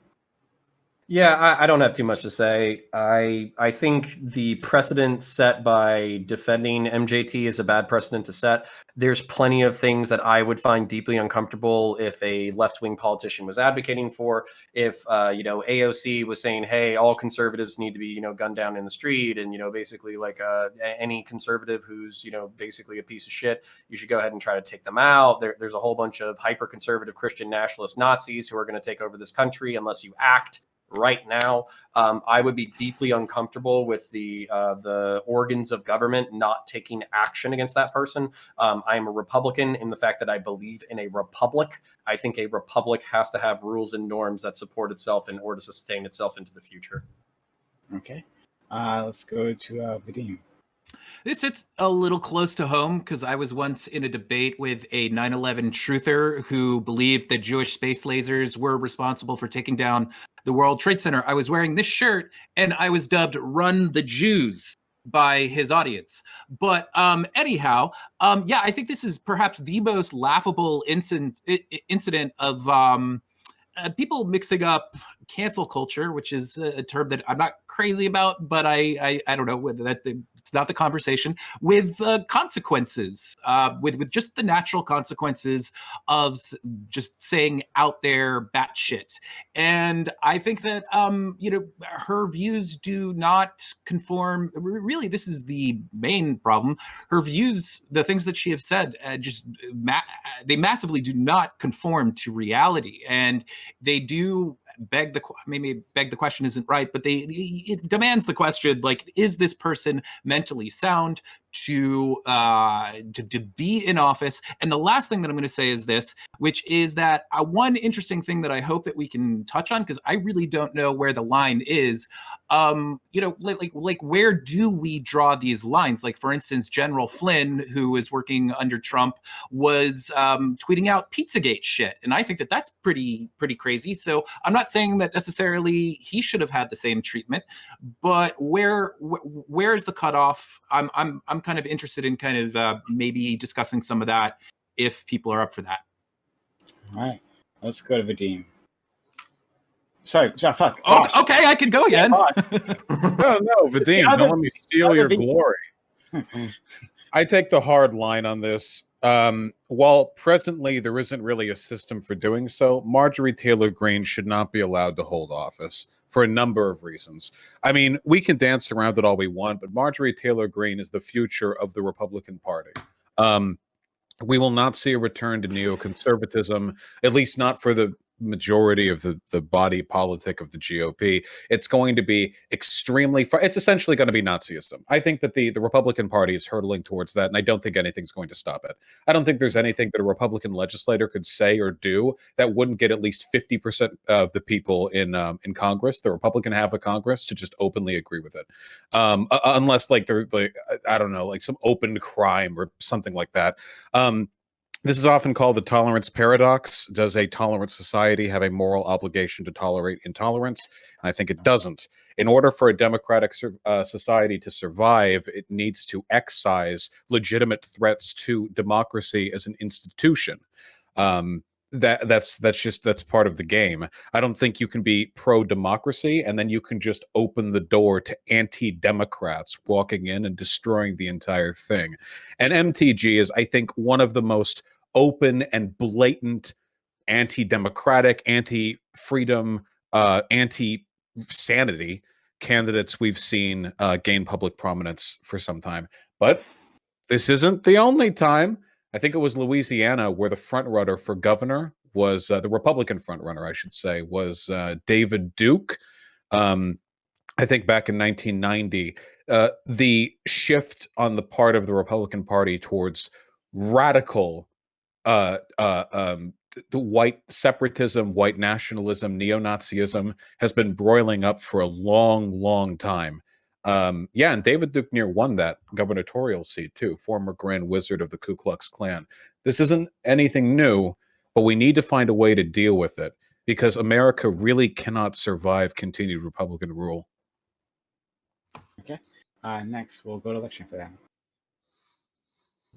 Yeah, I don't have too much to say. I think the precedent set by defending MJT is a bad precedent to set. There's plenty of things that I would find deeply uncomfortable if a left-wing politician was advocating for. If AOC was saying, "Hey, all conservatives need to be gunned down in the street," and basically like any conservative who's basically a piece of shit, you should go ahead and try to take them out. There's a whole bunch of hyper-conservative Christian nationalist Nazis who are going to take over this country unless you act right now. I would be deeply uncomfortable with the organs of government not taking action against that person. I am a Republican in the fact that I believe in a republic. I think a republic has to have rules and norms that support itself in order to sustain itself into the future. Okay. Let's go to Vadim. This hits a little close to home because I was once in a debate with a 9/11 truther who believed that Jewish space lasers were responsible for taking down the World Trade Center. I was wearing this shirt and I was dubbed "Run the Jews" by his audience. But anyhow, yeah, I think this is perhaps the most laughable incident of people mixing up cancel culture, which is a term that I'm not crazy about, but I don't know whether it's not the conversation, with consequences, with just the natural consequences of just saying out there batshit. And I think that her views do not conform. Really, this is the main problem. Her views, the things that she has said, they massively do not conform to reality, and they do beg the question isn't right, but it demands the question, like, is this person mentally sound to be in office? And the last thing that I'm going to say is this, which is that one interesting thing that I hope that we can touch on, because I really don't know where the line is. Like where do we draw these lines? Like, for instance, General Flynn, who is working under Trump, was tweeting out Pizzagate shit, and I think that that's pretty crazy. So I'm not saying that necessarily he should have had the same treatment, but where's the cutoff? I'm kind of interested in kind of maybe discussing some of that if people are up for that. All right, let's go to Vadim. Sorry, fuck. Oh, Vaush. okay, I can go again. No, Vadim, don't let me steal your glory. I take the hard line on this. While presently there isn't really a system for doing so, Marjorie Taylor Greene should not be allowed to hold office for a number of reasons. I mean, we can dance around it all we want, but Marjorie Taylor Greene is the future of the Republican Party. We will not see a return to neoconservatism, at least not for the majority of the body politic of the GOP. It's going to be extremely far. It's essentially going to be Nazism. I think that the Republican Party is hurtling towards that, and I don't think anything's going to stop it. I don't think there's anything that a Republican legislator could say or do that wouldn't get at least 50% of the people in Congress, the Republican half of Congress, to just openly agree with it, unless like they're like, I don't know, like some open crime or something like that. This is often called the tolerance paradox. Does a tolerant society have a moral obligation to tolerate intolerance? And I think it doesn't. In order for a democratic society to survive, it needs to excise legitimate threats to democracy as an institution. That's part of the game. I don't think you can be pro-democracy and then you can just open the door to anti-democrats walking in and destroying the entire thing. And MTG is, I think, one of the most open and blatant anti-democratic, anti-freedom, anti-sanity candidates we've seen gain public prominence for some time. But this isn't the only time. I think it was Louisiana where the frontrunner for governor was the Republican frontrunner, I should say, was David Duke. I think back in 1990, the shift on the part of the Republican Party towards radical the white separatism, white nationalism, neo-Nazism has been broiling up for a long, long time. Yeah, and David Duke won that gubernatorial seat too, former Grand Wizard of the Ku Klux Klan. This isn't anything new, but we need to find a way to deal with it because America really cannot survive continued Republican rule. Okay. Next, we'll go to election for that.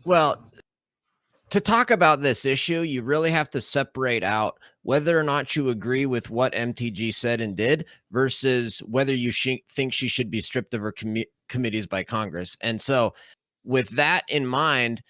Well, to talk about this issue, you really have to separate out whether or not you agree with what MTG said and did versus whether you think she should be stripped of her committees by Congress. And so with that in mind,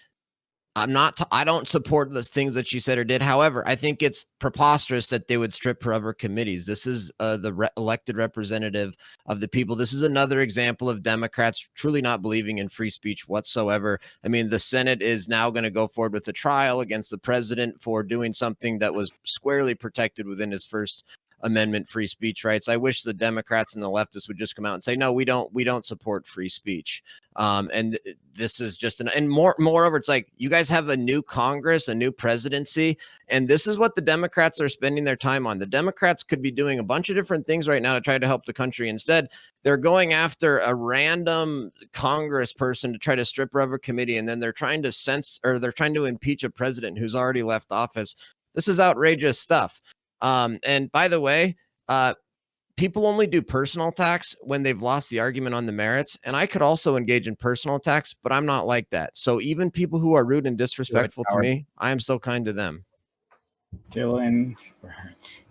I don't support those things that she said or did. However, I think it's preposterous that they would strip her of her committees. This is the elected representative of the people. This is another example of Democrats truly not believing in free speech whatsoever. I mean, the Senate is now going to go forward with a trial against the president for doing something that was squarely protected within his First Amendment free speech rights. I wish the Democrats and the leftists would just come out and say, no, we don't support free speech. And this is just moreover, it's like you guys have a new Congress, a new presidency, and this is what the Democrats are spending their time on. The Democrats could be doing a bunch of different things right now to try to help the country. Instead, they're going after a random Congress person to try to strip her of a committee, and then they're trying to impeach a president who's already left office. This is outrageous stuff. And by the way, people only do personal attacks when they've lost the argument on the merits. And I could also engage in personal attacks, but I'm not like that. So even people who are rude and disrespectful to me, I am so kind to them. Dylan Burns.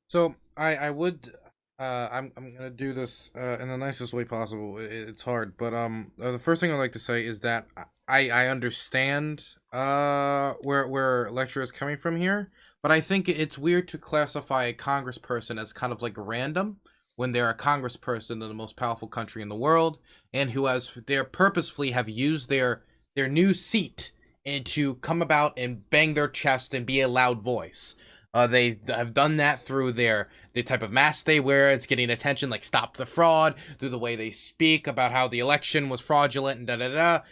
So I would. I'm gonna do this in the nicest way possible. It's hard, but the first thing I'd like to say is that I understand where lecture is coming from here, but I think it's weird to classify a congressperson as kind of like random when they're a congressperson in the most powerful country in the world, and who has they purposefully have used their new seat and to come about and bang their chest and be a loud voice. They have done that through the type of mask they wear. It's getting attention, like Stop the Fraud, through the way they speak about how the election was fraudulent and da-da-da.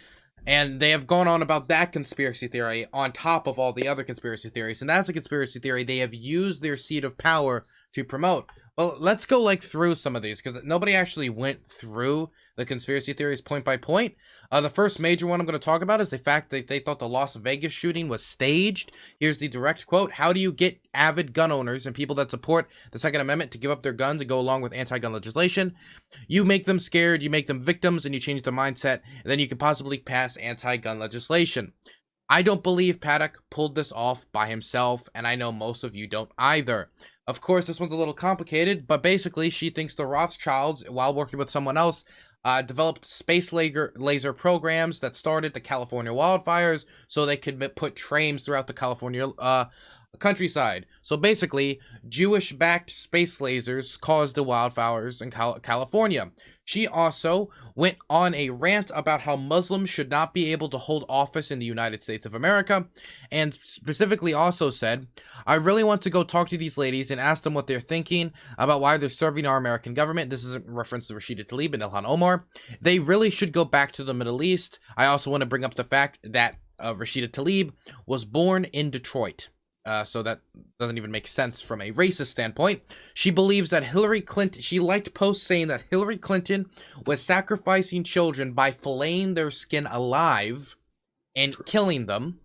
And they have gone on about that conspiracy theory on top of all the other conspiracy theories. And that's a conspiracy theory they have used their seat of power to promote. Well, let's go through some of these, because nobody actually went through the conspiracy theories point by point. The first major one I'm going to talk about is the fact that they thought the Las Vegas shooting was staged. Here's the direct quote. How do you get avid gun owners and people that support the Second Amendment to give up their guns and go along with anti-gun legislation? You make them scared, you make them victims, and you change their mindset, and then you can possibly pass anti-gun legislation. I don't believe Paddock pulled this off by himself, and I know most of you don't either. Of course, this one's a little complicated, but basically she thinks the Rothschilds, while working with someone else, developed space laser programs that started the California wildfires so they could put trains throughout the California countryside. So basically, Jewish-backed space lasers caused the wildfires in California. She also went on a rant about how Muslims should not be able to hold office in the United States of America, and specifically also said, I really want to go talk to these ladies and ask them what they're thinking about why they're serving our American government. This is a reference to Rashida Tlaib and Ilhan Omar. They really should go back to the Middle East. I also want to bring up the fact that Rashida Tlaib was born in Detroit. So that doesn't even make sense from a racist standpoint. She believes that Hillary Clinton, she liked posts saying that Hillary Clinton was sacrificing children by filleting their skin alive and killing them.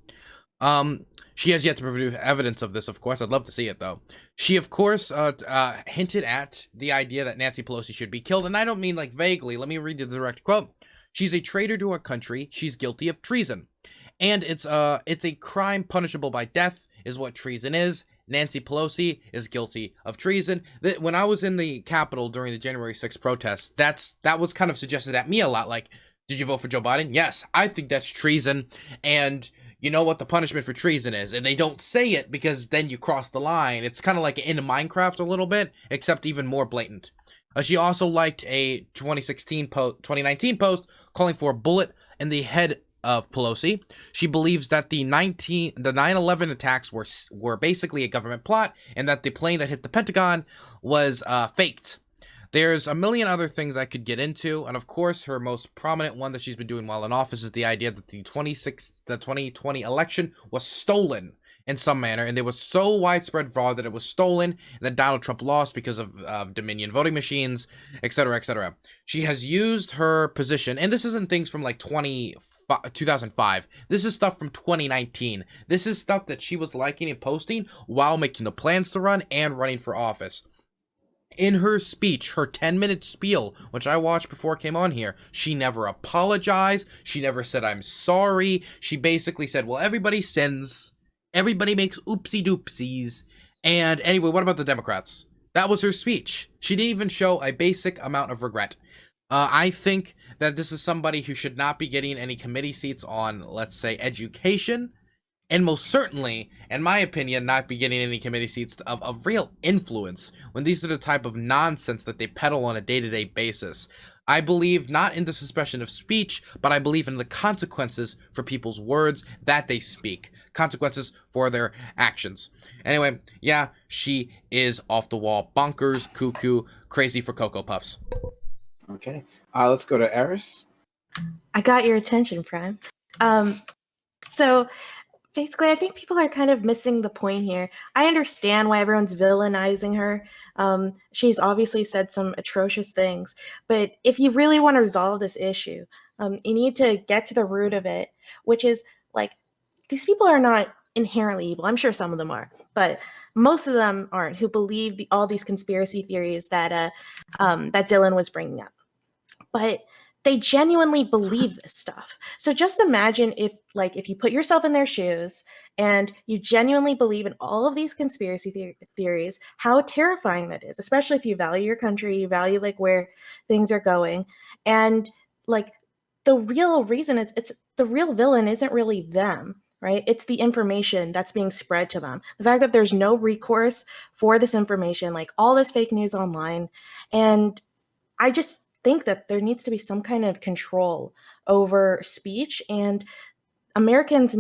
She has yet to produce evidence of this, of course. I'd love to see it, though. She, of course, hinted at the idea that Nancy Pelosi should be killed, and I don't mean like vaguely. Let me read the direct quote. She's a traitor to our country. She's guilty of treason. And it's a crime punishable by death, is what treason is. Nancy Pelosi is guilty of treason. When I was in the Capitol during the January 6th protests, that was kind of suggested at me a lot. Like, did you vote for Joe Biden? Yes, I think that's treason. And you know what the punishment for treason is? And they don't say it because then you cross the line. It's kind of like in Minecraft a little bit, except even more blatant. She also liked a 2019 post calling for a bullet in the head of Pelosi. She believes that the 9/11 attacks were basically a government plot, and that the plane that hit the Pentagon was faked. There's a million other things I could get into, and of course, her most prominent one that she's been doing while in office is the idea that the 2020 election was stolen in some manner, and there was so widespread fraud that it was stolen, and that Donald Trump lost because of Dominion voting machines, etc., etc. She has used her position, and this isn't things from like 2005. This is stuff from 2019. This is stuff that she was liking and posting while making the plans to run and running for office. In her speech, her 10-minute spiel, which I watched before I came on here, she never apologized. She never said, I'm sorry. She basically said, well, everybody sins. Everybody makes oopsie doopsies. And anyway, what about the Democrats? That was her speech. She didn't even show a basic amount of regret. I think that this is somebody who should not be getting any committee seats on, let's say, education, and most certainly, in my opinion, not be getting any committee seats of real influence, when these are the type of nonsense that they peddle on a day-to-day basis. I believe not in the suspension of speech, but I believe in the consequences for people's words that they speak. Consequences for their actions. Anyway, yeah, she is off the wall, bonkers, cuckoo, crazy for Cocoa Puffs. Okay, let's go to Eris. I got your attention, Prime. So basically, I think people are kind of missing the point here. I understand why everyone's villainizing her. She's obviously said some atrocious things, but if you really want to resolve this issue, you need to get to the root of it, which is like, these people are not inherently evil. I'm sure some of them are, but most of them aren't, who believe all these conspiracy theories that that Dylan was bringing up. But they genuinely believe this stuff. So just imagine if you put yourself in their shoes and you genuinely believe in all of these conspiracy theories, how terrifying that is, especially if you value your country, you value like where things are going. And like the real reason it's the real villain isn't really them, right? It's the information that's being spread to them. The fact that there's no recourse for this information, like all this fake news online. And I just think that there needs to be some kind of control over speech, and Americans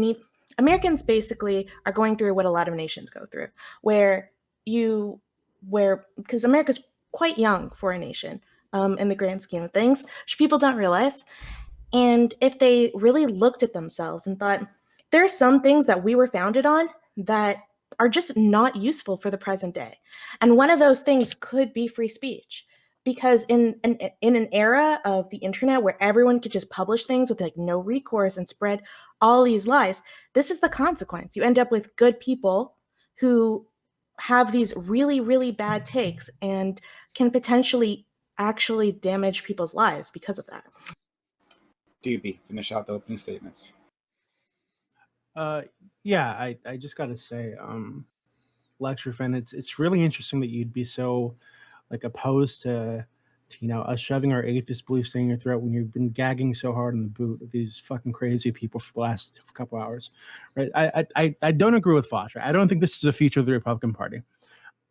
basically are going through what a lot of nations go through, where because America's quite young for a nation in the grand scheme of things, which people don't realize. And if they really looked at themselves and thought, there are some things that we were founded on that are just not useful for the present day. And one of those things could be free speech. Because in an era of the internet where everyone could just publish things with like no recourse and spread all these lies, this is the consequence. You end up with good people who have these really, really bad takes and can potentially actually damage people's lives because of that. DB, finish out the opening statements. Yeah, I just got to say, Lecture Fan, it's really interesting that you'd be so like opposed to us shoving our atheist beliefs down your throat when you've been gagging so hard in the boot of these fucking crazy people for the last couple hours, right? I don't agree with Vaush. Right? I don't think this is a feature of the Republican Party.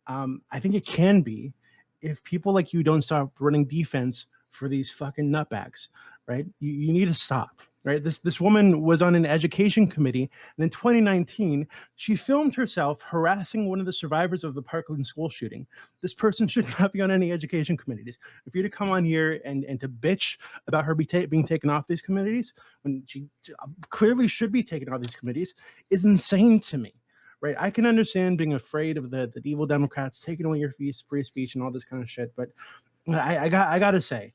I think it can be if people like you don't stop running defense for these fucking nutbags, right? You need to stop. Right. This woman was on an education committee, and in 2019, she filmed herself harassing one of the survivors of the Parkland school shooting. This person should not be on any education committees. If you're to come on here and to bitch about her being taken off these committees, when she clearly should be taken off these committees, is insane to me. Right. I can understand being afraid of the evil Democrats taking away your free speech and all this kind of shit. But I got to say,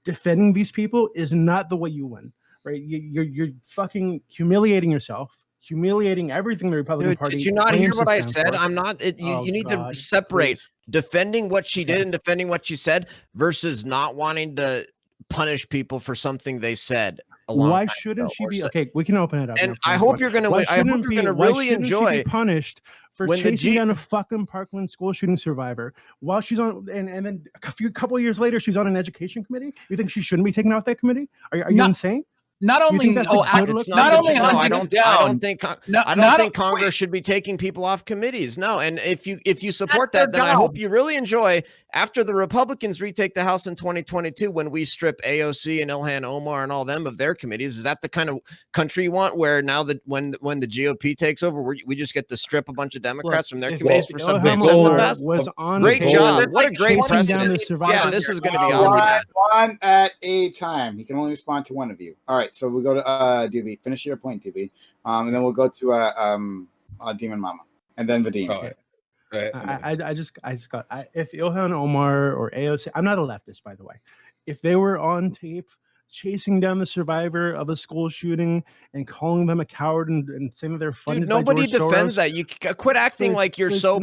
defending these people is not the way you win. Right, you're fucking humiliating yourself, humiliating everything the Republican Party. Did you not hear what I said? I'm not. You need to separate defending what she did and defending what she said versus not wanting to punish people for something they said. Why shouldn't she be? Okay, we can open it up. And I hope you're gonna. I hope you're gonna really enjoy. She be punished for chasing down a fucking Parkland school shooting survivor while she's on, and then a couple of years later she's on an education committee. You think she shouldn't be taken off that committee? Are you insane? Not only, I don't think Congress should be taking people off committees. No, and if you support that, then I hope you really enjoy after the Republicans retake the House in 2022 when we strip AOC and Ilhan Omar and all them of their committees. Is that the kind of country you want, where now that when the GOP takes over, we just get to strip a bunch of Democrats from their committees for something in the past? Great job! What a great precedent! Yeah, this is going to be awesome. One at a time. He can only respond to one of you. All right. So we'll go to Doobie. Finish your point, Doobie. And then we'll go to Demon Mama. And then Vadim. If Ilhan Omar or AOC, I'm not a leftist, by the way. If they were on tape chasing down the survivor of a school shooting and calling them a coward and saying that they're funded by nobody George defends Soros, that. You quit acting like you're so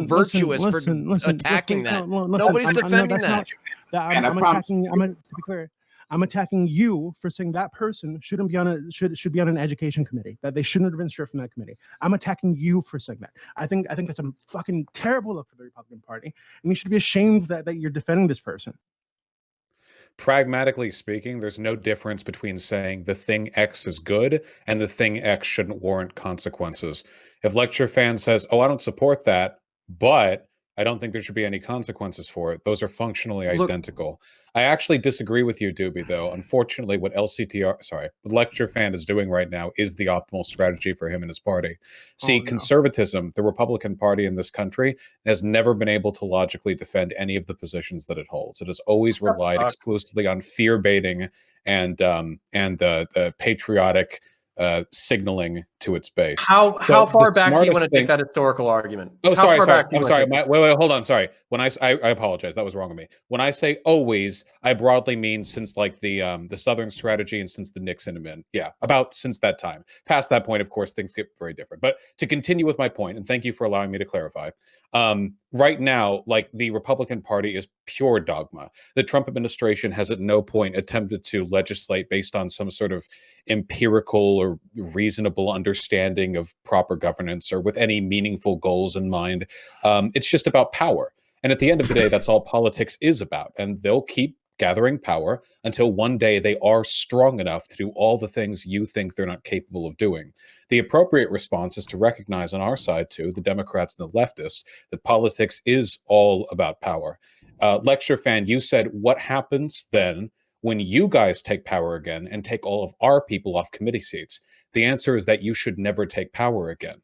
virtuous for attacking that. Nobody's defending that. To be clear, I'm attacking you for saying that person should be on an education committee, that they shouldn't have been stripped from that committee. I'm attacking you for saying that. I think that's a fucking terrible look for the Republican Party, and you should be ashamed that you're defending this person. Pragmatically speaking, there's no difference between saying the thing X is good and the thing X shouldn't warrant consequences. If Lecture Fan says, "Oh, I don't support that, but I don't think there should be any consequences for it," those are functionally identical. I actually disagree with you, Doobie, though. Unfortunately, what Lecture Fan is doing right now is the optimal strategy for him and his party. See, conservatism, the Republican Party in this country, has never been able to logically defend any of the positions that it holds. It has always relied exclusively on fear baiting and the patriotic signaling to its base. How So far the back do you want to smartest take thing- that historical argument? Oh, How sorry, far sorry. back do you I'm wanna sorry. take it? Wait, hold on. Sorry. When I apologize. That was wrong of me. When I say always, I broadly mean since like the Southern strategy and since the Nixon amendment. Yeah, about since that time. Past that point, of course, things get very different. But to continue with my point, and thank you for allowing me to clarify. Right now, like the Republican Party is pure dogma. The Trump administration has at no point attempted to legislate based on some sort of empirical or reasonable understanding of proper governance or with any meaningful goals in mind. It's just about power. And at the end of the day, that's all politics is about. And they'll keep gathering power until one day they are strong enough to do all the things you think they're not capable of doing. The appropriate response is to recognize on our side, too, the Democrats and the leftists, that politics is all about power. Lecture fan, you said, what happens then when you guys take power again and take all of our people off committee seats? The answer is that you should never take power again.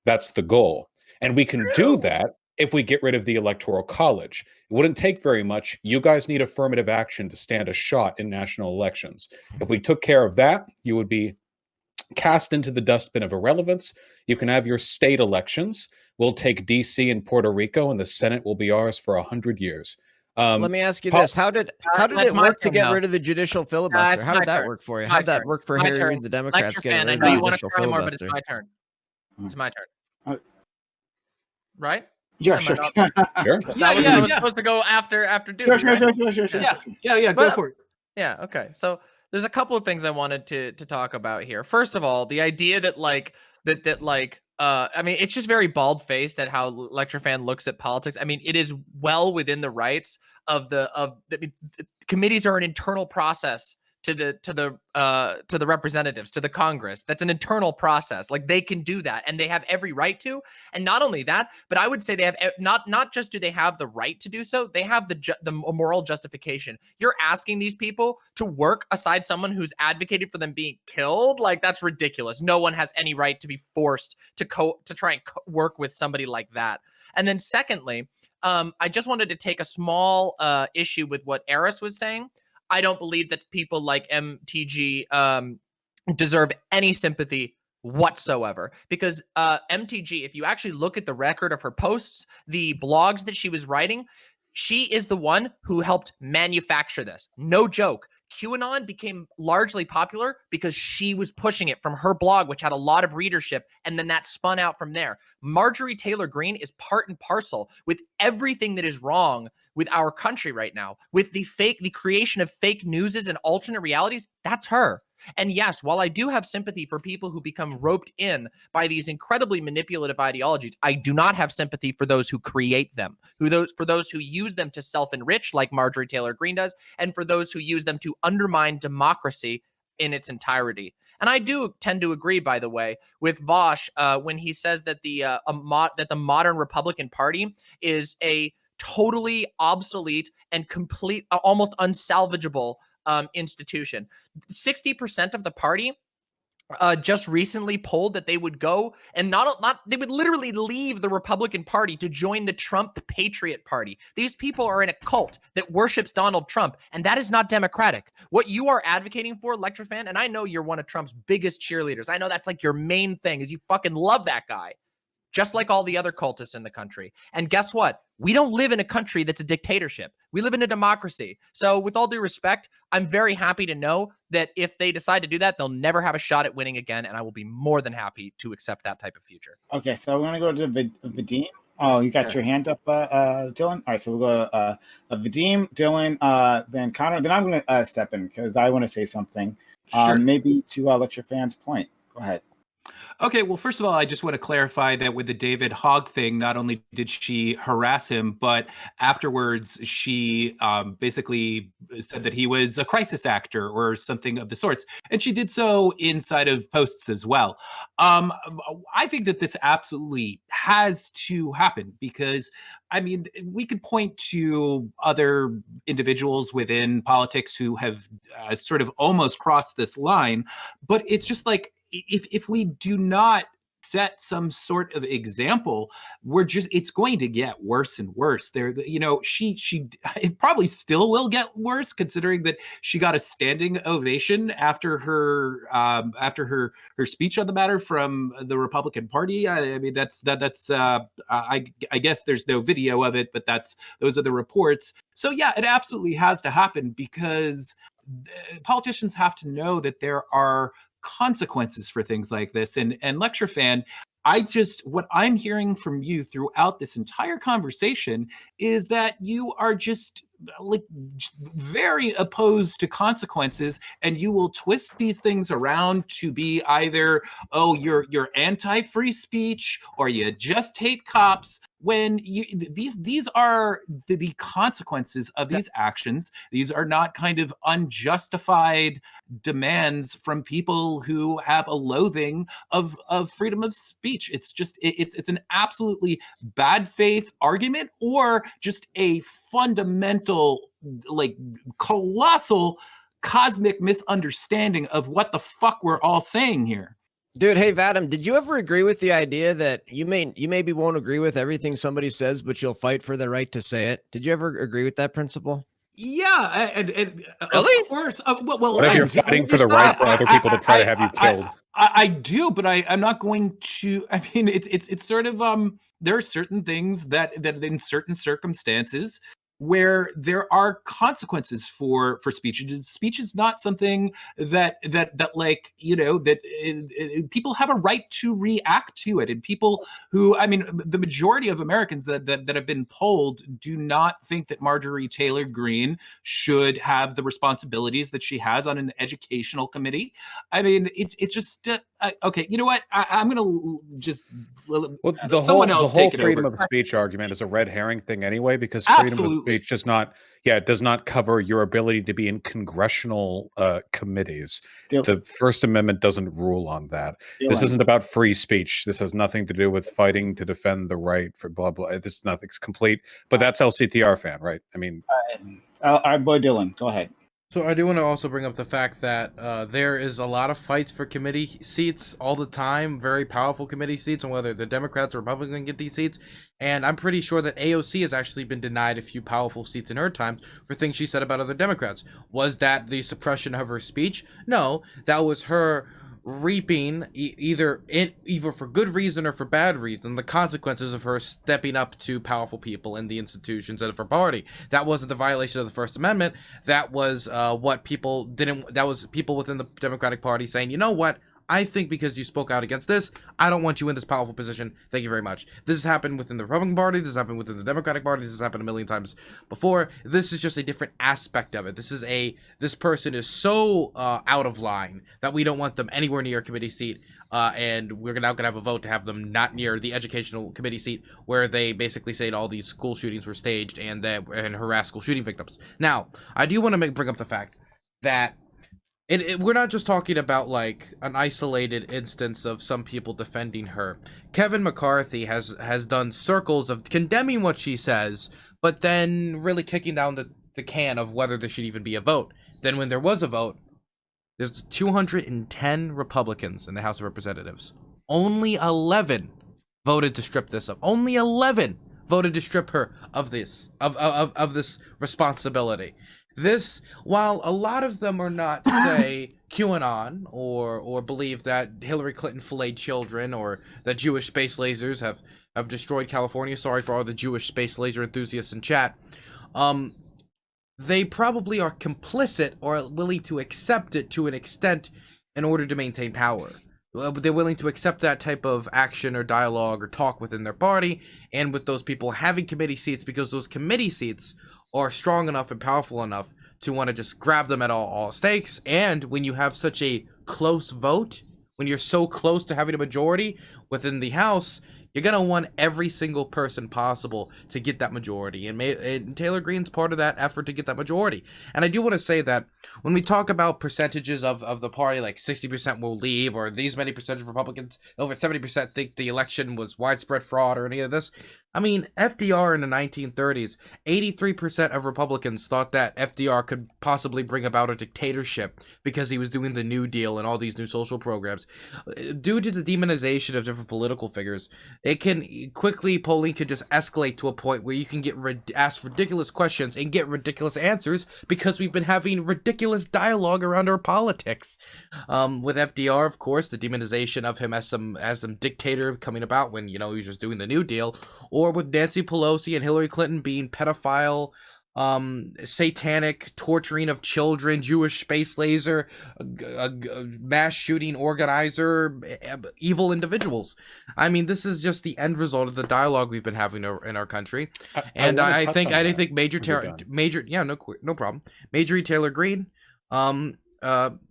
That's the goal. And we can do that if we get rid of the Electoral College. It wouldn't take very much. You guys need affirmative action to stand a shot in national elections. If we took care of that, you would be cast into the dustbin of irrelevance. You can have your state elections. We'll take DC and Puerto Rico, and the Senate will be ours for 100 years. Let me ask you this: How did That's it my work to turn get now. rid of the judicial filibuster? it's How my did that turn. work for you? My How'd that turn. work for My Hillary, turn. the Democrats Lecture getting fan, rid I of know the you want to judicial try more, but it's filibuster? my turn. It's my turn. Uh, Right? Yeah, Am I sure. not- Sure. Yeah, I was yeah. supposed to go after Doobie, Sure, sure, right? sure, sure, sure, sure. Yeah, go But- for it. Yeah, okay. So there's a couple of things I wanted to talk about here. First of all, the idea that I mean, it's just very bald-faced at how Lecture Fan looks at politics. I mean, it is well within the rights of committees are an internal process to the representatives, to the Congress. That's an internal process. Like, they can do that, and they have every right to. And not only that, but I would say they have not just do they have the right to do so, they have the moral justification. You're asking these people to work aside someone who's advocated for them being killed. Like, that's ridiculous. No one has any right to be forced to try and work with somebody like that. And then secondly, I just wanted to take a small issue with what Eris was saying. I don't believe that people like MTG deserve any sympathy whatsoever, because MTG, if you actually look at the record of her posts, the blogs that she was writing, she is the one who helped manufacture this. No joke. QAnon became largely popular because she was pushing it from her blog, which had a lot of readership, and then that spun out from there. Marjorie Taylor Greene is part and parcel with everything that is wrong with our country right now, with the creation of fake newses and alternate realities. That's her. And yes, while I do have sympathy for people who become roped in by these incredibly manipulative ideologies, I do not have sympathy for those who create them, for those who use them to self-enrich, like Marjorie Taylor Greene does, and for those who use them to undermine democracy in its entirety. And I do tend to agree, by the way, with Vaush when he says that the modern Republican Party is a totally obsolete and complete, almost unsalvageable institution. 60% of the party just recently polled that they would go and they would literally leave the Republican Party to join the Trump Patriot Party. These people are in a cult that worships Donald Trump, and that is not democratic. What you are advocating for, Lecture Fan, and I know you're one of Trump's biggest cheerleaders. I know that's like your main thing, is you fucking love that guy, just like all the other cultists in the country. And guess what? We don't live in a country that's a dictatorship. We live in a democracy. So with all due respect, I'm very happy to know that if they decide to do that, they'll never have a shot at winning again. And I will be more than happy to accept that type of future. Okay, so we're going to go to Vadim. Oh, you got your hand up, Dylan? All right, so we'll go Vadim, Dylan, then Connor. Then I'm going to step in because I want to say something. Sure. Maybe to Lecture Fan's point. Go ahead. Okay, well, first of all, I just want to clarify that with the David Hogg thing, not only did she harass him, but afterwards she basically said that he was a crisis actor or something of the sorts. And she did so inside of posts as well. I think that this absolutely has to happen because, I mean, we could point to other individuals within politics who have sort of almost crossed this line, but it's just like, if we do not set some sort of example, it's going to get worse and worse. There, you know, it probably still will get worse, considering that she got a standing ovation after her speech on the matter from the Republican Party. I mean, I guess there's no video of it, but those are the reports. So yeah, it absolutely has to happen, because politicians have to know that there are consequences for things like this. And Lecture Fan, what I'm hearing from you throughout this entire conversation is that you are just like very opposed to consequences, and you will twist these things around to be either, oh, you're anti-free speech, or you just hate cops, when these are the consequences of these actions. These are not kind of unjustified demands from people who have a loathing of freedom of speech. It's just it's an absolutely bad faith argument, or just a fundamental, like, colossal cosmic misunderstanding of what the fuck we're all saying here. Dude, hey Vadim, did you ever agree with the idea that you maybe won't agree with everything somebody says, but you'll fight for the right to say it? Did you ever agree with that principle? Yeah, and really? Of course. Well, What if you're fighting for the right for other people to try to have you killed? I do, but I'm not going to. I mean, it's sort of there are certain things that in certain circumstances where there are consequences for speech. Speech is not something that like, you know, that people have a right to react to it. And people who, I mean, the majority of Americans that have been polled do not think that Marjorie Taylor Greene should have the responsibilities that she has on an educational committee. I mean, it's just okay. You know what? I'm gonna just the someone whole else take it freedom over. of speech argument is a red herring thing anyway, because freedom Absolutely. of speech does not cover your ability to be in congressional committees. The First Amendment doesn't rule on that. This isn't about free speech. This has nothing to do with fighting to defend the right for blah blah. This nothing's complete. But that's LCTR fan, right? I mean, our boy Dylan, go ahead. So I do want to also bring up the fact that there is a lot of fights for committee seats all the time, very powerful committee seats, on whether the Democrats or Republicans get these seats. And I'm pretty sure that AOC has actually been denied a few powerful seats in her time for things she said about other Democrats. Was that the suppression of her speech? No, that was her reaping either for good reason or for bad reason the consequences of her stepping up to powerful people in the institutions of her party. That wasn't the violation of the First Amendment. That was what people didn't. That was people within the Democratic Party saying, you know what? I think because you spoke out against this, I don't want you in this powerful position. Thank you very much. This has happened within the Republican Party. This has happened within the Democratic Party. This has happened a million times before. This is just a different aspect of it. This person is so out of line that we don't want them anywhere near a committee seat. And we're now going to have a vote to have them not near the educational committee seat, where they basically say all these school shootings were staged and harass school shooting victims. Now, I do want to bring up the fact that we're not just talking about like an isolated instance of some people defending her. Kevin McCarthy has done circles of condemning what she says, but then really kicking down the can of whether there should even be a vote. Then when there was a vote, there's 210 Republicans in the House of Representatives. Only 11 voted to strip this up. Only 11 voted to strip her of this responsibility. This, while a lot of them are not, say, QAnon or believe that Hillary Clinton filleted children or that Jewish space lasers have destroyed California. Sorry for all the Jewish space laser enthusiasts in chat. They probably are complicit or willing to accept it to an extent in order to maintain power. They're willing to accept that type of action or dialogue or talk within their party and with those people having committee seats, because those committee seats are strong enough and powerful enough to want to just grab them at all stakes. And when you have such a close vote, when you're so close to having a majority within the House, you're going to want every single person possible to get that majority. And Taylor Greene's part of that effort to get that majority. And I do want to say that when we talk about percentages of the party, like 60% will leave, or these many percentage of Republicans, over 70% think the election was widespread fraud or any of this, I mean, FDR in the 1930s, 83% of Republicans thought that FDR could possibly bring about a dictatorship because he was doing the New Deal and all these new social programs. Due to the demonization of different political figures, it can quickly, polling can just escalate to a point where you can get asked ridiculous questions and get ridiculous answers because we've been having ridiculous dialogue around our politics. With FDR, of course, the demonization of him as some dictator coming about when, he was just doing the New Deal, or with Nancy Pelosi and Hillary Clinton being pedophile, satanic torturing of children, Jewish space laser, mass shooting organizer, evil individuals. I mean, this is just the end result of the dialogue we've been having in our country. And I think no problem. Marjorie Taylor Greene,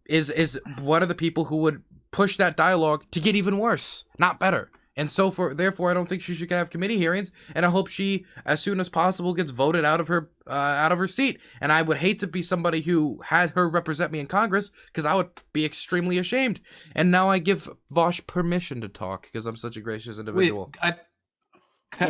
is one of the people who would push that dialogue to get even worse, not better. And so therefore, I don't think she should have committee hearings, and I hope she, as soon as possible, gets voted out of her seat. And I would hate to be somebody who had her represent me in Congress, because I would be extremely ashamed. And now I give Vaush permission to talk because I'm such a gracious individual.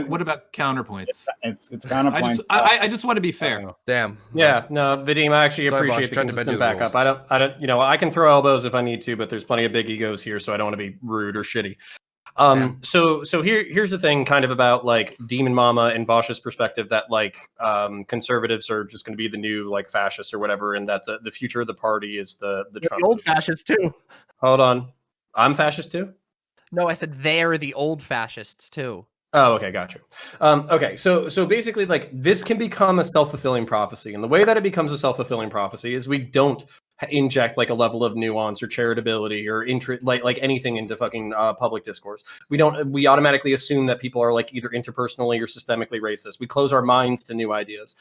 What about counterpoints? It's counterpoints. I just want to be fair. Damn. Yeah, no, Vadim, I actually Sorry, appreciate Vaush, the consistent backup. I don't, I can throw elbows if I need to, but there's plenty of big egos here, so I don't want to be rude or shitty. So here's the thing kind of about like Demon Mama and Vaush's perspective that like conservatives are just going to be the new like fascists or whatever, and that the future of the party is the Trump. The old fascists too. Hold on. I'm fascist too? No, I said they're the old fascists too. Oh, okay, gotcha. Okay, so basically, like, this can become a self-fulfilling prophecy, and the way that it becomes a self-fulfilling prophecy is we don't inject like a level of nuance or charitability or interest, like anything into fucking public discourse. We automatically assume that people are like either interpersonally or systemically racist. We close our minds to new ideas.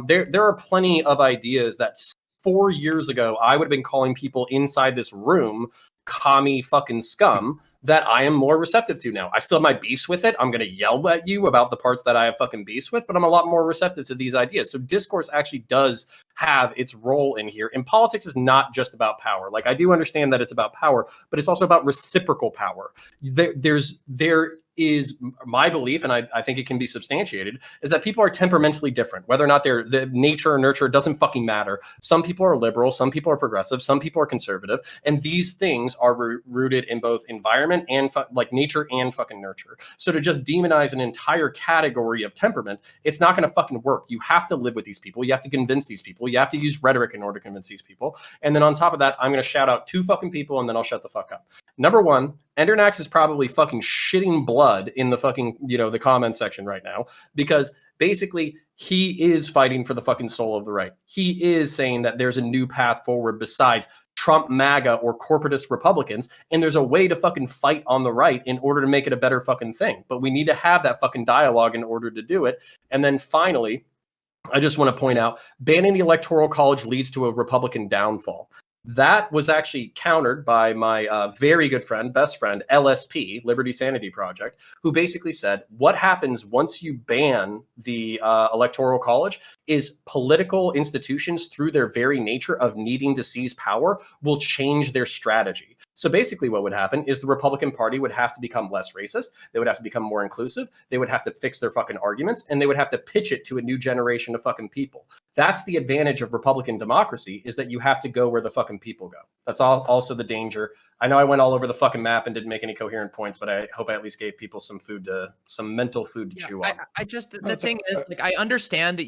There are plenty of ideas that 4 years ago I would have been calling people inside this room commie fucking scum that I am more receptive to now. I still have my beefs with it. I'm going to yell at you about the parts that I have fucking beefs with, but I'm a lot more receptive to these ideas. So discourse actually does have its role in here. And politics is not just about power. Like, I do understand that it's about power, but it's also about reciprocal power. There is my belief, and I think it can be substantiated, is that people are temperamentally different. Whether or not they're the nature or nurture doesn't fucking matter. Some people are liberal, some people are progressive, some people are conservative, and these things are rooted in both environment and like nature and fucking nurture. So to just demonize an entire category of temperament, it's not going to fucking work. You have to live with these people. You have to convince these people. You have to use rhetoric in order to convince these people. And then on top of that, I'm going to shout out 2 fucking people, and then I'll shut the fuck up. Number 1, Endernax is probably fucking shitting blood in the fucking, the comment section right now, because basically he is fighting for the fucking soul of the right. He is saying that there's a new path forward besides Trump MAGA or corporatist Republicans, and there's a way to fucking fight on the right in order to make it a better fucking thing. But we need to have that fucking dialogue in order to do it. And then finally, I just want to point out, banning the Electoral College leads to a Republican downfall. That was actually countered by my very good friend, best friend, LSP, Liberty Sanity Project, who basically said, what happens once you ban the Electoral College is political institutions, through their very nature of needing to seize power, will change their strategy. So basically what would happen is the Republican Party would have to become less racist. They would have to become more inclusive. They would have to fix their fucking arguments, and they would have to pitch it to a new generation of fucking people. That's the advantage of Republican democracy, is that you have to go where the fucking people go. That's also the danger. I know I went all over the fucking map and didn't make any coherent points, but I hope I at least gave people some mental food to chew on. I just, the thing is, like, I understand that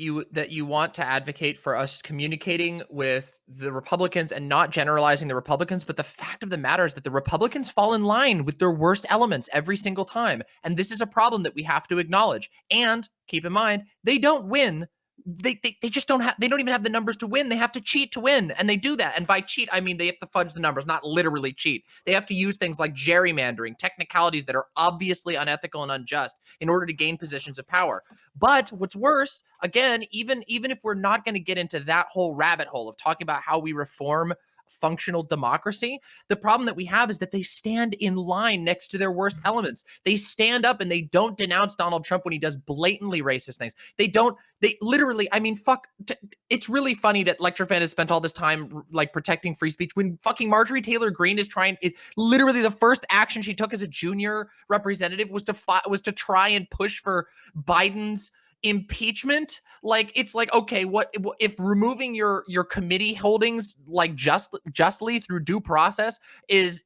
you want to advocate for us communicating with the Republicans and not generalizing the Republicans, but the fact of the matter is that the Republicans fall in line with their worst elements every single time. And this is a problem that we have to acknowledge. And keep in mind, they don't win. They just don't even have the numbers to win. They have to cheat to win, and they do that. And by cheat, I mean they have to fudge the numbers, not literally cheat. They have to use things like gerrymandering, technicalities that are obviously unethical and unjust in order to gain positions of power. But what's worse, again, even if we're not going to get into that whole rabbit hole of talking about how we reform functional democracy. The problem that we have is that they stand in line next to their worst elements. They stand up and they don't denounce Donald Trump when he does blatantly racist things. They literally, I mean, it's really funny that Lectrofan has spent all this time like protecting free speech when fucking Marjorie Taylor Greene is literally the first action she took as a junior representative was to try and push for Biden's impeachment. Like, it's like, okay, what if removing your committee holdings like justly through due process is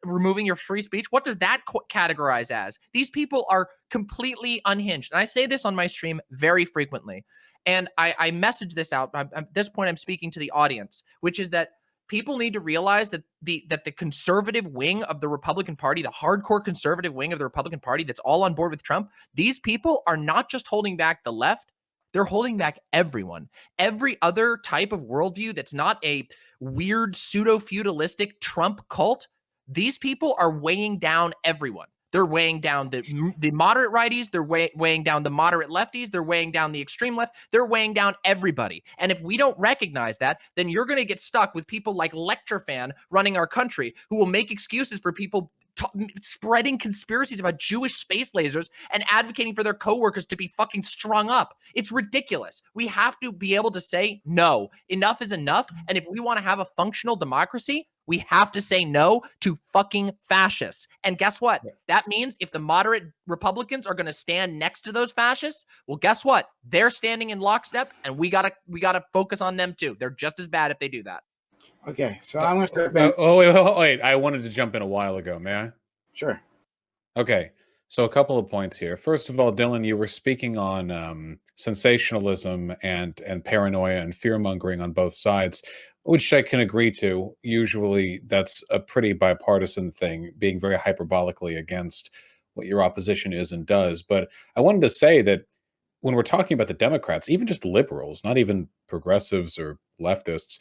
removing your free speech? What does that categorize as? These people are completely unhinged. And I say this on my stream very frequently. And I message this out. At this point, I'm speaking to the audience, which is that people need to realize that the conservative wing of the Republican Party, the hardcore conservative wing of the Republican Party that's all on board with Trump, these people are not just holding back the left, they're holding back everyone. Every other type of worldview that's not a weird pseudo-feudalistic Trump cult, these people are weighing down everyone. They're weighing down the moderate righties. They're weighing down the moderate lefties. They're weighing down the extreme left. They're weighing down everybody. And if we don't recognize that, then you're going to get stuck with people like Lectrofan running our country who will make excuses for people spreading conspiracies about Jewish space lasers and advocating for their coworkers to be fucking strung up. It's ridiculous. We have to be able to say, no, enough is enough. And if we want to have a functional democracy, we have to say no to fucking fascists. And guess what? That means if the moderate Republicans are going to stand next to those fascists, well, guess what? They're standing in lockstep, and we gotta focus on them too. They're just as bad if they do that. Okay, so I'm going to start. Wait! I wanted to jump in a while ago. May I? Sure. Okay, so a couple of points here. First of all, Dylan, you were speaking on sensationalism and paranoia and fear mongering on both sides, which I can agree to. Usually, that's a pretty bipartisan thing, being very hyperbolically against what your opposition is and does. But I wanted to say that when we're talking about the Democrats, even just liberals, not even progressives or leftists,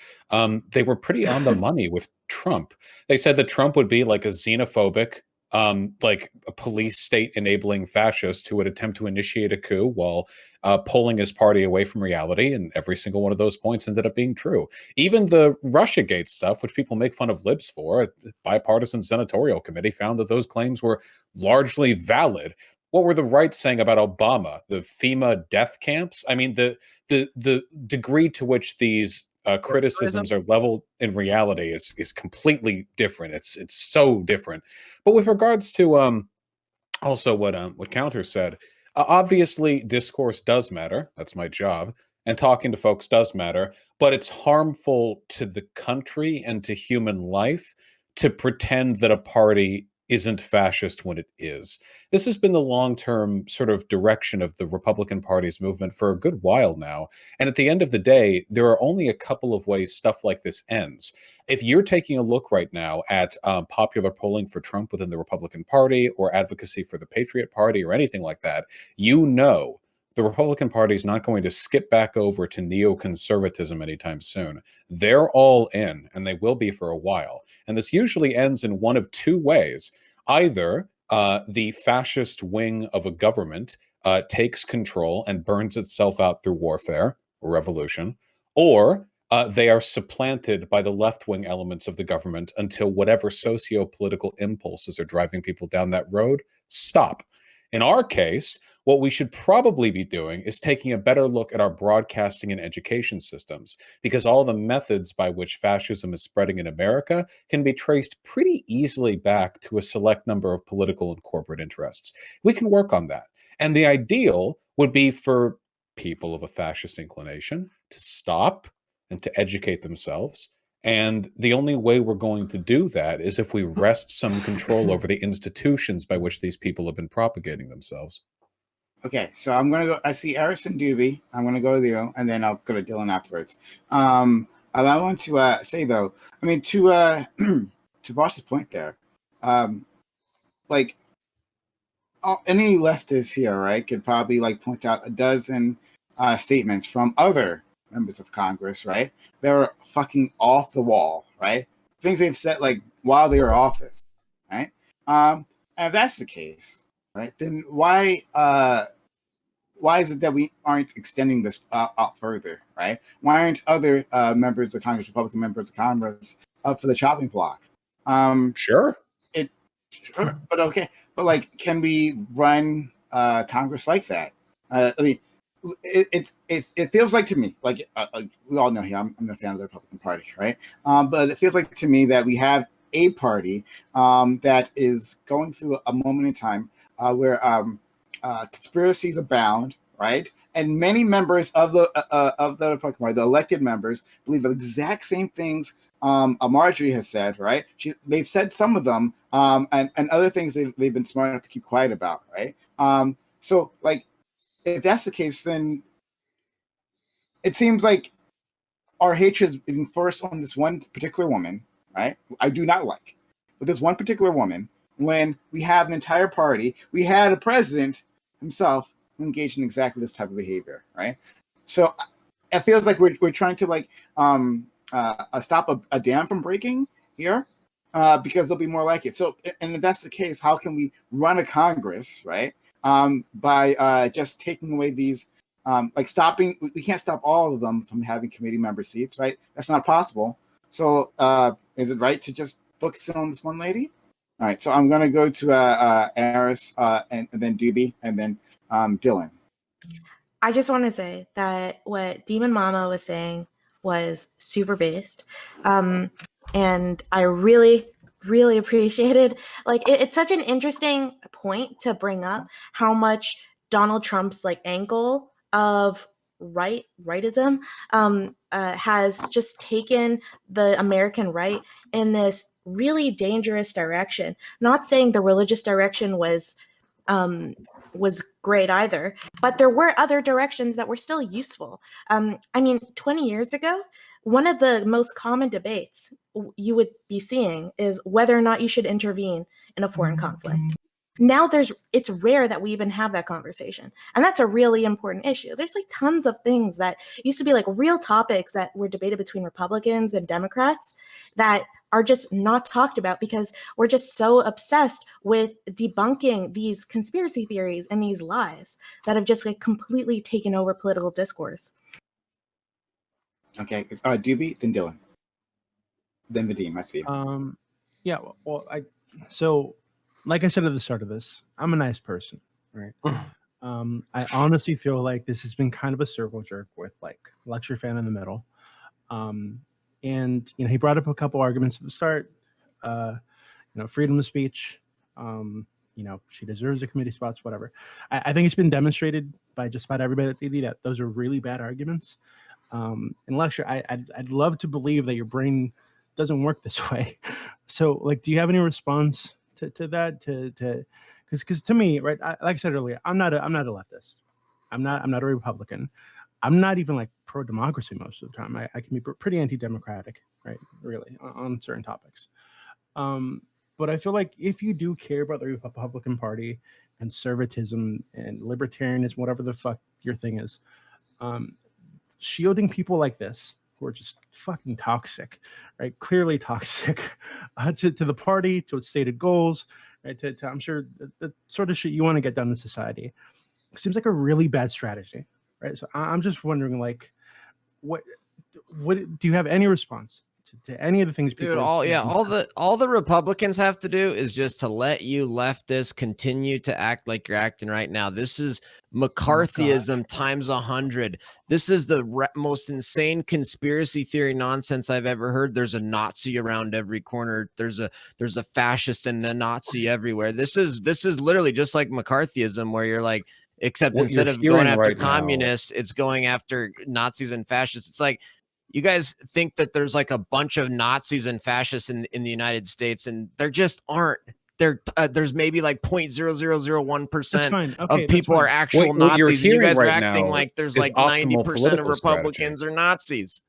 they were pretty on the money with Trump. They said that Trump would be like a xenophobic, like a police state enabling fascist who would attempt to initiate a coup while pulling his party away from reality. And every single one of those points ended up being true. Even the Russiagate stuff, which people make fun of libs for, a bipartisan senatorial committee found that those claims were largely valid. What were the right saying about Obama, the FEMA death camps? I mean, the degree to which these criticisms are leveled in reality is completely different. It's so different. But with regards to also what Counter said, obviously discourse does matter. That's my job, and talking to folks does matter. But it's harmful to the country and to human life to pretend that a party isn't fascist when it is. This has been the long-term sort of direction of the Republican Party's movement for a good while now. And at the end of the day, there are only a couple of ways stuff like this ends. If you're taking a look right now at popular polling for Trump within the Republican Party or advocacy for the Patriot Party or anything like that, you know the Republican Party is not going to skip back over to neoconservatism anytime soon. They're all in, and they will be for a while. And this usually ends in one of two ways. Either the fascist wing of a government takes control and burns itself out through warfare or revolution, or they are supplanted by the left-wing elements of the government until whatever socio-political impulses are driving people down that road stop. In our case, what we should probably be doing is taking a better look at our broadcasting and education systems, because all the methods by which fascism is spreading in America can be traced pretty easily back to a select number of political and corporate interests. We can work on that. And the ideal would be for people of a fascist inclination to stop and to educate themselves. And the only way we're going to do that is if we wrest some control over the institutions by which these people have been propagating themselves. Okay, so I'm gonna go. I see Harrison Doobie. I'm gonna go with you, and then I'll go to Dylan afterwards. I want to say though, I mean to Vaush's point there, like any leftist here, right, could probably like point out a dozen statements from other members of Congress, right, that are fucking off the wall, right? Things they've said like while they were in office, right? And if that's the case, right, then why why is it that we aren't extending this out further, right? Why aren't other members of Congress, Republican members of Congress, up for the chopping block? Sure. Sure, but okay, but like, can we run Congress like that? I mean, it feels like to me, like we all know here, I'm a fan of the Republican Party, right? But it feels like to me that we have a party that is going through a moment in time where conspiracies abound, right? And many members of the Republican Party, the elected members, believe the exact same things Marjorie has said, right? They've said some of them, and other things they've been smart enough to keep quiet about, right? So, like, if that's the case, then it seems like our hatred is enforced on this one particular woman, right? I do not like, but this one particular woman. When we have an entire party, we had a president himself who engaged in exactly this type of behavior, right? So it feels like we're trying to like stop a dam from breaking here, because there'll be more like it. So, and if that's the case, how can we run a Congress, right? By just taking away these, like stopping, we can't stop all of them from having committee member seats, right? That's not possible. So is it right to just focus in on this one lady? All right, so I'm going to go to Aris and then Doobie and then Dylan. I just want to say that what Demon Mama was saying was super based. And I really, really appreciated, like, it's such an interesting point to bring up how much Donald Trump's like angle of rightism has just taken the American right in this really dangerous direction. Not saying the religious direction was great either, but there were other directions that were still useful. I mean, 20 years ago, one of the most common debates you would be seeing is whether or not you should intervene in a foreign conflict. Now it's rare that we even have that conversation. And that's a really important issue. There's like tons of things that used to be like real topics that were debated between Republicans and Democrats that are just not talked about because we're just so obsessed with debunking these conspiracy theories and these lies that have just like completely taken over political discourse. Okay, Doobie, then Dylan, then Vadim. I see. Yeah. Well, so like I said at the start of this, I'm a nice person, right? I honestly feel like this has been kind of a circle jerk with like lecture fan in the middle. And he brought up a couple arguments at the start. Freedom of speech. She deserves a committee spots, whatever. I think it's been demonstrated by just about everybody that those are really bad arguments. In lecture, I'd love to believe that your brain doesn't work this way. So, like, do you have any response to that? Because to me, right, like I said earlier, I'm not a leftist. I'm not a Republican. I'm not even like pro-democracy most of the time. I can be pretty anti-democratic, right? Really, on certain topics. But I feel like if you do care about the Republican Party, conservatism and libertarianism, whatever the fuck your thing is, shielding people like this who are just fucking toxic, right? Clearly toxic to the party, to its stated goals, right? To I'm sure the sort of shit you want to get done in society. Seems like a really bad strategy, right? So I'm just wondering, like, what do you have any response to any of the things people? Dude, all the Republicans have to do is just to let you leftists continue to act like you're acting right now. This is McCarthyism times 100. This is the most insane conspiracy theory nonsense I've ever heard. There's a Nazi around every corner. There's a fascist and a Nazi everywhere. This is literally just like McCarthyism, where you're like, except instead of going after communists, it's going after Nazis and fascists. It's like, you guys think that there's like a bunch of Nazis and fascists in the United States, and there just aren't. There's maybe like 0.0001% of people are actual Nazis, and you guys are acting like there's like 90% of Republicans are Nazis.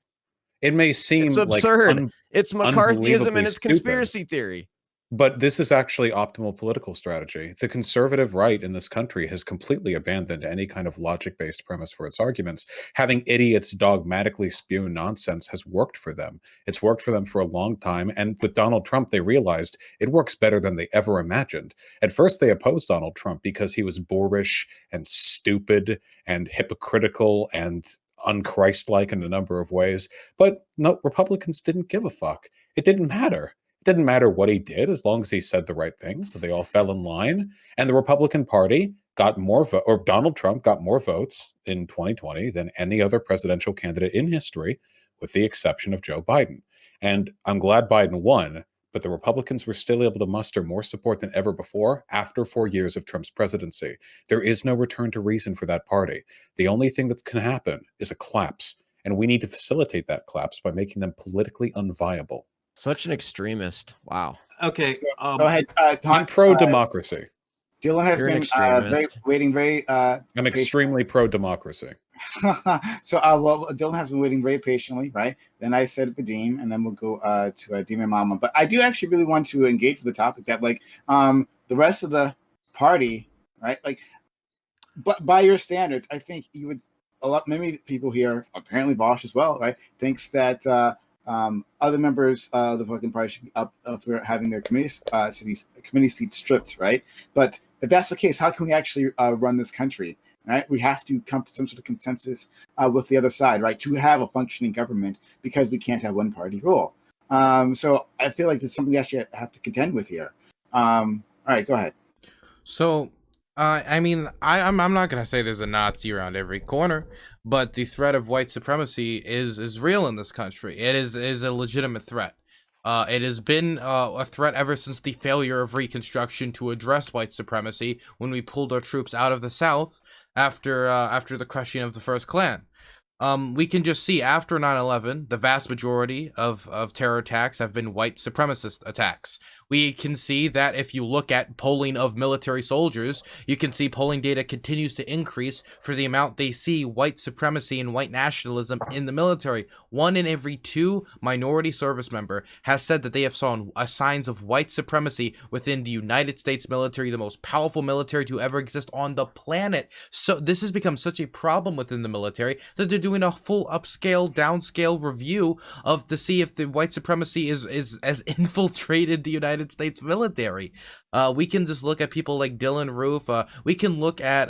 It may seem it's absurd. Like it's McCarthyism and it's conspiracy theory. But this is actually optimal political strategy. The conservative right in this country has completely abandoned any kind of logic-based premise for its arguments. Having idiots dogmatically spew nonsense has worked for them. It's worked for them for a long time, and with Donald Trump, they realized it works better than they ever imagined. At first, they opposed Donald Trump because he was boorish and stupid and hypocritical and unchristlike in a number of ways. But no, Republicans didn't give a fuck. It didn't matter. It didn't matter what he did as long as he said the right things. So they all fell in line. And the Republican Party got more votes, or Donald Trump got more votes in 2020 than any other presidential candidate in history, with the exception of Joe Biden. And I'm glad Biden won, but the Republicans were still able to muster more support than ever before after 4 years of Trump's presidency. There is no return to reason for that party. The only thing that can happen is a collapse. And we need to facilitate that collapse by making them politically unviable. Such an extremist. Wow. Okay. Go ahead, Tom. I'm pro-democracy. Dylan has You're an been extremist. waiting very. I'm extremely pro-democracy. So, well, Dylan has been waiting very patiently, right? Then I said Vadim, and then we'll go to Demon Mama. But I do actually really want to engage with the topic that, like, the rest of the party, right? Like, but by your standards, I think you would many people here, apparently Vaush as well, right? Thinks that other members of the Republican Party should be up for having their committee seats stripped, right? But if that's the case, how can we actually run this country, right? We have to come to some sort of consensus with the other side, right, to have a functioning government, because we can't have one party rule. So I feel like there's something we actually have to contend with here. All right, go ahead. So, I mean, I'm not gonna say there's a Nazi around every corner, but the threat of white supremacy is real in this country. It is a legitimate threat. It has been a threat ever since the failure of Reconstruction to address white supremacy when we pulled our troops out of the South after the crushing of the first Klan. We can just see after 9/11, the vast majority of terror attacks have been white supremacist attacks. We can see that if you look at polling of military soldiers, you can see polling data continues to increase for the amount they see white supremacy and white nationalism in the military. 1 in every 2 minority service member has said that they have seen signs of white supremacy within the United States military, the most powerful military to ever exist on the planet. So this has become such a problem within the military that they're doing a full upscale, downscale review to see if the white supremacy is as infiltrated the United States military. We can just look at people like Dylan Roof. We can look at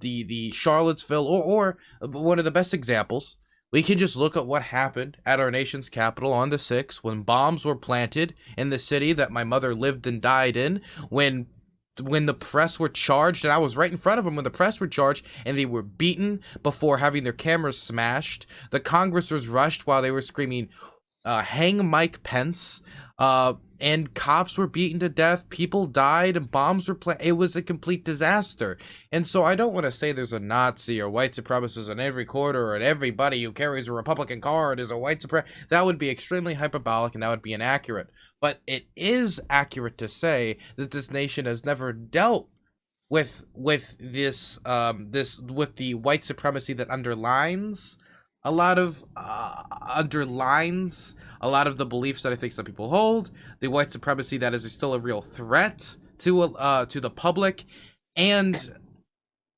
the Charlottesville, or one of the best examples. We can just look at what happened at our nation's capital on the 6th when bombs were planted in the city that my mother lived and died in, when the press were charged, and I was right in front of them when the press were charged, and they were beaten before having their cameras smashed. The Congress was rushed while they were screaming, hang Mike Pence, and cops were beaten to death, people died, and bombs were planted. It was a complete disaster. And so I don't want to say there's a Nazi or white supremacist in every quarter, and everybody who carries a Republican card is a white supremacist. That would be extremely hyperbolic, and that would be inaccurate. But it is accurate to say that this nation has never dealt with this with the white supremacy that underlines a lot of the beliefs that I think some people hold, the white supremacy that is still a real threat to the public, and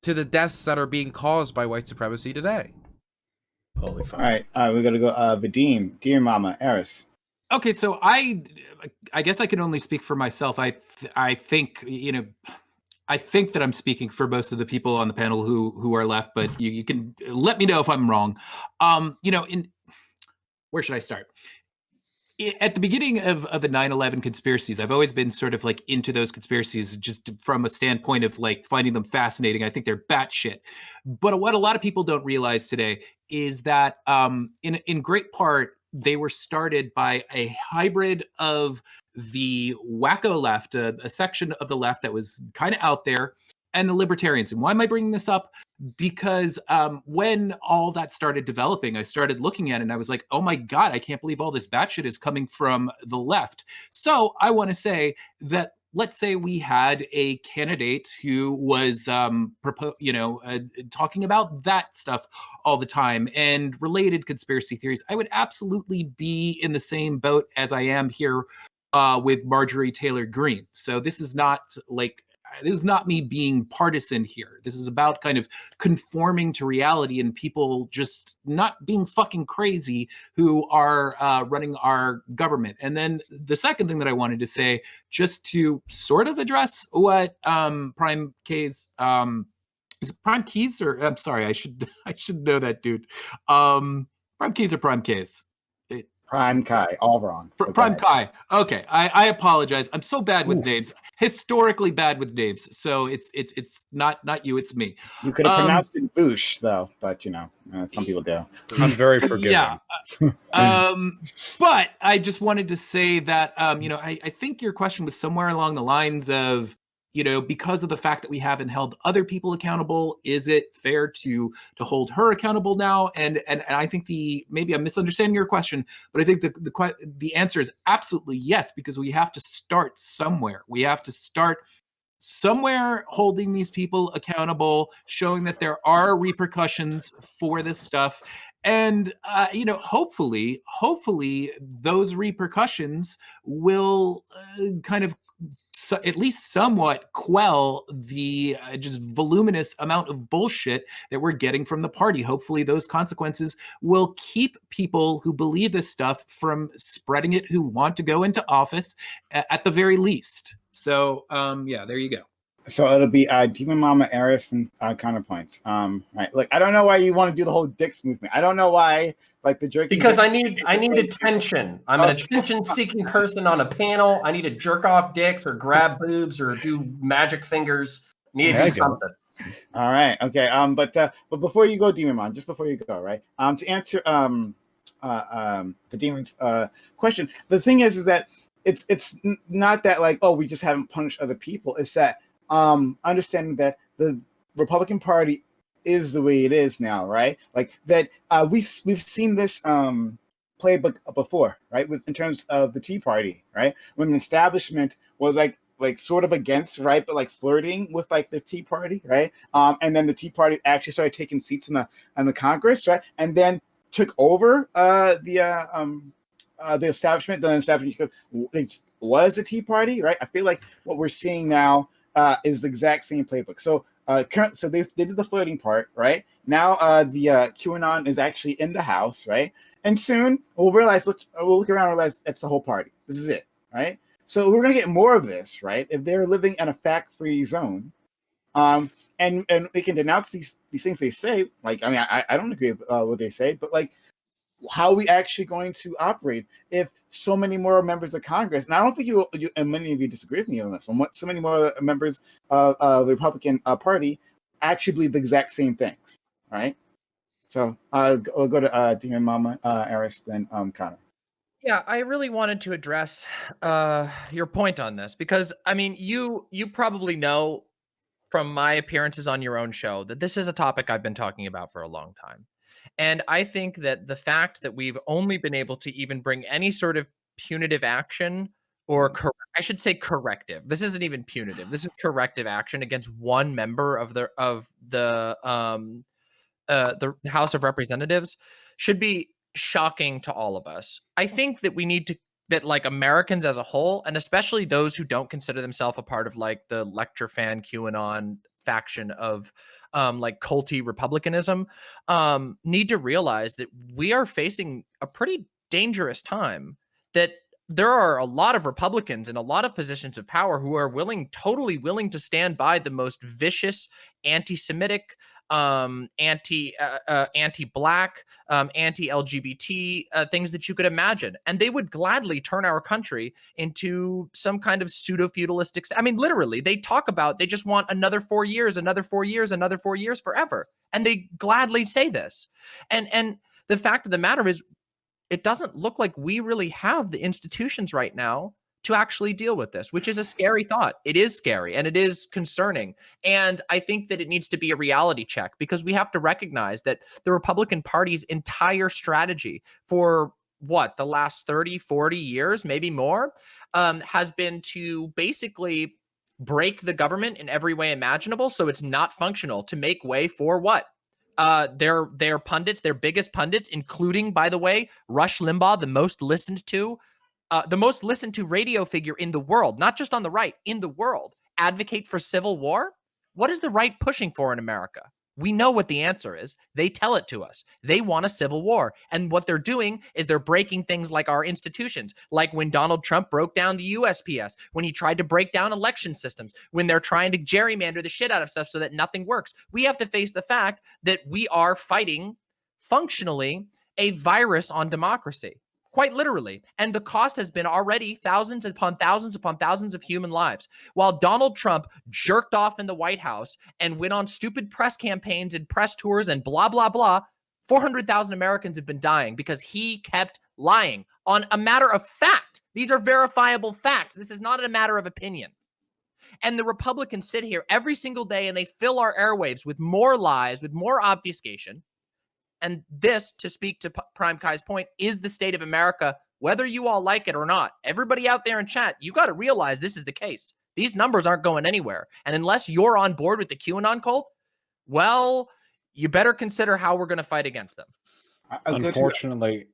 to the deaths that are being caused by white supremacy today. Holy fuck. All right, we're gonna go Vadim, Dear Mama, Eris. Okay, so I guess I can only speak for myself. I think, I think that I'm speaking for most of the people on the panel who are left, but you can let me know if I'm wrong. Where should I start? At the beginning of the 9/11 conspiracies, I've always been sort of like into those conspiracies just from a standpoint of like finding them fascinating. I think they're batshit. But what a lot of people don't realize today is that in great part, they were started by a hybrid of the wacko left, a section of the left that was kind of out there, and the libertarians. And why am I bringing this up? Because when all that started developing, I started looking at it and I was like, oh my God, I can't believe all this batshit is coming from the left. So I want to say that, let's say we had a candidate who was, talking about that stuff all the time and related conspiracy theories. I would absolutely be in the same boat as I am here with Marjorie Taylor Greene. So this is not me being partisan here. This is about kind of conforming to reality and people just not being fucking crazy who are running our government. And then the second thing that I wanted to say, just to sort of address what Prime Cayes, is it Prime Cayes or I'm sorry, I should know that, dude. Prime Cayes or Prime Cayes? Prime Cayes, all wrong. Prime Cayes. Okay, I apologize. I'm so bad with names, historically bad with names. So it's not you, it's me. You could have pronounced it Vaush, though, but some people do. I'm very forgiving. Yeah. But I just wanted to say that I think your question was somewhere along the lines of, because of the fact that we haven't held other people accountable, is it fair to hold her accountable now? And I think maybe I'm misunderstanding your question, but I think the answer is absolutely yes, because we have to start somewhere. We have to start somewhere holding these people accountable, showing that there are repercussions for this stuff. And hopefully those repercussions will kind of at least somewhat quell the just voluminous amount of bullshit that we're getting from the party. Hopefully those consequences will keep people who believe this stuff from spreading it, who want to go into office at the very least. So there you go. So it'll be Demon Mama, Eris, and counterpoints. Right. Like, I don't know why you want to do the whole dicks movement. I don't know why, like the jerky. Because I need attention. I'm an attention-seeking person on a panel. I need to jerk off dicks or grab boobs or do magic fingers. Need to do something. All right. Okay. But before you go, Demon Mom, just before you go, right? To answer the Demon's question, the thing is that it's not that like, oh, we just haven't punished other people. It's that understanding that the Republican Party is the way it is now, right? Like that we've seen this playbook before, right? In terms of the Tea Party, right? When the establishment was like sort of against, right, but like flirting with like the Tea Party, right? And then the Tea Party actually started taking seats in the Congress, right? And then took over the establishment. The establishment was the Tea Party, right? I feel like what we're seeing now is the exact same playbook. So so they did the flirting part, right? Now the QAnon is actually in the House, right? And soon we'll look around and realize it's the whole party. This is it, right? So we're gonna get more of this, right? If they're living in a fact-free zone, and we can denounce these things they say. Like, I mean, I don't agree with what they say, but like, how are we actually going to operate if so many more members of Congress, and I don't think you and many of you disagree with me on this one, so many more members of the Republican Party actually believe the exact same things, right? So I'll go to Demon Mama, Eris, then Connor. Yeah, I really wanted to address your point on this because, I mean, you probably know from my appearances on your own show that this is a topic I've been talking about for a long time. And I think that the fact that we've only been able to even bring any sort of punitive action or I should say corrective. This isn't even punitive. This is corrective action against one member of the House of Representatives should be shocking to all of us. I think that we need to that like Americans as a whole, and especially those who don't consider themselves a part of like the lecture fan QAnon faction of like culty republicanism, need to realize that we are facing a pretty dangerous time, that there are a lot of Republicans in a lot of positions of power who are totally willing to stand by the most vicious anti-Semitic, anti-Black, anti-LGBT things that you could imagine. And they would gladly turn our country into some kind of pseudo-feudalistic. I mean, literally, they talk about they just want another 4 years, another 4 years, another 4 years forever. And they gladly say this. And the fact of the matter is, it doesn't look like we really have the institutions right now to actually deal with this, which is a scary thought. It is scary and it is concerning. And I think that it needs to be a reality check, because we have to recognize that the Republican Party's entire strategy for the last 30, 40 years, maybe more, has been to basically break the government in every way imaginable so it's not functional, to make way for what? Their pundits, their biggest pundits, including, by the way, Rush Limbaugh, the most listened to the most listened to radio figure in the world, not just on the right, in the world, advocate for civil war? What is the right pushing for in America? We know what the answer is. They tell it to us. They want a civil war. And what they're doing is they're breaking things like our institutions, like when Donald Trump broke down the USPS, when he tried to break down election systems, when they're trying to gerrymander the shit out of stuff so that nothing works. We have to face the fact that we are fighting, functionally, a virus on democracy. Quite literally. And the cost has been already thousands upon thousands upon thousands of human lives. While Donald Trump jerked off in the White House and went on stupid press campaigns and press tours and blah, blah, blah, 400,000 Americans have been dying because he kept lying on a matter of fact. These are verifiable facts. This is not a matter of opinion. And the Republicans sit here every single day and they fill our airwaves with more lies, with more obfuscation. And this, to speak to Prime Cayes' point, is the state of America, whether you all like it or not. Everybody out there in chat, you got to realize this is the case. These numbers aren't going anywhere. And unless you're on board with the QAnon cult, well, you better consider how we're going to fight against them. Unfortunately,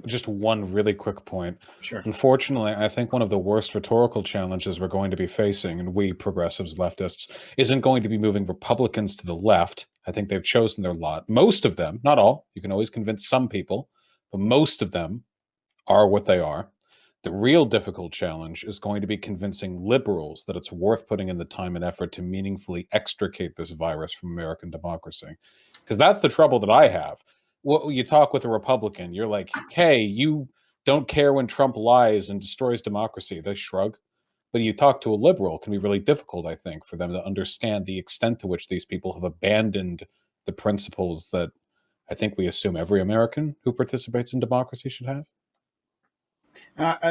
just one really quick point. Sure. Unfortunately, I think one of the worst rhetorical challenges we're going to be facing, and we progressives, leftists, isn't going to be moving Republicans to the left. I think they've chosen their lot. Most of them, not all, you can always convince some people, but most of them are what they are. The real difficult challenge is going to be convincing liberals that it's worth putting in the time and effort to meaningfully extricate this virus from American democracy. Because that's the trouble that I have. Well, you talk with a Republican, you're like, hey, you don't care when Trump lies and destroys democracy. They shrug. But you talk to a liberal, it can be really difficult, I think, for them to understand the extent to which these people have abandoned the principles that I think we assume every American who participates in democracy should have.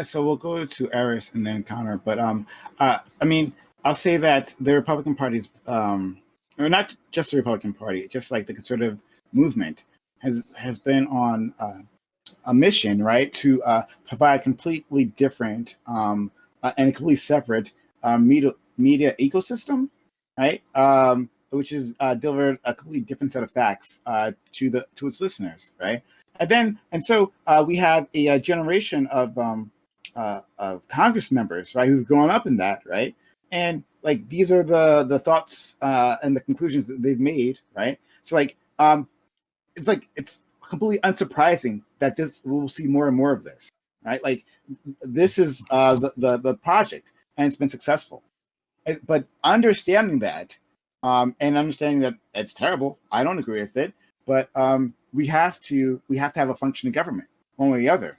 So we'll go to Aris and then Connor. But I mean, I'll say that the Republican Party's, or not just the Republican Party, just like the conservative movement, has been on a mission, right, to provide completely different and completely separate media ecosystem, right, which is delivered a completely different set of facts to its listeners, right, and so we have a generation of Congress members, right, who've grown up in that, right, and like these are the thoughts and the conclusions that they've made, right, so it's completely unsurprising that we'll see more and more of this, right? Like this is the project, and it's been successful. But understanding that, and understanding that it's terrible, I don't agree with it. But we have to have a functioning government, one way or the other.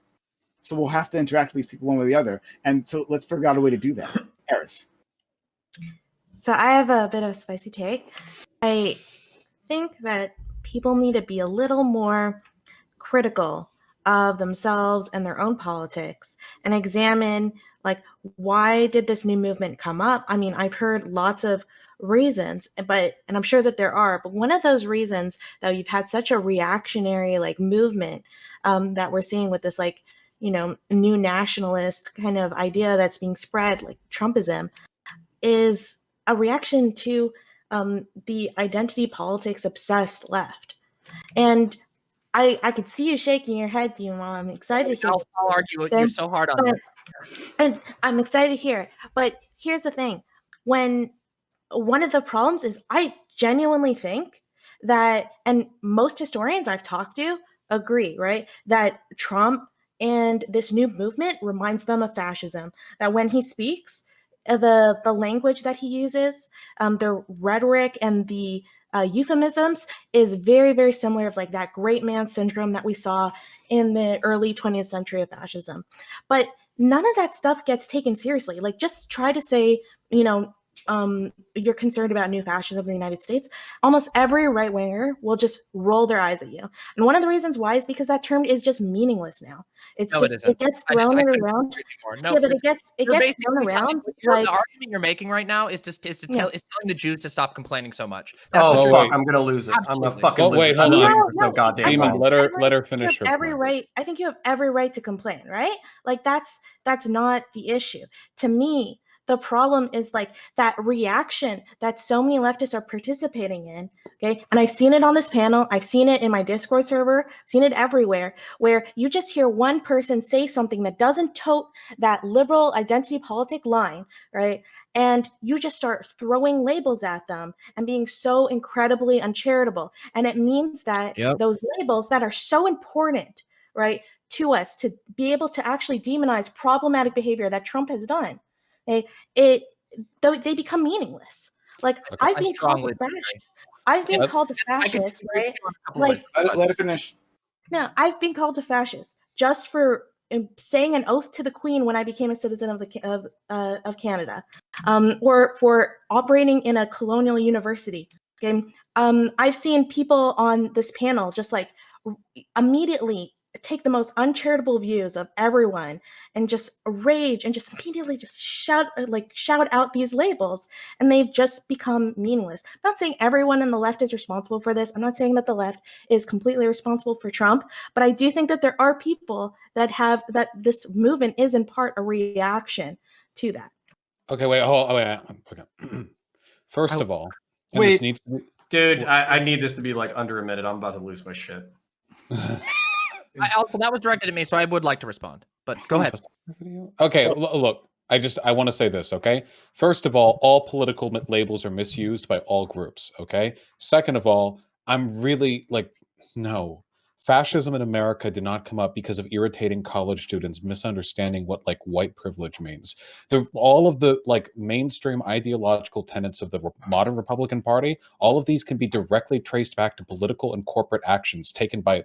So we'll have to interact with these people one way or the other, and so let's figure out a way to do that. Harris. So I have a bit of a spicy take. I think that people need to be a little more critical of themselves and their own politics and examine, like, why did this new movement come up? I mean, I've heard lots of reasons, and I'm sure that there are, but one of those reasons that you've had such a reactionary like movement that we're seeing with this like, new nationalist kind of idea that's being spread, like Trumpism, is a reaction to the identity politics obsessed left. And I could see you shaking your head, Mom. I'm excited to hear. I'll argue it. You're so hard on it. And I'm excited to hear it. But here's the thing. When one of the problems is I genuinely think that, and most historians I've talked to agree, right, that Trump and this new movement reminds them of fascism. That when he speaks, the language that he uses, the rhetoric and the euphemisms is very, very similar of like that great man syndrome that we saw in the early 20th century of fascism. But none of that stuff gets taken seriously. Like just try to say, you're concerned about new fascism in the United States. Almost every right winger will just roll their eyes at you. And one of the reasons why is because that term is just meaningless now. It gets thrown around. No, yeah, but it gets thrown around. The argument you're making right now is telling the Jews to stop complaining so much. That's I'm gonna lose it. Absolutely. I'm a fucking loser. Wait, hold on. So goddamn Demon, let her finish her every point. right. I think you have every right to complain, right? Like that's not the issue. To me, the problem is like that reaction that so many leftists are participating in. Okay. And I've seen it on this panel. I've seen it in my Discord server, seen it everywhere, where you just hear one person say something that doesn't tote that liberal identity politic line, right? And you just start throwing labels at them and being so incredibly uncharitable. And it means that those labels that are so important, right, to us to be able to actually demonize problematic behavior that Trump has done, okay, they become meaningless. Like I've been called a fascist. I've been called a fascist, right? Like let it finish. No, I've been called a fascist just for saying an oath to the Queen when I became a citizen of Canada, or for operating in a colonial university. Okay, I've seen people on this panel just like immediately take the most uncharitable views of everyone and just rage and just immediately just shout out these labels, and they've just become meaningless. I'm not saying everyone in the left is responsible for this. I'm not saying that the left is completely responsible for Trump, but I do think that there are people that this movement is in part a reaction to that. Okay, wait. Okay. First of all, and this needs to be, dude, I need this to be like under a minute. I'm about to lose my shit. Also, that was directed at me, so I would like to respond. But go ahead. Okay, look. I want to say this. Okay. First of all political labels are misused by all groups. Okay. Second of all, I'm really no. Fascism in America did not come up because of irritating college students misunderstanding what white privilege means. All of the mainstream ideological tenets of the modern Republican Party, all of these can be directly traced back to political and corporate actions taken by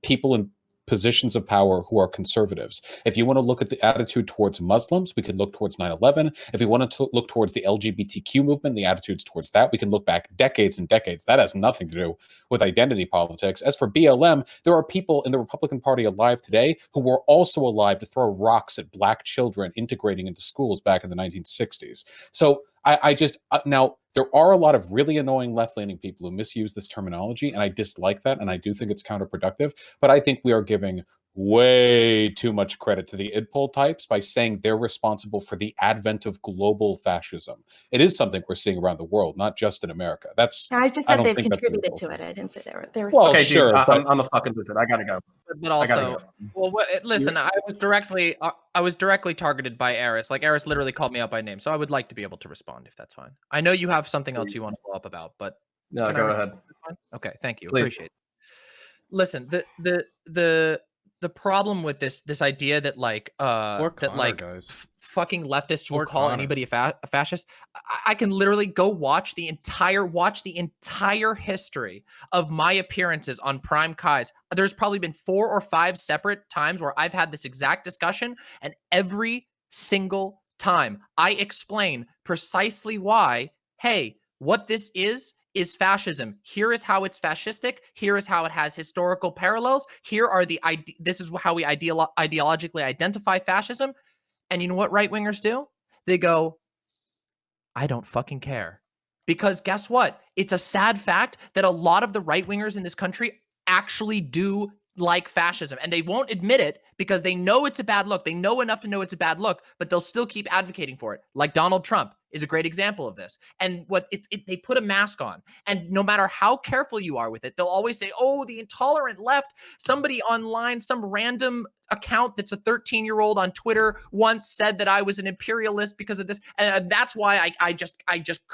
people in positions of power who are conservatives. If you want to look at the attitude towards Muslims, we can look towards 9/11. If we want to look towards the LGBTQ movement, the attitudes towards that, we can look back decades and decades. That has nothing to do with identity politics. As for BLM, there are people in the Republican Party alive today who were also alive to throw rocks at black children integrating into schools back in the 1960s. So now there are a lot of really annoying left-leaning people who misuse this terminology, and I dislike that, and I do think it's counterproductive. But I think we are giving way too much credit to the idpol types by saying they're responsible for the advent of global fascism. It is something we're seeing around the world, not just in America. I just said they've contributed to it. I didn't say they were. Well, okay, sure. Dude, I'm a fucking wizard. I gotta go. But also, well, listen, I was directly targeted by Eris. Like Eris literally called me out by name, so I would like to be able to respond if that's fine. I know you have something else you want to follow up about, but no, go ahead. Okay, thank you. Please. Appreciate it. Listen, the problem with this idea that fucking leftists will call anybody a fascist. I can literally go watch the entire history of my appearances on Prime Cayes. There's probably been 4 or 5 separate times where I've had this exact discussion, and every single time I explain precisely why, hey, what this is fascism. Here is how it's fascistic. Here is how it has historical parallels. This is how we ideologically identify fascism. And you know what right-wingers do? They go, I don't fucking care. Because guess what? It's a sad fact that a lot of the right-wingers in this country actually do like fascism, and they won't admit it because they know it's a bad look. They know enough to know it's a bad look, but they'll still keep advocating for it. Like Donald Trump is a great example of this. And they put a mask on, and no matter how careful you are with it, they'll always say, oh, the intolerant left. Somebody online, some random account that's a 13-year-old on Twitter once said that I was an imperialist because of this. And that's why I just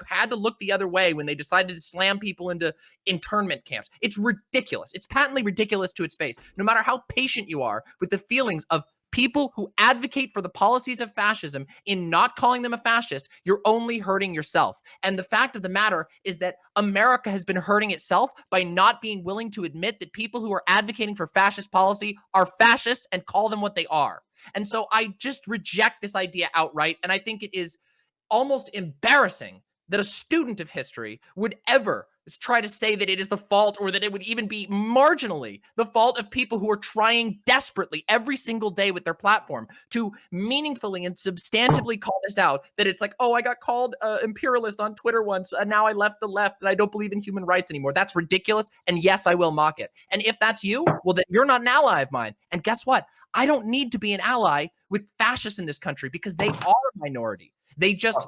had to look the other way when they decided to slam people into internment camps. It's ridiculous. It's patently ridiculous to its face. No matter how patient you are with the feelings of people who advocate for the policies of fascism, in not calling them a fascist, you're only hurting yourself. And the fact of the matter is that America has been hurting itself by not being willing to admit that people who are advocating for fascist policy are fascists and call them what they are. And so I just reject this idea outright. And I think it is almost embarrassing that a student of history would ever try to say that it is the fault, or that it would even be marginally the fault of people who are trying desperately every single day with their platform to meaningfully and substantively call this out, that it's like, oh, I got called imperialist on Twitter once, and now I left the left, and I don't believe in human rights anymore. That's ridiculous, and yes, I will mock it. And if that's you, well, then you're not an ally of mine. And guess what? I don't need to be an ally with fascists in this country, because they are a minority. They just,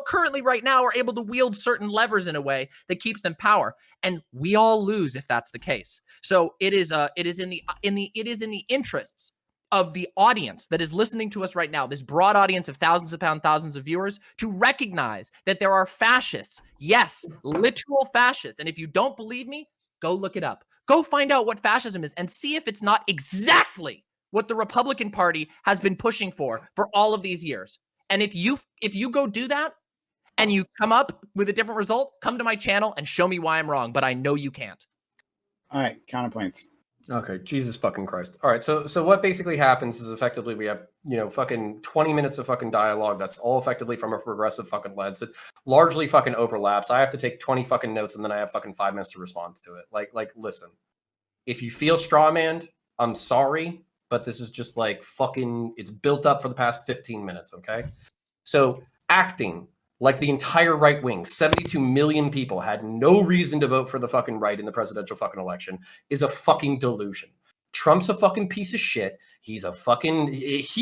currently right now are able to wield certain levers in a way that keeps them power, and we all lose if that's the case. So it is in the interests of the audience that is listening to us right now, this broad audience of thousands upon thousands of viewers, to recognize that there are fascists. Yes, literal fascists. And if you don't believe me, go look it up. Go find out what fascism is and see if it's not exactly what the Republican Party has been pushing for all of these years. And if you go do that and you come up with a different result, come to my channel and show me why I'm wrong. But I know you can't. All right, counterpoints. Okay, Jesus fucking Christ. All right, so what basically happens is effectively we have, fucking 20 minutes of fucking dialogue that's all effectively from a progressive fucking lens. It largely fucking overlaps. I have to take 20 fucking notes and then I have fucking 5 minutes to respond to it. Like listen, if you feel strawmanned, I'm sorry, but this is just like fucking, it's built up for the past 15 minutes, okay? So acting like the entire right wing, 72 million people had no reason to vote for the fucking right in the presidential fucking election is a fucking delusion. Trump's a fucking piece of shit. He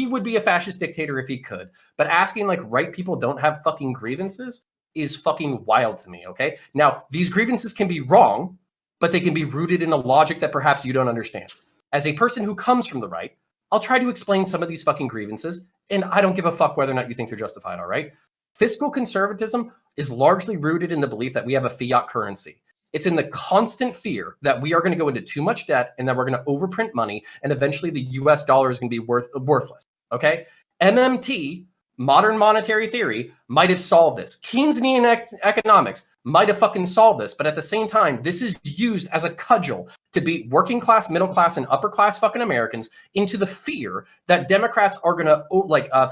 would be a fascist dictator if he could. But asking like right people don't have fucking grievances is fucking wild to me, okay? Now, these grievances can be wrong, but they can be rooted in a logic that perhaps you don't understand. As a person who comes from the right, I'll try to explain some of these fucking grievances, and I don't give a fuck whether or not you think they're justified, all right? Fiscal conservatism is largely rooted in the belief that we have a fiat currency. It's in the constant fear that we are going to go into too much debt and that we're going to overprint money, and eventually the US dollar is going to be worthless, okay? MMT, modern monetary theory, might have solved this. Keynesian economics might have fucking solved this, but at the same time, this is used as a cudgel to beat working class, middle class, and upper class fucking Americans into the fear that Democrats are gonna,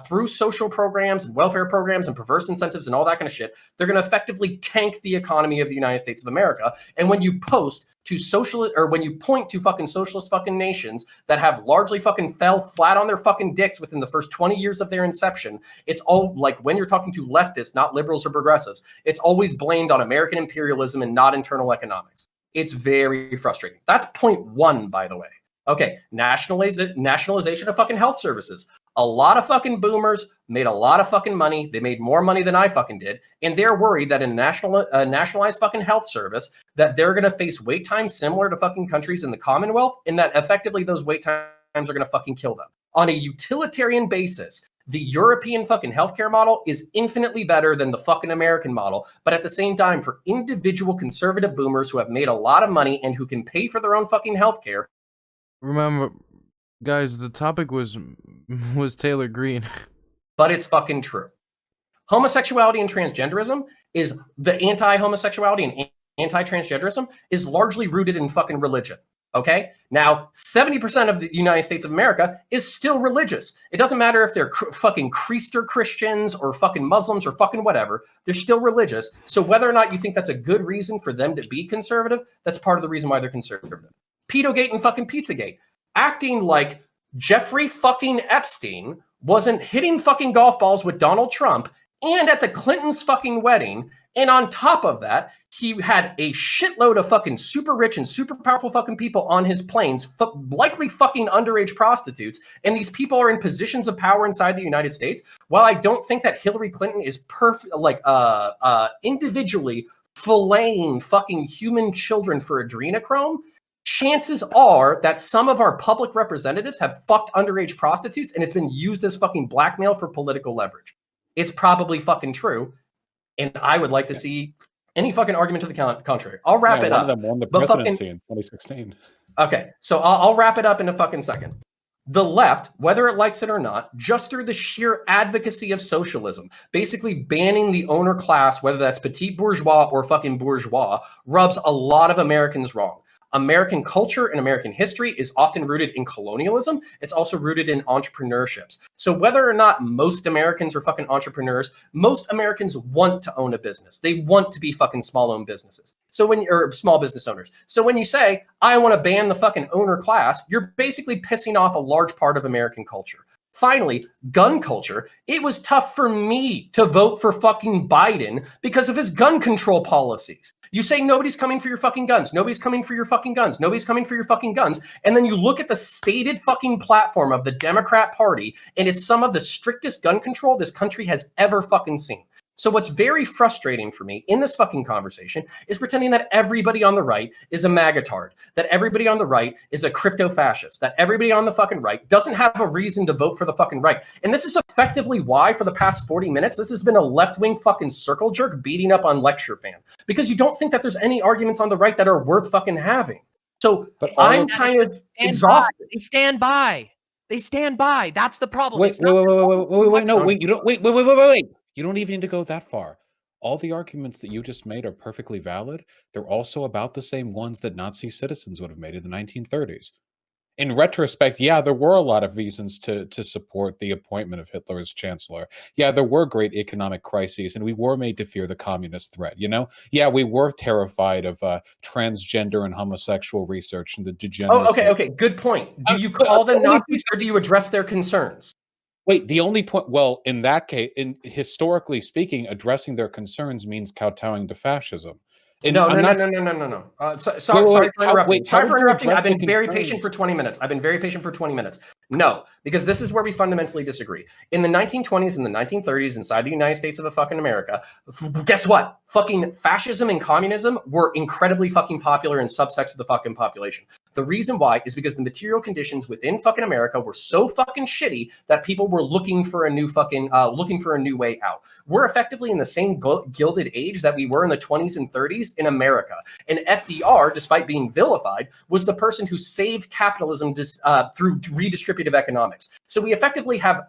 through social programs and welfare programs and perverse incentives and all that kind of shit, they're gonna effectively tank the economy of the United States of America. And when you point to fucking socialist fucking nations that have largely fucking fell flat on their fucking dicks within the first 20 years of their inception, it's all like, when you're talking to leftists, not liberals or progressives, it's always blamed on American imperialism and not internal economics. It's very frustrating. That's point one, by the way. Okay, nationalization of fucking health services. A lot of fucking boomers made a lot of fucking money. They made more money than I fucking did. And they're worried that in nationalized fucking health service, that they're going to face wait times similar to fucking countries in the Commonwealth, and that effectively those wait times are going to fucking kill them. On a utilitarian basis, the European fucking healthcare model is infinitely better than the fucking American model. But at the same time, for individual conservative boomers who have made a lot of money and who can pay for their own fucking healthcare. Remember, guys, the topic was Taylor Greene. But it's fucking true. Homosexuality and transgenderism is the anti-homosexuality and anti-transgenderism is largely rooted in fucking religion. Okay, now 70% of the United States of America is still religious. It doesn't matter if they're fucking Creaster Christians or fucking Muslims or fucking whatever, they're still religious. So whether or not you think that's a good reason for them to be conservative, that's part of the reason why they're conservative. Pedogate and fucking Pizzagate, acting like Jeffrey fucking Epstein wasn't hitting fucking golf balls with Donald Trump and at the Clintons' fucking wedding. And on top of that, he had a shitload of fucking super rich and super powerful fucking people on his planes, likely fucking underage prostitutes. And these people are in positions of power inside the United States. While I don't think that Hillary Clinton is individually filleting fucking human children for adrenochrome, chances are that some of our public representatives have fucked underage prostitutes and it's been used as fucking blackmail for political leverage. It's probably fucking true. And I would like to see any fucking argument to the contrary. I'll wrap it up. One of them won the presidency in 2016. Okay, so I'll wrap it up in a fucking second. The left, whether it likes it or not, just through the sheer advocacy of socialism, basically banning the owner class, whether that's petite bourgeois or fucking bourgeois, rubs a lot of Americans wrong. American culture and American history is often rooted in colonialism. It's also rooted in entrepreneurships. So whether or not most Americans are fucking entrepreneurs, most Americans want to own a business. They want to be fucking small-owned businesses. So or small business owners. So when you say, I want to ban the fucking owner class, you're basically pissing off a large part of American culture. Finally, gun culture. It was tough for me to vote for fucking Biden because of his gun control policies. You say nobody's coming for your fucking guns. Nobody's coming for your fucking guns. Nobody's coming for your fucking guns. And then you look at the stated fucking platform of the Democrat Party, and it's some of the strictest gun control this country has ever fucking seen. So what's very frustrating for me in this fucking conversation is pretending that everybody on the right is a magatard, that everybody on the right is a crypto fascist, that everybody on the fucking right doesn't have a reason to vote for the fucking right. And this is effectively why for the past 40 minutes, this has been a left-wing fucking circle jerk beating up on Lecture Fan, because you don't think that there's any arguments on the right that are worth fucking having. So I'm kind of exhausted. They stand by. They stand by. That's the problem. Wait, wait. You don't even need to go that far. All the arguments that you just made are perfectly valid. They're also about the same ones that Nazi citizens would have made in the 1930s. In retrospect, yeah, there were a lot of reasons to support the appointment of Hitler as chancellor. Yeah, there were great economic crises, and we were made to fear the communist threat, you know? Yeah, we were terrified of transgender and homosexual research and the degeneracy. Oh, okay, good point. Do you call them Nazis or do you address their concerns? Wait, the only point, well, in that case, historically speaking, addressing their concerns means kowtowing to fascism. And no. Sorry for interrupting. Sorry for interrupting. I've been very patient for 20 minutes. No, because this is where we fundamentally disagree. In the 1920s and the 1930s inside the United States of the fucking America, guess what? Fucking fascism and communism were incredibly fucking popular in subsects of the fucking population. The reason why is because the material conditions within fucking America were so fucking shitty that people were looking for a new way out. We're effectively in the same gilded age that we were in the 20s and 30s in America. And FDR, despite being vilified, was the person who saved capitalism through redistributive economics. So we effectively have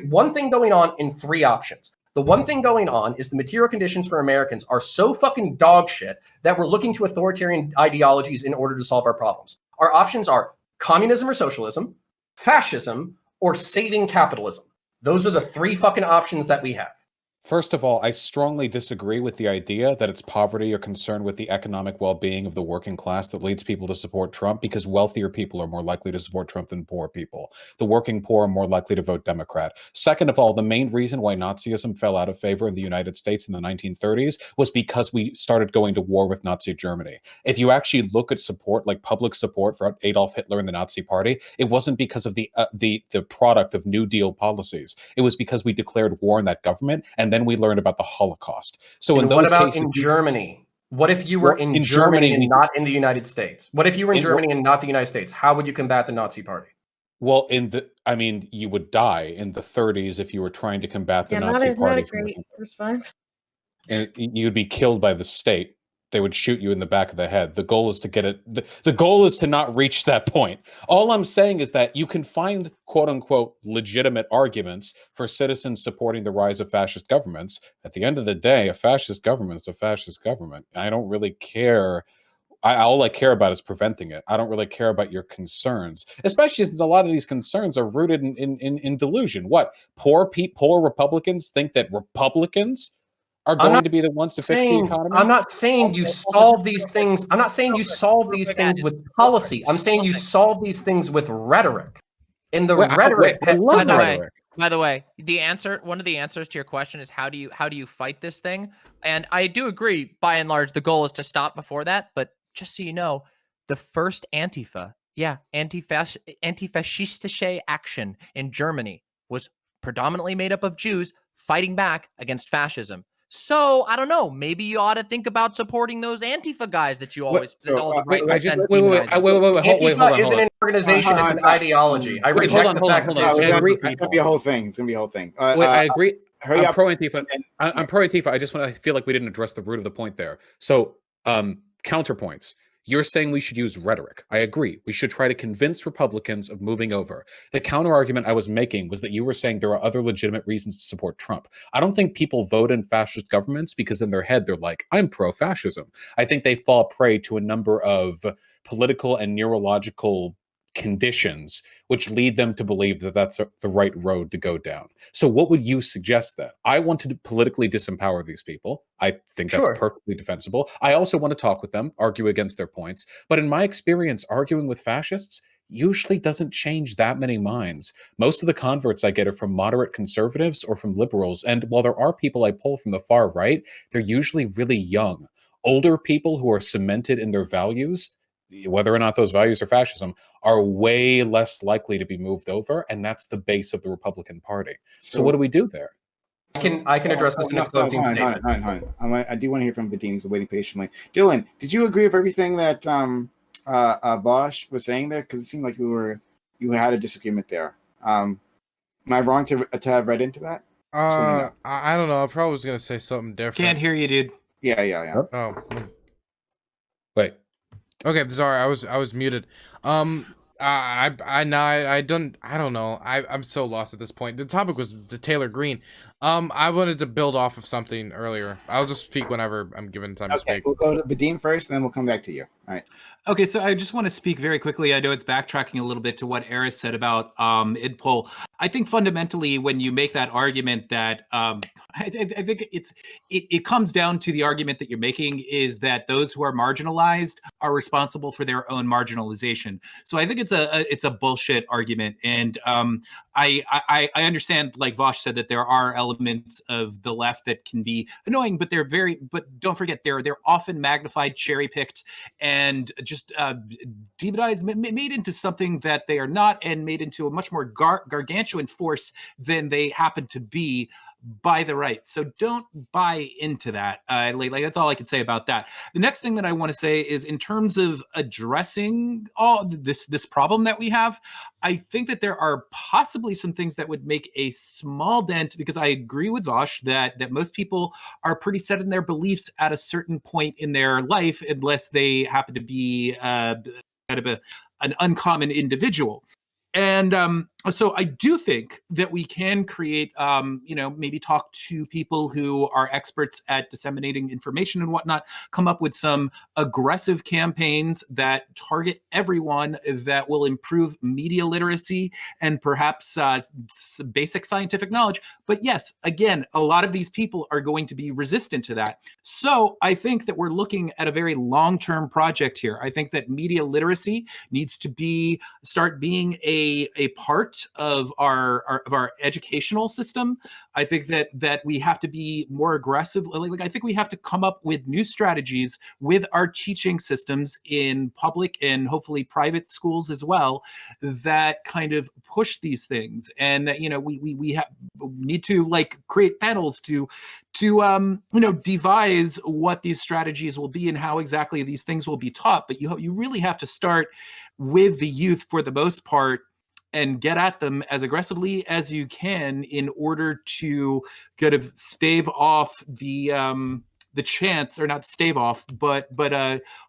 one thing going on in three options. The one thing going on is the material conditions for Americans are so fucking dog shit that we're looking to authoritarian ideologies in order to solve our problems. Our options are communism or socialism, fascism, or saving capitalism. Those are the three fucking options that we have. First of all, I strongly disagree with the idea that it's poverty or concern with the economic well-being of the working class that leads people to support Trump, because wealthier people are more likely to support Trump than poor people. The working poor are more likely to vote Democrat. Second of all, the main reason why Nazism fell out of favor in the United States in the 1930s was because we started going to war with Nazi Germany. If you actually look at support, like public support for Adolf Hitler and the Nazi Party, it wasn't because of the product of New Deal policies. It was because we declared war on that government, and then we learned about the Holocaust. So in those cases, in Germany? What if you were in Germany and not in the United States? What if you were in Germany and not the United States? How would you combat the Nazi Party? Well, you would die in the 30s if you were trying to combat the Nazi Party. Not a great response. And you'd be killed by the state. They would shoot you in the back of the head. The goal is to get it. The goal is to not reach that point. All I'm saying is that you can find quote unquote legitimate arguments for citizens supporting the rise of fascist governments. At the end of the day, a fascist government is a fascist government. I don't really care. All I care about is preventing it. I don't really care about your concerns, especially since a lot of these concerns are rooted in delusion. What? Poor Republicans think that Republicans are going to be the ones to fix the economy? I'm not saying you solve these things. I'm not saying you solve these things with policy. I'm saying you solve these things with rhetoric. And the rhetoric. By the way, one of the answers to your question is how do you fight this thing? And I do agree, by and large, the goal is to stop before that. But just so you know, the first Antifa, anti-fascistische action in Germany was predominantly made up of Jews fighting back against fascism. So I don't know. Maybe you ought to think about supporting those Antifa guys that you always. Antifa isn't an organization; it's an ideology. I reject the fact that it's going to be a whole thing. It's going to be a whole thing. I agree. I'm pro Antifa. I'm pro Antifa. I feel like we didn't address the root of the point there. So counterpoints. You're saying we should use rhetoric. I agree. We should try to convince Republicans of moving over. The counter argument I was making was that you were saying there are other legitimate reasons to support Trump. I don't think people vote in fascist governments because in their head they're like, I'm pro-fascism. I think they fall prey to a number of political and neurological conditions which lead them to believe that that's the right road to go down. So what would you suggest then? I want to politically disempower these people. I think that's Sure. perfectly defensible. I also want to talk with them, argue against their points. But in my experience, arguing with fascists usually doesn't change that many minds. Most of the converts I get are from moderate conservatives or from liberals. And while there are people I pull from the far right, they're usually really young. Older people who are cemented in their values, whether or not those values are fascism, are way less likely to be moved over, and that's the base of the Republican Party. So what do we do there? I can address this in a closing statement. I do want to hear from Vadim, so waiting patiently. Dylan, did you agree with everything that Vaush was saying there? Because it seemed like you had a disagreement there. Am I wrong to have read into that? I don't know. I probably was gonna say something different. Can't hear you, dude. Yeah. Oh, Wait. okay. Sorry, I was muted. I don't know. I'm so lost at this point. The topic was the Taylor Greene. I wanted to build off of something earlier. I'll just speak whenever I'm given time to speak. We'll go to Vadim first, and then we'll come back to you. All right. Okay, so I just want to speak very quickly. I know it's backtracking a little bit to what Eris said about IDPOL. I think fundamentally, when you make that argument, that I think it comes down to the argument that you're making is that those who are marginalized are responsible for their own marginalization. So I think it's a bullshit argument, and I understand, like Vaush said, that there are elements of the left that can be annoying, but but don't forget they're often magnified, cherry picked, and just demonized, made into something that they are not, and made into a much more gargantuan force than they happen to be by the right. So don't buy into that. Like that's all I can say about that. The next thing that I want to say is, in terms of addressing all this problem that we have, I think that there are possibly some things that would make a small dent, because I agree with Vaush that most people are pretty set in their beliefs at a certain point in their life, unless they happen to be kind of an uncommon individual. And so I do think that we can create, maybe talk to people who are experts at disseminating information and whatnot, come up with some aggressive campaigns that target everyone, that will improve media literacy and perhaps basic scientific knowledge. But yes, again, a lot of these people are going to be resistant to that. So I think that we're looking at a very long-term project here. I think that media literacy needs to start being a part of our educational system. I think that we have to be more aggressive. Like I think we have to come up with new strategies with our teaching systems in public and hopefully private schools as well, that kind of push these things. And that, we need to like create panels to devise what these strategies will be and how exactly these things will be taught. But you really have to start with the youth for the most part, and get at them as aggressively as you can in order to kind of stave off the chance, or not stave off, but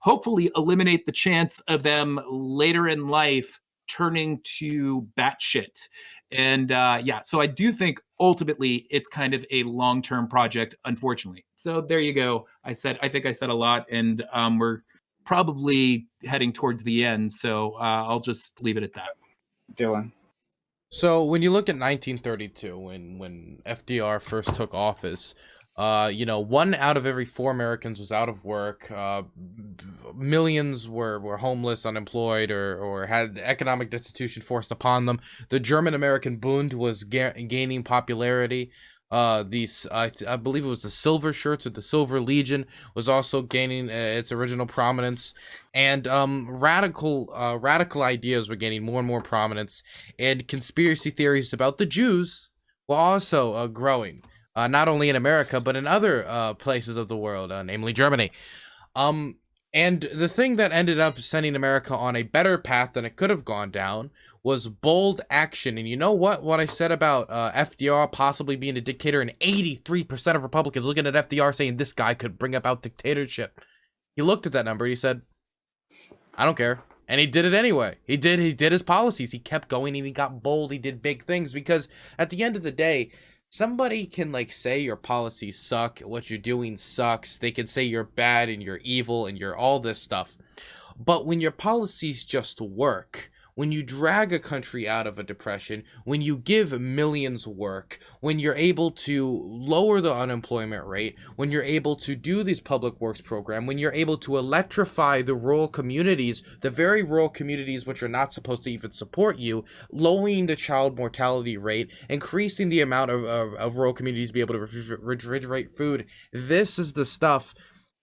hopefully eliminate the chance of them later in life turning to batshit. And so I do think ultimately it's kind of a long-term project, unfortunately. So there you go. I think I said a lot, and we're probably heading towards the end. So I'll just leave it at that. Dylan. So when you look at 1932, when FDR first took office, 1 out of every 4 Americans was out of work. Millions were homeless, unemployed, or had economic destitution forced upon them. The German-American Bund was gaining popularity. I believe it was the Silver Shirts, or the Silver Legion, was also gaining its original prominence, and radical ideas were gaining more and more prominence, and conspiracy theories about the Jews were also growing, not only in America but in other places of the world, namely Germany. And the thing that ended up sending America on a better path than it could have gone down was bold action. And you know what I said about FDR possibly being a dictator, and 83% of Republicans looking at FDR saying this guy could bring about dictatorship. He looked at that number, he said, I don't care. And he did it anyway. He did his policies. He kept going and he got bold. He did big things because at the end of the day, somebody can like say your policies suck, what you're doing sucks. They can say you're bad and you're evil and you're all this stuff. But when your policies just work, when you drag a country out of a depression, when you give millions work, when you're able to lower the unemployment rate, when you're able to do these public works program, when you're able to electrify the rural communities, the very rural communities which are not supposed to even support you, lowering the child mortality rate, increasing the amount of rural communities to be able to refrigerate food, this is the stuff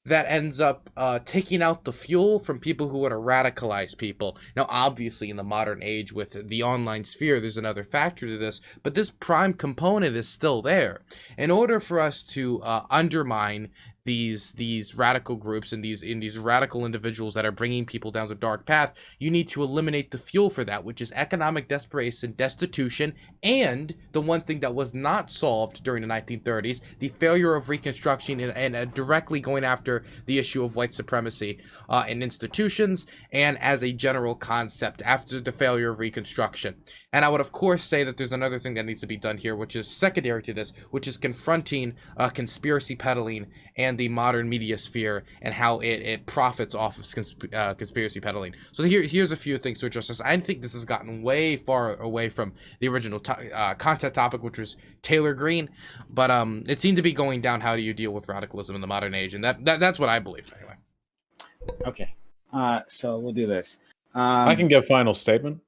that ends up taking out the fuel from people who want to radicalize people. Now, obviously, in the modern age with the online sphere, there's another factor to this, but this prime component is still there. In order for us to undermine these radical groups and these radical individuals that are bringing people down the dark path, you need to eliminate the fuel for that, which is economic desperation, destitution, and the one thing that was not solved during the 1930s, the failure of Reconstruction and directly going after the issue of white supremacy in institutions and as a general concept after the failure of Reconstruction. And I would of course say that there's another thing that needs to be done here, which is secondary to this, which is confronting conspiracy peddling and the modern media sphere and how it profits off of conspiracy peddling. So here's a few things to address this. I think this has gotten way far away from the original content topic, which was Taylor Greene, but it seemed to be going down. How do you deal with radicalism in the modern age? And that's what I believe anyway. Okay, so we'll do this. I can give final statement.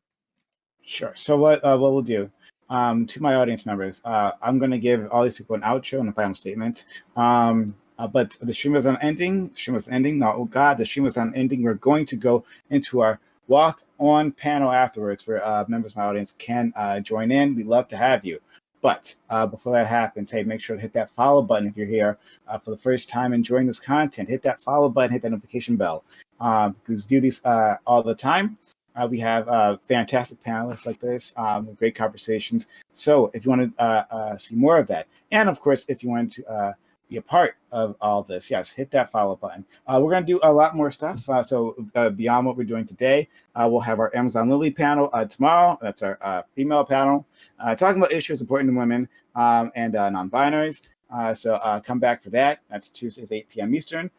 Sure. So what we'll do, to my audience members, I'm going to give all these people an outro and a final statement. But the stream is unending. The stream is ending. No, oh God, the stream is unending. We're going to go into our walk-on panel afterwards, where members of my audience can join in. We'd love to have you. But before that happens, hey, make sure to hit that follow button if you're here for the first time enjoying this content. Hit that follow button, hit that notification bell, because we do these all the time. We have fantastic panelists like this, great conversations. So if you want to see more of that, and of course, if you want to be a part of all this, yes, hit that follow button. We're going to do a lot more stuff. So beyond what we're doing today, we'll have our Amazon Lily panel tomorrow. That's our female panel, talking about issues important to women and non-binaries. So come back for that. That's Tuesdays, 8 p.m. Eastern.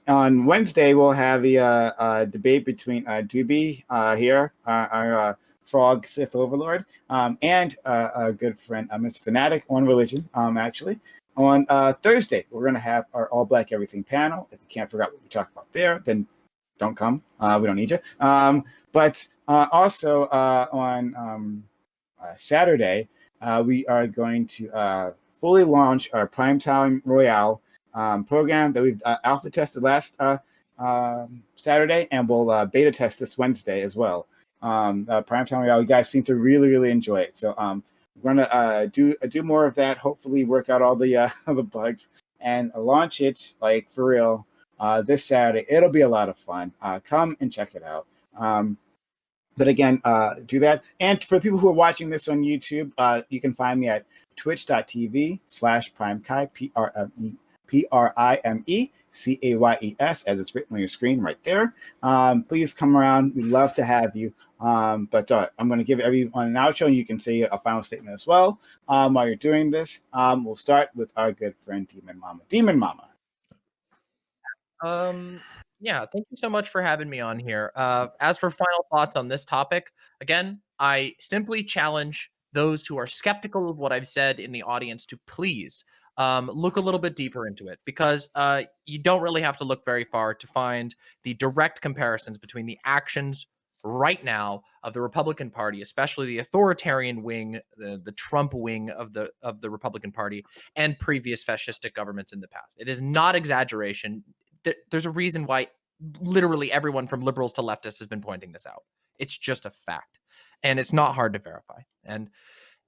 On Wednesday, we'll have a debate between Doobie here, our frog Sith overlord, and our good friend, Mr. Fanatic, on religion, actually. On Thursday, we're going to have our All Black Everything panel. If you can't figure out what we talk about there, then don't come. We don't need you. But also on Saturday, we are going to fully launch our Primetime Royale program that we've alpha tested last Saturday, and we'll beta test this Wednesday as well. Primetime Royale, you guys seem to really, really enjoy it. So we're gonna do more of that. Hopefully, work out all the bugs and launch it like for real this Saturday. It'll be a lot of fun. Come and check it out. But again, do that. And for people who are watching this on YouTube, you can find me at twitch.tv/Prime Cayes, PrimeCayes, as it's written on your screen right there. Please come around. We'd love to have you. But I'm going to give everyone an outro, and you can say a final statement as well while you're doing this. We'll start with our good friend, Demon Mama. Demon Mama. Yeah, thank you so much for having me on here. As for final thoughts on this topic, again, I simply challenge those who are skeptical of what I've said in the audience to please look a little bit deeper into it, because you don't really have to look very far to find the direct comparisons between the actions right now of the Republican Party, especially the authoritarian wing, the Trump wing of the Republican Party, and previous fascistic governments in the past. It is not exaggeration. There's a reason why literally everyone from liberals to leftists has been pointing this out. It's just a fact, and it's not hard to verify. And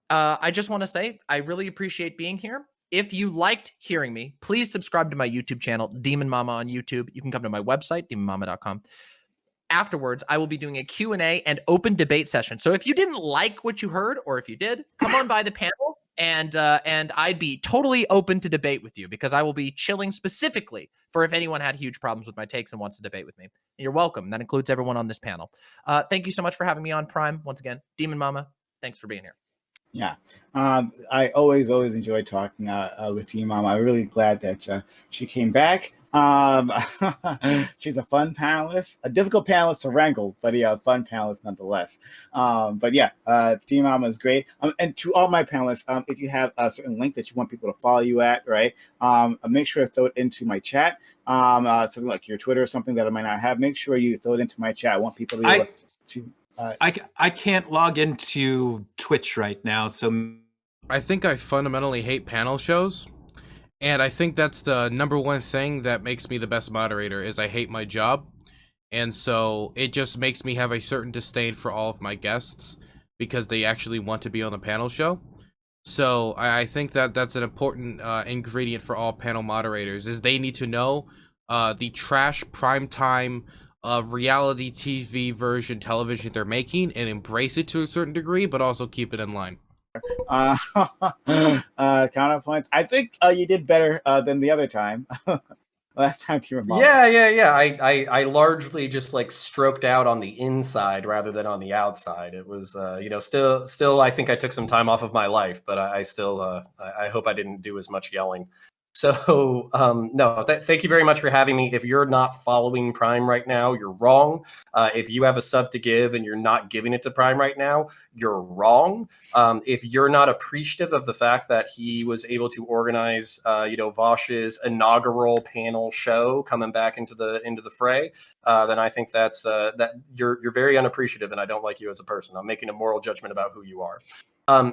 I just want to say I really appreciate being here. If you liked hearing me, please subscribe to my YouTube channel, Demon Mama on YouTube. You can come to my website, demonmama.com. Afterwards, I will be doing a Q&A and open debate session. So if you didn't like what you heard, or if you did, come on by the panel. and I'd be totally open to debate with you because I will be chilling specifically for if anyone had huge problems with my takes and wants to debate with me. And you're welcome. That includes everyone on this panel. Thank you so much for having me on Prime once again. Demon Mama, thanks for being here. Yeah, I always enjoy talking with you, Mom. I'm really glad that she came back. She's a fun panelist, a difficult panelist to wrangle, but yeah, a fun panelist nonetheless. But yeah, Team Mama is great. And to all my panelists, if you have a certain link that you want people to follow you at, right, make sure to throw it into my chat. Something like your Twitter or something that I might not have. Make sure you throw it into my chat. I want people to be able to. I can't log into Twitch right now, so I think I fundamentally hate panel shows, and I think that's the number one thing that makes me the best moderator is I hate my job, and so it just makes me have a certain disdain for all of my guests because they actually want to be on the panel show. So I think that that's an important ingredient for all panel moderators is they need to know the trash primetime of reality TV version television they're making and embrace it to a certain degree, but also keep it in line. Counterpoints. I think you did better than the other time. Last time you were mom. Yeah. I largely just like stroked out on the inside rather than on the outside. It was, still, I think I took some time off of my life, but I still, I hope I didn't do as much yelling. So, no, thank you very much for having me. If you're not following Prime right now, you're wrong. If you have a sub to give and you're not giving it to Prime right now, you're wrong. If you're not appreciative of the fact that he was able to organize, Vaush's inaugural panel show coming back into the fray, then I think that's that you're very unappreciative, and I don't like you as a person. I'm making a moral judgment about who you are.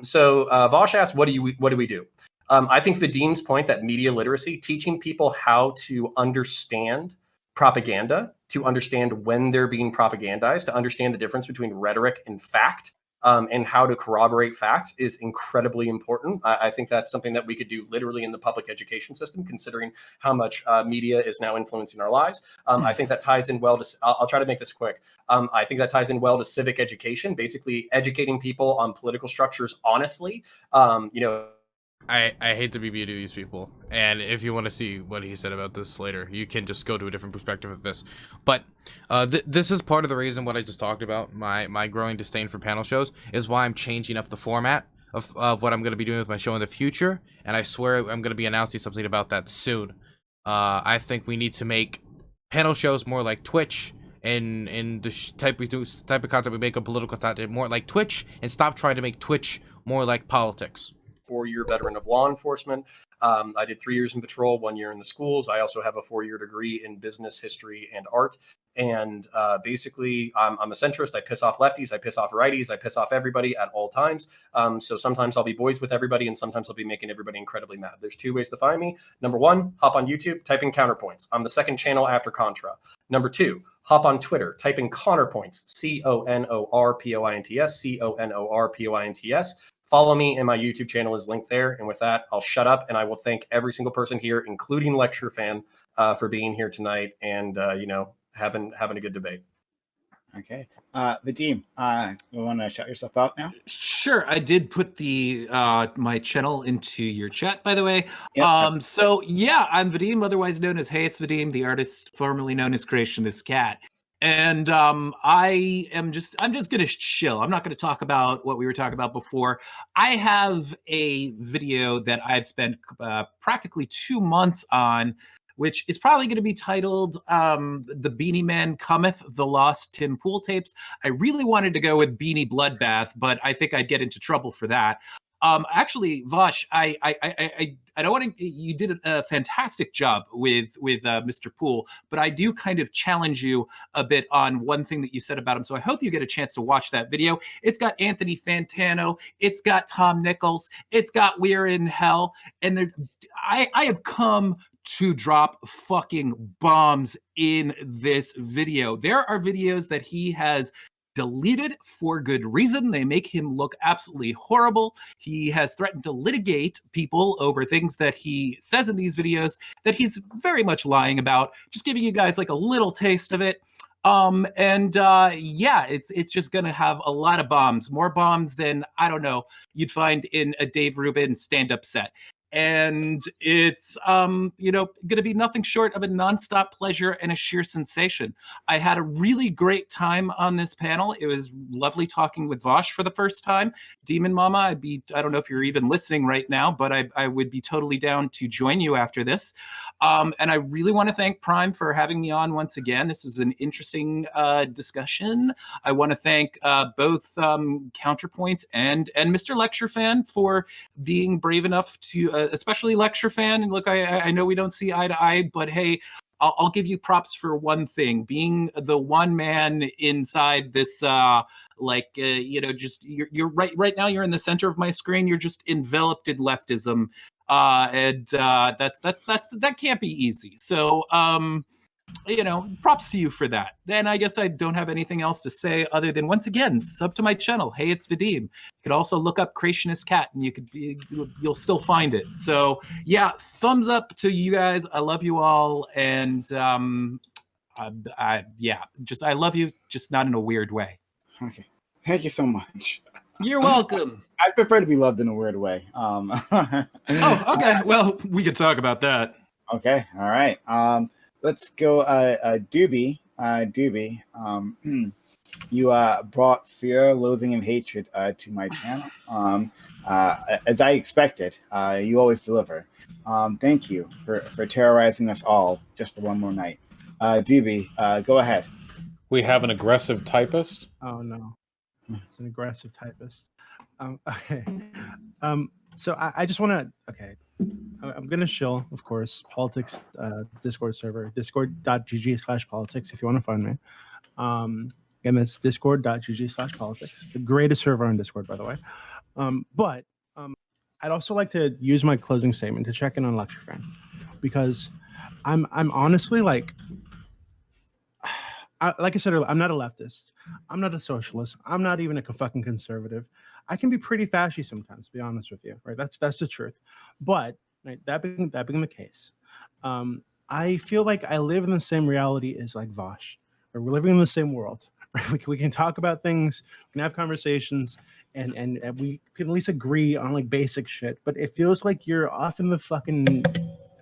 So Vaush asked, what do we do? I think Vadim's point that media literacy, teaching people how to understand propaganda, to understand when they're being propagandized, to understand the difference between rhetoric and fact, and how to corroborate facts is incredibly important. I think that's something that we could do literally in the public education system, considering how much media is now influencing our lives. I think that ties in well to, I'll try to make this quick. I think that ties in well to civic education, basically educating people on political structures honestly, I hate to be mean to these people, and if you want to see what he said about this later, you can just go to a different perspective of this. But this is part of the reason what I just talked about, my growing disdain for panel shows, is why I'm changing up the format of what I'm going to be doing with my show in the future, and I swear I'm going to be announcing something about that soon. I think we need to make panel shows more like Twitch, and the type of content we make on political content more like Twitch, and stop trying to make Twitch more like politics. 4-year veteran of law enforcement. I did 3 years in patrol, 1 year in the schools. I also have a 4-year degree in business, history, and art. And basically, I'm a centrist. I piss off lefties. I piss off righties. I piss off everybody at all times. So sometimes I'll be boys with everybody, and sometimes I'll be making everybody incredibly mad. There's 2 ways to find me. Number 1, hop on YouTube, type in Counterpoints. I'm the second channel after Contra. Number 2, hop on Twitter, type in Conorpoints, CONORPOINTS, CONORPOINTS. Follow me, and my YouTube channel is linked there. And with that, I'll shut up, and I will thank every single person here, including Lecture Fan, for being here tonight and having a good debate. Okay, Vadim, you want to shout yourself out now? Sure, I did put the my channel into your chat, by the way. Yep. So yeah, I'm Vadim, otherwise known as Hey It's Vadim, the artist formerly known as Creationist Cat. And I'm just gonna chill. I'm not gonna talk about what we were talking about before. I have a video that I've spent practically 2 months on, which is probably going to be titled The Beanie Man Cometh, The Lost Tim Pool Tapes. I really wanted to go with Beanie Bloodbath, but I think I'd get into trouble for that. Actually, Vaush, I don't want to. You did a fantastic job with Mr. Poole, but I do kind of challenge you a bit on one thing that you said about him. So I hope you get a chance to watch that video. It's got Anthony Fantano, it's got Tom Nichols, it's got We're in Hell, and I have come to drop fucking bombs in this video. There are videos that he has deleted for good reason. They make him look absolutely horrible. He has threatened to litigate people over things that he says in these videos that he's very much lying about. Just giving you guys like a little taste of it. Yeah, it's just gonna have a lot of bombs, more bombs than, I don't know, you'd find in a Dave Rubin stand-up set. And it's gonna be nothing short of a nonstop pleasure and a sheer sensation. I had a really great time on this panel. It was lovely talking with Vaush for the first time. Demon Mama, I don't know if you're even listening right now, but I would be totally down to join you after this. And I really want to thank Prime for having me on once again. This was an interesting discussion. I want to thank both Counterpoints and Mr. Lecture Fan for being brave enough to, especially Lecture Fan. And look, I know we don't see eye to eye, but hey, I'll give you props for one thing: being the one man inside this, just you're right now. You're in the center of my screen. You're just enveloped in leftism, that can't be easy. So, props to you for that. Then I guess I don't have anything else to say other than, once again, sub to my channel. Hey, it's Vadim. You could also look up Creationist Cat, and you'll still find it. So yeah, thumbs up to you guys. I love you all, and I love you, just not in a weird way. Okay, thank you so much. You're welcome. I prefer to be loved in a weird way. Oh, okay. Well, we could talk about that. Okay, all right. Let's go, Doobie. You brought fear, loathing, and hatred to my channel. As I expected, you always deliver. Thank you for terrorizing us all just for one more night. Doobie, go ahead. We have an aggressive typist. Oh no, it's an aggressive typist. Okay. So I just want to. Okay. I'm gonna shill, of course, politics Discord server, discord.gg/politics if you want to find me. Again, that's discord.gg/politics, the greatest server on Discord, by the way. But I'd also like to use my closing statement to check in on Lecture Fan, because I'm honestly like I said earlier, I'm not a leftist, I'm not a socialist, I'm not even a fucking conservative. I can be pretty fashy sometimes, to be honest with you, right? That's the truth. But right, that being the case, I feel like I live in the same reality as like Vaush, or we're living in the same world. Right? We can talk about things, we can have conversations, and we can at least agree on like basic shit. But it feels like you're off in the fucking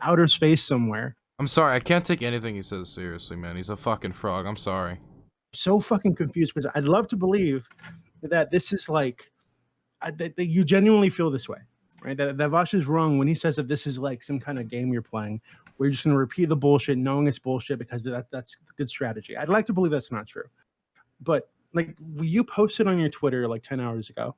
outer space somewhere. I'm sorry, I can't take anything he says seriously, man. He's a fucking frog. I'm sorry. So fucking confused, because I'd love to believe that this is like that you genuinely feel this way, right? That Vaush is wrong when he says that this is like some kind of game you're playing. We're just going to repeat the bullshit, knowing it's bullshit, because that's a good strategy. I'd like to believe that's not true. But like you posted on your Twitter like 10 hours ago,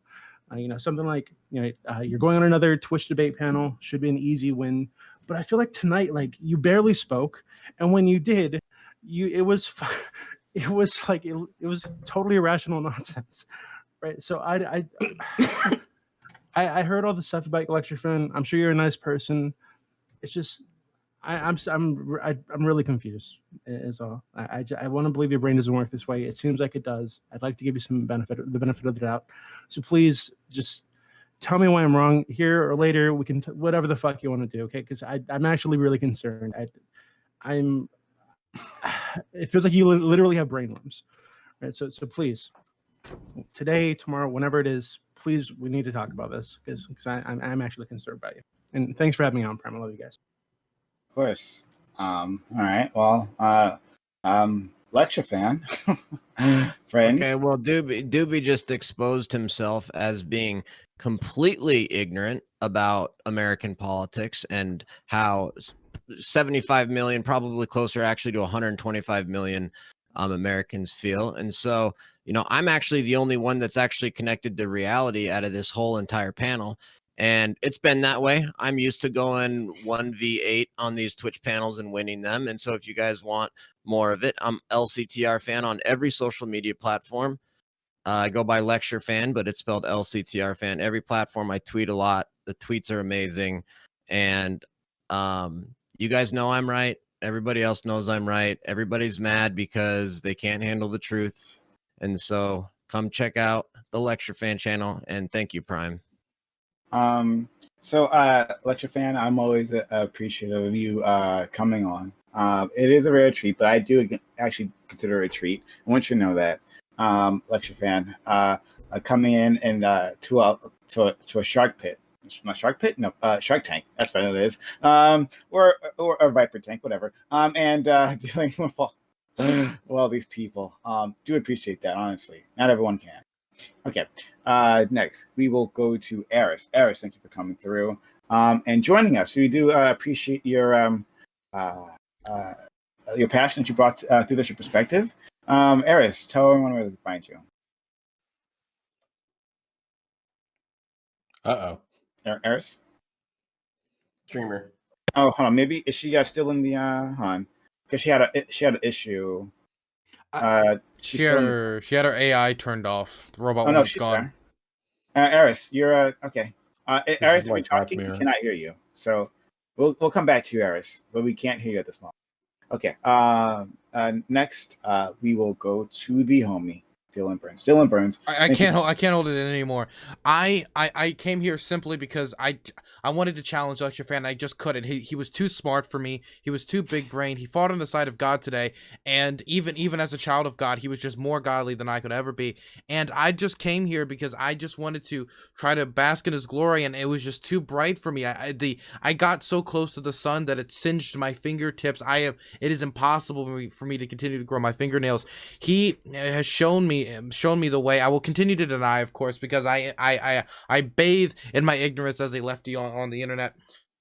something like, you're going on another Twitch debate panel, should be an easy win. But I feel like tonight, like you barely spoke. And when you did, it was totally irrational nonsense. Right. So I heard all the stuff about your Lecture Fan. I'm sure you're a nice person. It's just I'm really confused. Is all. I want to believe your brain doesn't work this way. It seems like it does. I'd like to give you the benefit of the doubt. So please just tell me why I'm wrong here or later. We can whatever the fuck you want to do. Okay? Because I'm actually really concerned. I'm. It feels like you literally have brain worms. Right. So please. Today, tomorrow, whenever it is, please, we need to talk about this, because I'm actually concerned about you. And thanks for having me on, Prime. I love you guys. Of course. All right. Well, Lecture Fan, friend. Okay, well, Doobie just exposed himself as being completely ignorant about American politics and how 75 million, probably closer actually to 125 million Americans feel. And so, I'm actually the only one that's actually connected to reality out of this whole entire panel. And it's been that way. I'm used to going 1v8 on these Twitch panels and winning them. And so if you guys want more of it, I'm LCTR Fan on every social media platform. I go by Lecture Fan, but it's spelled LCTR Fan. Every platform, I tweet a lot. The tweets are amazing. And you guys know I'm right. Everybody else knows I'm right. Everybody's mad because they can't handle the truth. And so come check out the Lecture Fan channel. And thank you, Prime. So Lecture Fan, I'm always appreciative of you coming on It is a rare treat, but I do actually consider it a treat. I want you to know that, lecture fan, coming in and to a shark pit. Not shark pit, no, Shark Tank. That's what it is. Or a Viper tank, whatever. And dealing with all these people. Do appreciate that, honestly. Not everyone can. Okay. Next, we will go to Eris. Eris, thank you for coming through and joining us. We do appreciate your passion that you brought through this, your perspective. Eris, tell everyone where to find you. Eris? Streamer. Oh, hold on. Maybe is she still in the hold on? Because she had an issue. She had her AI turned off. The robot Oh no, woman's she's gone. there. Eris, you're okay. Eris, if you're like talking, Black we Mirror. cannot hear you. So we'll come back to you, Eris, but we can't hear you at this moment. Okay. Next, we will go to the homie, Dylan Burns. Dylan Burns. I can't hold it in anymore. I came here simply because I wanted to challenge Lecture Fan. I just couldn't. He was too smart for me. He was too big brained. He fought on the side of God today, and even as a child of God, he was just more godly than I could ever be. And I just came here because I just wanted to try to bask in his glory, and it was just too bright for me. I got so close to the sun that it singed my fingertips. It is impossible for me to continue to grow my fingernails. He has shown me the way. I will continue to deny, of course, because I bathe in my ignorance as a lefty on the internet.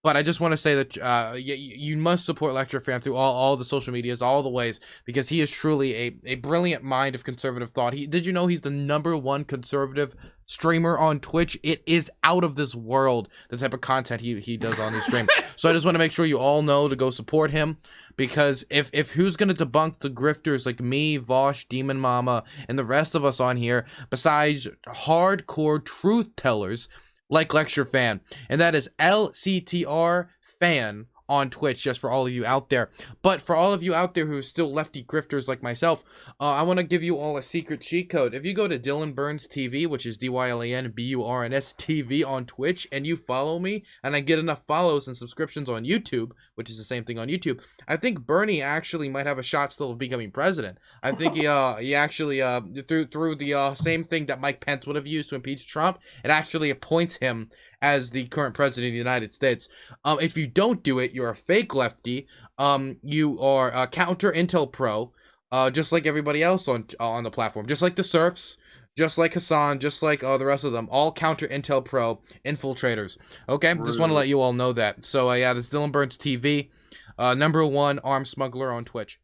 But I just want to say that you must support Lecture Fan through all the social medias, all the ways, because he is truly a brilliant mind of conservative thought. Did you know he's the #1 conservative streamer on Twitch? It is out of this world, the type of content he does on his stream. So I just want to make sure you all know to go support him, because if who's going to debunk the grifters like me, Vaush, Demon Mama, and the rest of us on here, besides hardcore truth tellers like Lecture Fan, and that is LCTR Fan on Twitch, just for all of you out there. But for all of you out there who are still lefty grifters like myself, I want to give you all a secret cheat code. If you go to Dylan Burns TV, which is DYLANBURNS TV on Twitch, and you follow me, and I get enough follows and subscriptions on YouTube, which is the same thing on YouTube, I think Bernie actually might have a shot still of becoming president. I think he actually through the same thing that Mike Pence would have used to impeach Trump, it actually appoints him as the current president of the United States. If you don't do it, you're a fake lefty. You are a counter Intel Pro, just like everybody else on the platform, just like the Serfs, just like Hassan, just like the rest of them, all counter Intel Pro infiltrators. Okay, just want to let you all know that. So yeah, this is Dylan Burns TV, #1 arms smuggler on Twitch.